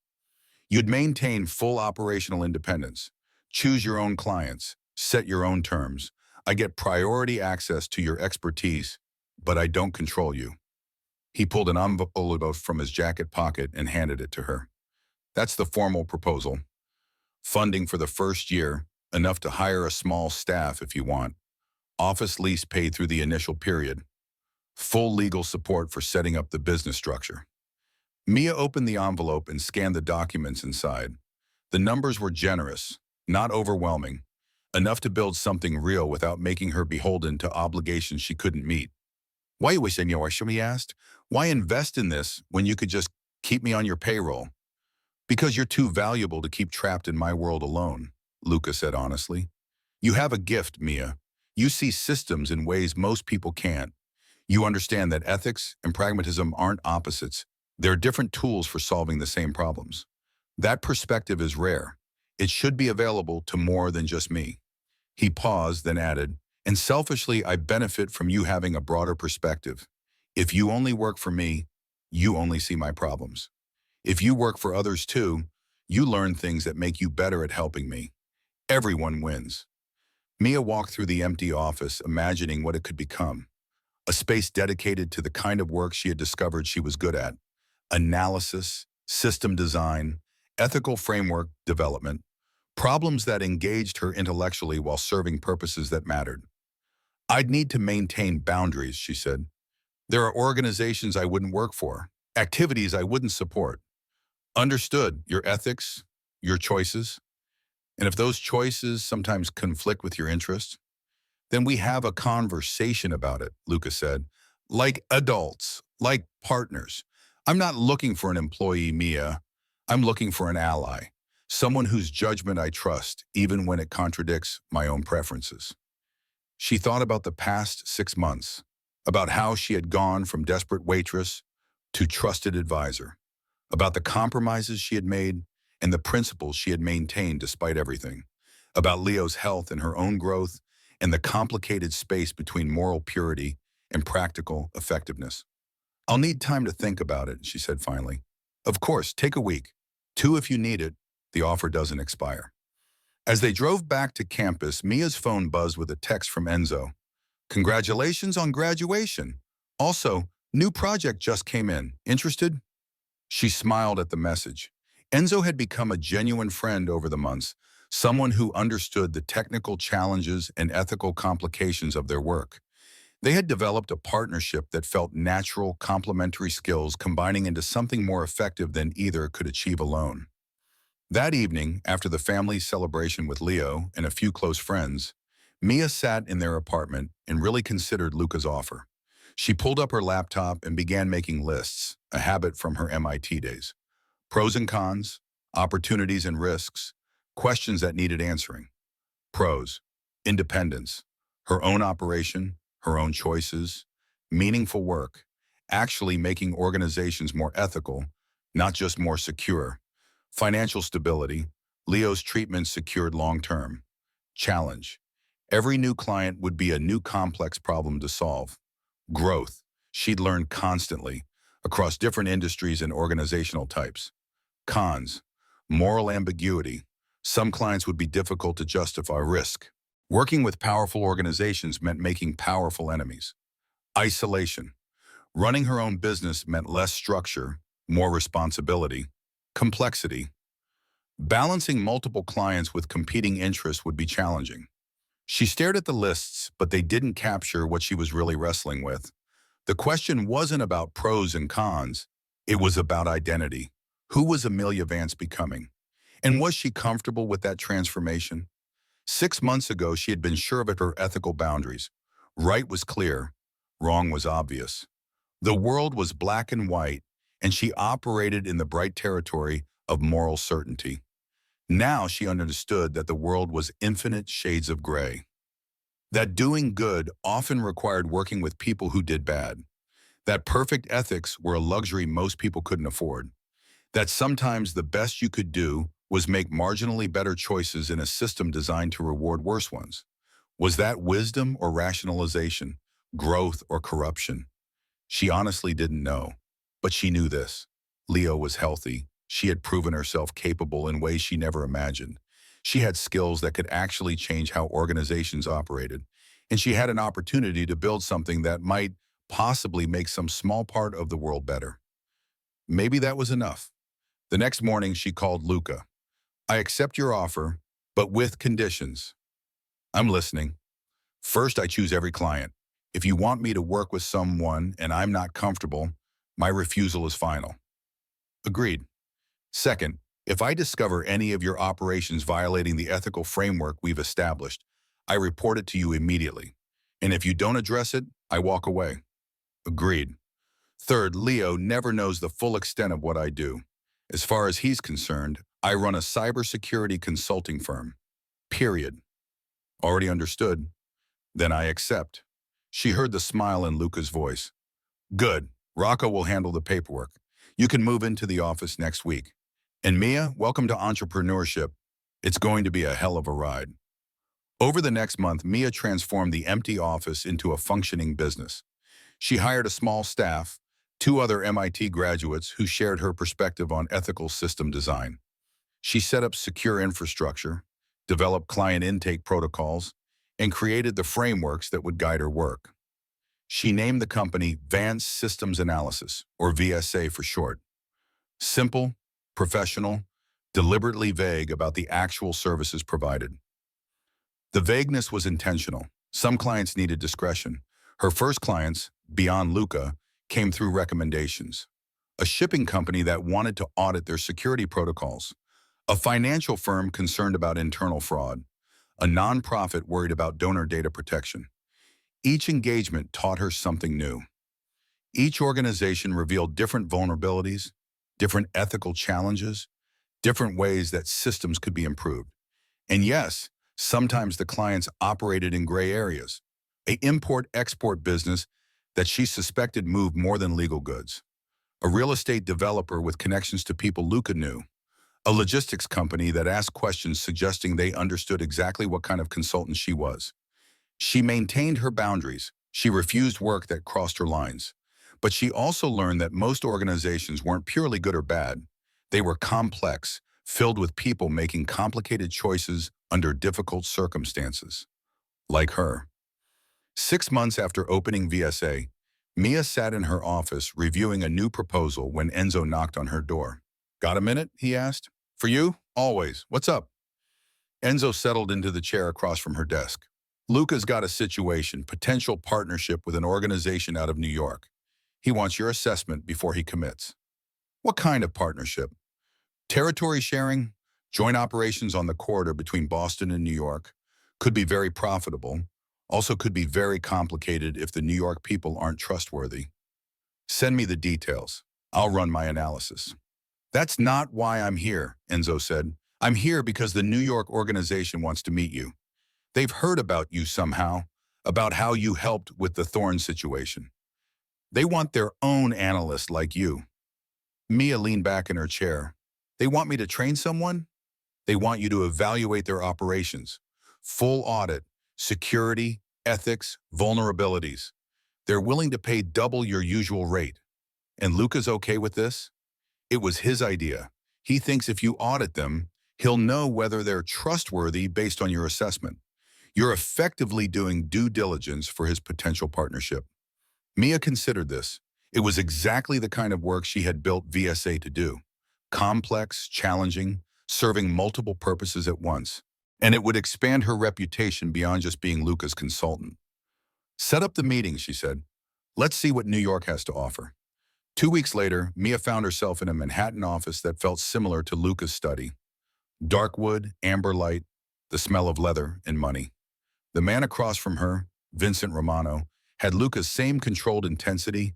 You'd maintain full operational independence. Choose your own clients. Set your own terms. I get priority access to your expertise, but I don't control you." He pulled an envelope from his jacket pocket and handed it to her. "That's the formal proposal. Funding for the first year, enough to hire a small staff if you want. Office lease paid through the initial period. Full legal support for setting up the business structure." Mia opened the envelope and scanned the documents inside. The numbers were generous, not overwhelming, enough to build something real without making her beholden to obligations she couldn't meet. "Why you wasting your time?" he asked. "Why invest in this when you could just keep me on your payroll?" "Because you're too valuable to keep trapped in my world alone," Luca said honestly. "You have a gift, Mia. You see systems in ways most people can't. You understand that ethics and pragmatism aren't opposites. They're different tools for solving the same problems. That perspective is rare. It should be available to more than just me. He paused, then added, and selfishly, I benefit from you having a broader perspective. If you only work for me, you only see my problems. If you work for others too, you learn things that make you better at helping me. Everyone wins. Mia walked through the empty office, imagining what it could become. A space dedicated to the kind of work she had discovered she was good at. Analysis, system design, ethical framework development, problems that engaged her intellectually while serving purposes that mattered. I'd need to maintain boundaries, she said. There are organizations I wouldn't work for, activities I wouldn't support. Understood your ethics, your choices, and if those choices sometimes conflict with your interests, then we have a conversation about it, Lucas said. Like adults, like partners. I'm not looking for an employee, Mia. I'm looking for an ally. Someone whose judgment I trust, even when it contradicts my own preferences. She thought about the past 6 months, about how she had gone from desperate waitress to trusted advisor, about the compromises she had made and the principles she had maintained despite everything, about Leo's health and her own growth, and the complicated space between moral purity and practical effectiveness. I'll need time to think about it, she said finally. Of course, take a week. 2 if you need it. The offer doesn't expire. As they drove back to campus, Mia's phone buzzed with a text from Enzo. Congratulations on graduation. Also, new project just came in. Interested? She smiled at the message. Enzo had become a genuine friend over the months, someone who understood the technical challenges and ethical complications of their work. They had developed a partnership that felt natural, complementary skills combining into something more effective than either could achieve alone. That evening, after the family celebration with Leo and a few close friends, Mia sat in their apartment and really considered Luca's offer. She pulled up her laptop and began making lists, a habit from her MIT days. Pros and cons, opportunities and risks, questions that needed answering. Pros: independence, her own operation, her own choices, meaningful work, actually making organizations more ethical, not just more secure. Financial stability, Leo's treatment secured long-term. Challenge: every new client would be a new complex problem to solve. Growth, she'd learn constantly, across different industries and organizational types. Cons: moral ambiguity. Some clients would be difficult to justify. Risk: working with powerful organizations meant making powerful enemies. Isolation: running her own business meant less structure, more responsibility. Complexity: balancing multiple clients with competing interests would be challenging. She stared at the lists, but they didn't capture what she was really wrestling with. The question wasn't about pros and cons. It was about identity. Who was Amelia Vance becoming? And was she comfortable with that transformation? 6 months ago, she had been sure of her ethical boundaries. Right was clear, wrong was obvious. The world was black and white, and she operated in the bright territory of moral certainty. Now she understood that the world was infinite shades of gray. That doing good often required working with people who did bad. That perfect ethics were a luxury most people couldn't afford. That sometimes the best you could do was make marginally better choices in a system designed to reward worse ones. Was that wisdom or rationalization, growth or corruption? She honestly didn't know, but she knew this. Leo was healthy. She had proven herself capable in ways she never imagined. She had skills that could actually change how organizations operated, and she had an opportunity to build something that might possibly make some small part of the world better. Maybe that was enough. The next morning, she called Luca. I accept your offer, but with conditions. I'm listening. First, I choose every client. If you want me to work with someone and I'm not comfortable, my refusal is final. Agreed. Second, if I discover any of your operations violating the ethical framework we've established, I report it to you immediately. And if you don't address it, I walk away. Agreed. Third, Leo never knows the full extent of what I do. As far as he's concerned, I run a cybersecurity consulting firm. Period. Already understood. Then I accept. She heard the smile in Luca's voice. Good. Rocco will handle the paperwork. You can move into the office next week. And Mia, welcome to entrepreneurship. It's going to be a hell of a ride. Over the next month, Mia transformed the empty office into a functioning business. She hired a small staff, two other MIT graduates who shared her perspective on ethical system design. She set up secure infrastructure, developed client intake protocols, and created the frameworks that would guide her work. She named the company Advanced Systems Analysis, or VSA for short. Simple, professional, deliberately vague about the actual services provided. The vagueness was intentional. Some clients needed discretion. Her first clients, beyond Luca, came through recommendations. A shipping company that wanted to audit their security protocols. A financial firm concerned about internal fraud. A nonprofit worried about donor data protection. Each engagement taught her something new. Each organization revealed different vulnerabilities, different ethical challenges, different ways that systems could be improved. And yes, sometimes the clients operated in gray areas. A import-export business that she suspected moved more than legal goods. A real estate developer with connections to people Luca knew. A logistics company that asked questions suggesting they understood exactly what kind of consultant she was. She maintained her boundaries. She refused work that crossed her lines. But she also learned that most organizations weren't purely good or bad. They were complex, filled with people making complicated choices under difficult circumstances. Like her. 6 months after opening VSA, Mia sat in her office reviewing a new proposal when Enzo knocked on her door. "Got a minute?" he asked. "For you? Always. What's up?" Enzo settled into the chair across from her desk. "Luca's got a situation, potential partnership with an organization out of New York. He wants your assessment before he commits." "What kind of partnership?" "Territory sharing, joint operations on the corridor between Boston and New York. Could be very profitable. Also could be very complicated if the New York people aren't trustworthy. Send me the details. I'll run my analysis." "That's not why I'm here," Enzo said. "I'm here because the New York organization wants to meet you. They've heard about you somehow, about how you helped with the Thorn situation. They want their own analyst like you." Mia leaned back in her chair. "They want me to train someone?" "They want you to evaluate their operations. Full audit, security, ethics, vulnerabilities. They're willing to pay double your usual rate." "And Luca's okay with this?" "It was his idea. He thinks if you audit them, he'll know whether they're trustworthy based on your assessment. You're effectively doing due diligence for his potential partnership." Mia considered this. It was exactly the kind of work she had built VSA to do. Complex, challenging, serving multiple purposes at once. And it would expand her reputation beyond just being Luca's consultant. "Set up the meeting," she said. "Let's see what New York has to offer." 2 weeks later, Mia found herself in a Manhattan office that felt similar to Luca's study. Dark wood, amber light, the smell of leather and money. The man across from her, Vincent Romano, had Luca's same controlled intensity,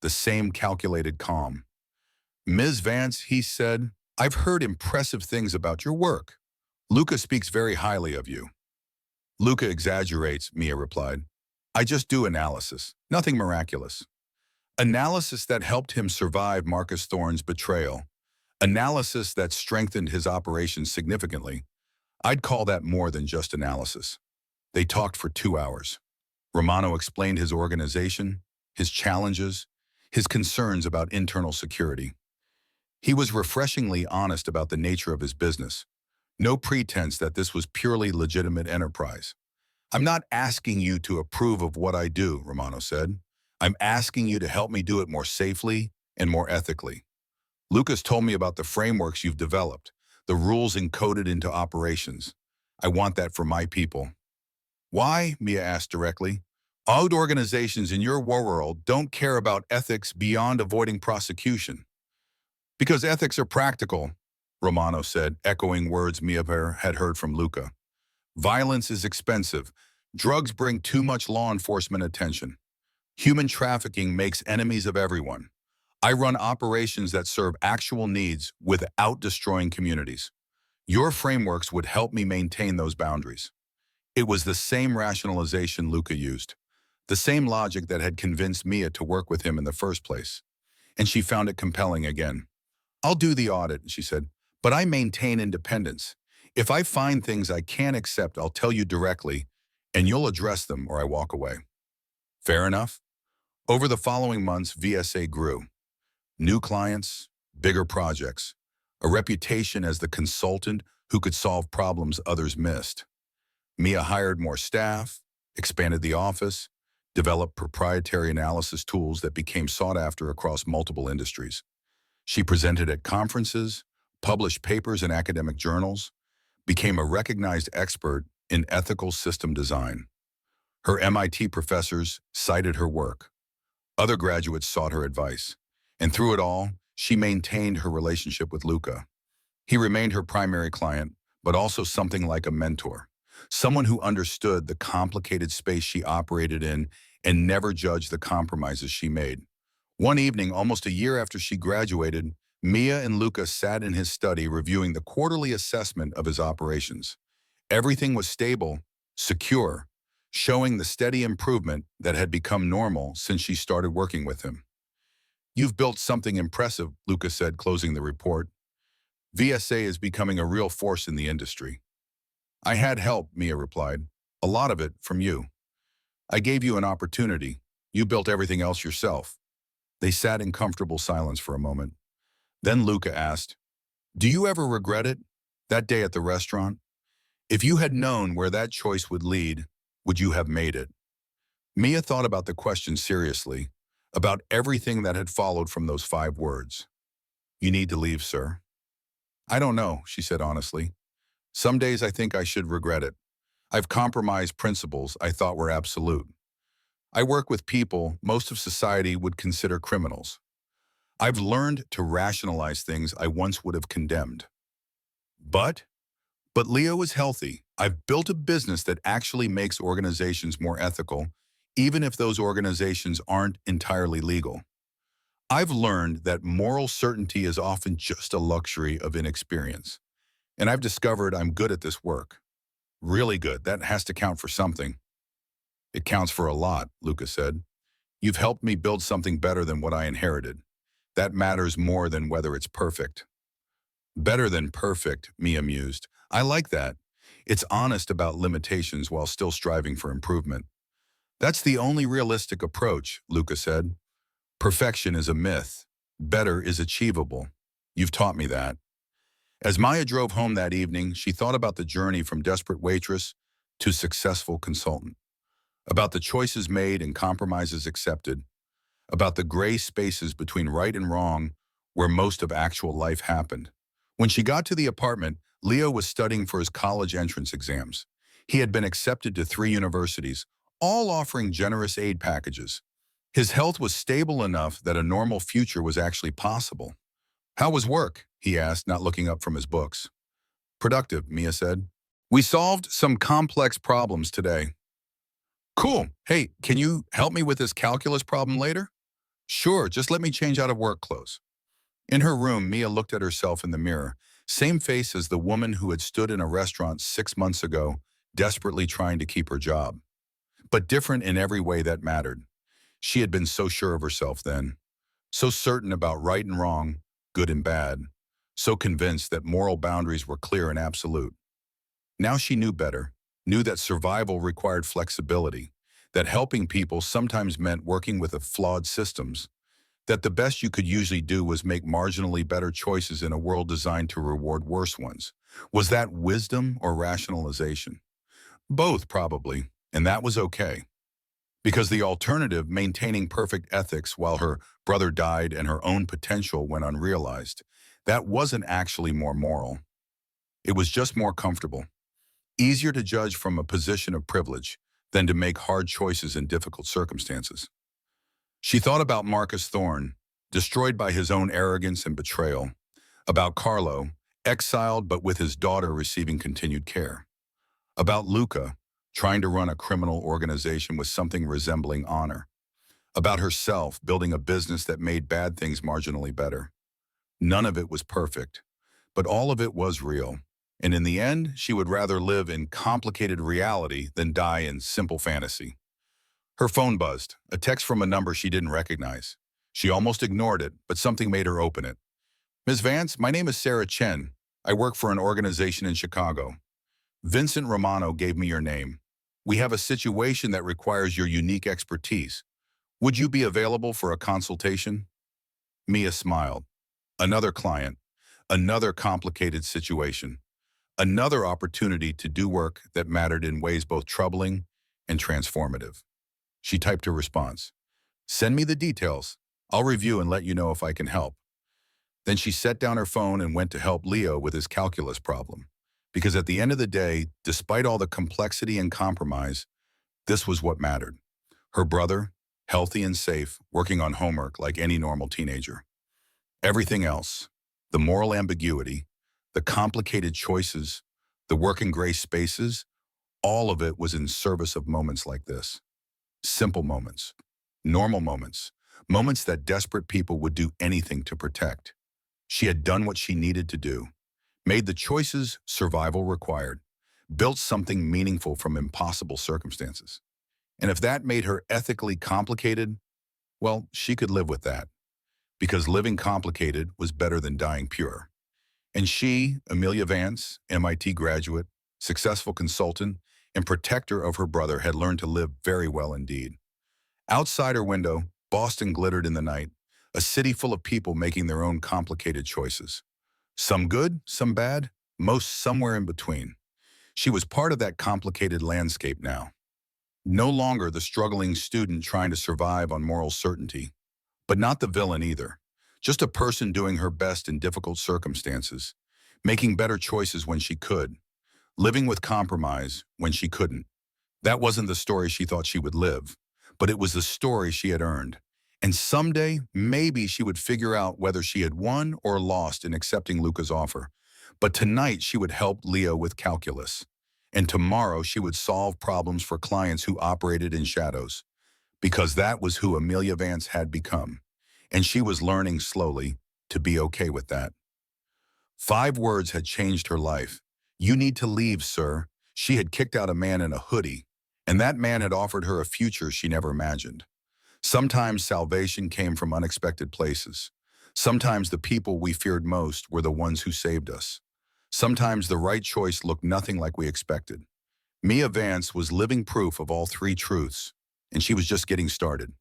the same calculated calm. "Ms. Vance," he said, "I've heard impressive things about your work. Luca speaks very highly of you." "Luca exaggerates," Mia replied. "I just do analysis, nothing miraculous." Analysis that helped him survive Marcus Thorne's betrayal. Analysis that strengthened his operations significantly. I'd call that more than just analysis. They talked for 2 hours. Romano explained his organization, his challenges, his concerns about internal security. He was refreshingly honest about the nature of his business. No pretense that this was purely legitimate enterprise. "I'm not asking you to approve of what I do," Romano said. "I'm asking you to help me do it more safely and more ethically. Lucas told me about the frameworks you've developed, the rules encoded into operations. I want that for my people." "Why?" Mia asked directly. "Odd organizations in your world don't care about ethics beyond avoiding prosecution." "Because ethics are practical," Romano said, echoing words Mia had heard from Luca. "Violence is expensive. Drugs bring too much law enforcement attention. Human trafficking makes enemies of everyone. I run operations that serve actual needs without destroying communities. Your frameworks would help me maintain those boundaries." It was the same rationalization Luca used, the same logic that had convinced Mia to work with him in the first place. And she found it compelling again. "I'll do the audit," she said, But I maintain independence. If I find things I can't accept, I'll tell you directly, and you'll address them or I walk away. Fair enough? Over the following months, VSA grew. New clients, bigger projects, a reputation as the consultant who could solve problems others missed. Mia hired more staff, expanded the office, developed proprietary analysis tools that became sought after across multiple industries. She presented at conferences, published papers in academic journals, became a recognized expert in ethical system design. Her MIT professors cited her work. Other graduates sought her advice. And through it all, she maintained her relationship with Luca. He remained her primary client, but also something like a mentor, someone who understood the complicated space she operated in and never judged the compromises she made. One evening, almost a year after she graduated, Mia and Luca sat in his study reviewing the quarterly assessment of his operations. Everything was stable, secure, showing the steady improvement that had become normal since she started working with him. "You've built something impressive," Luca said, closing the report. "VSA is becoming a real force in the industry." "I had help," Mia replied. "A lot of it from you. I gave you an opportunity. You built everything else yourself." They sat in comfortable silence for a moment. Then Luca asked, "Do you ever regret it? That day at the restaurant? If you had known where that choice would lead, would you have made it?" Mia thought about the question seriously, about everything that had followed from those 5 words. "You need to leave, sir." "I don't know," she said honestly. "Some days I think I should regret it. I've compromised principles I thought were absolute. I work with people most of society would consider criminals. I've learned to rationalize things I once would have condemned. But Leo is healthy. I've built a business that actually makes organizations more ethical, even if those organizations aren't entirely legal. I've learned that moral certainty is often just a luxury of inexperience. And I've discovered I'm good at this work. Really good. That has to count for something." "It counts for a lot," Luca said. "You've helped me build something better than what I inherited. That matters more than whether it's perfect." "Better than perfect," Mia mused. "I like that. It's honest about limitations while still striving for improvement." "That's the only realistic approach," Luca said. "Perfection is a myth. Better is achievable. You've taught me that." As Maya drove home that evening, she thought about the journey from desperate waitress to successful consultant, about the choices made and compromises accepted, about the gray spaces between right and wrong where most of actual life happened. When she got to the apartment, Leo was studying for his college entrance exams. He had been accepted to 3 universities, all offering generous aid packages. His health was stable enough that a normal future was actually possible. "How was work?" he asked, not looking up from his books. "Productive," Mia said. "We solved some complex problems today." "Cool. Hey, can you help me with this calculus problem later?" "Sure, just let me change out of work clothes." In her room, Mia looked at herself in the mirror. Same face as the woman who had stood in a restaurant 6 months ago, desperately trying to keep her job. But different in every way that mattered. She had been so sure of herself then, so certain about right and wrong, good and bad, so convinced that moral boundaries were clear and absolute. Now she knew better, knew that survival required flexibility, that helping people sometimes meant working with flawed systems, that the best you could usually do was make marginally better choices in a world designed to reward worse ones. Was that wisdom or rationalization? Both, probably, and that was okay. Because the alternative, maintaining perfect ethics while her brother died and her own potential went unrealized, that wasn't actually more moral. It was just more comfortable. Easier to judge from a position of privilege than to make hard choices in difficult circumstances. She thought about Marcus Thorne, destroyed by his own arrogance and betrayal, about Carlo, exiled but with his daughter receiving continued care, about Luca, trying to run a criminal organization with something resembling honor, about herself building a business that made bad things marginally better. None of it was perfect, but all of it was real. And in the end, she would rather live in complicated reality than die in simple fantasy. Her phone buzzed, a text from a number she didn't recognize. She almost ignored it, but something made her open it. "Ms. Vance, my name is Sarah Chen. I work for an organization in Chicago. Vincent Romano gave me your name. We have a situation that requires your unique expertise. Would you be available for a consultation? Mia smiled. Another client, another complicated situation, another opportunity to do work that mattered in ways both troubling and transformative. She typed her response. Send me the details. I'll review and let you know if I can help. Then she set down her phone and went to help Leo with his calculus problem. Because at the end of the day, despite all the complexity and compromise, this was what mattered. Her brother, healthy and safe, working on homework like any normal teenager. Everything else, the moral ambiguity, the complicated choices, the work in gray spaces, all of it was in service of moments like this. Simple moments, normal moments, moments that desperate people would do anything to protect. She had done what she needed to do, made the choices survival required, built something meaningful from impossible circumstances. And if that made her ethically complicated, well, she could live with that, because living complicated was better than dying pure. And she, Amelia Vance, MIT graduate, successful consultant, and protector of her brother, had learned to live very well indeed. Outside her window, Boston glittered in the night, a city full of people making their own complicated choices. Some good, some bad, most somewhere in between. She was part of that complicated landscape now. No longer the struggling student trying to survive on moral certainty, but not the villain either. Just a person doing her best in difficult circumstances, making better choices when she could, living with compromise when she couldn't. That wasn't the story she thought she would live, but it was the story she had earned. And someday, maybe she would figure out whether she had won or lost in accepting Luca's offer. But tonight, she would help Leo with calculus. And tomorrow, she would solve problems for clients who operated in shadows. Because that was who Amelia Vance had become. And she was learning slowly to be okay with that. 5 words had changed her life. You need to leave, sir. She had kicked out a man in a hoodie, and that man had offered her a future she never imagined. Sometimes salvation came from unexpected places. Sometimes the people we feared most were the ones who saved us. Sometimes the right choice looked nothing like we expected. Mia Vance was living proof of all 3 truths, and she was just getting started.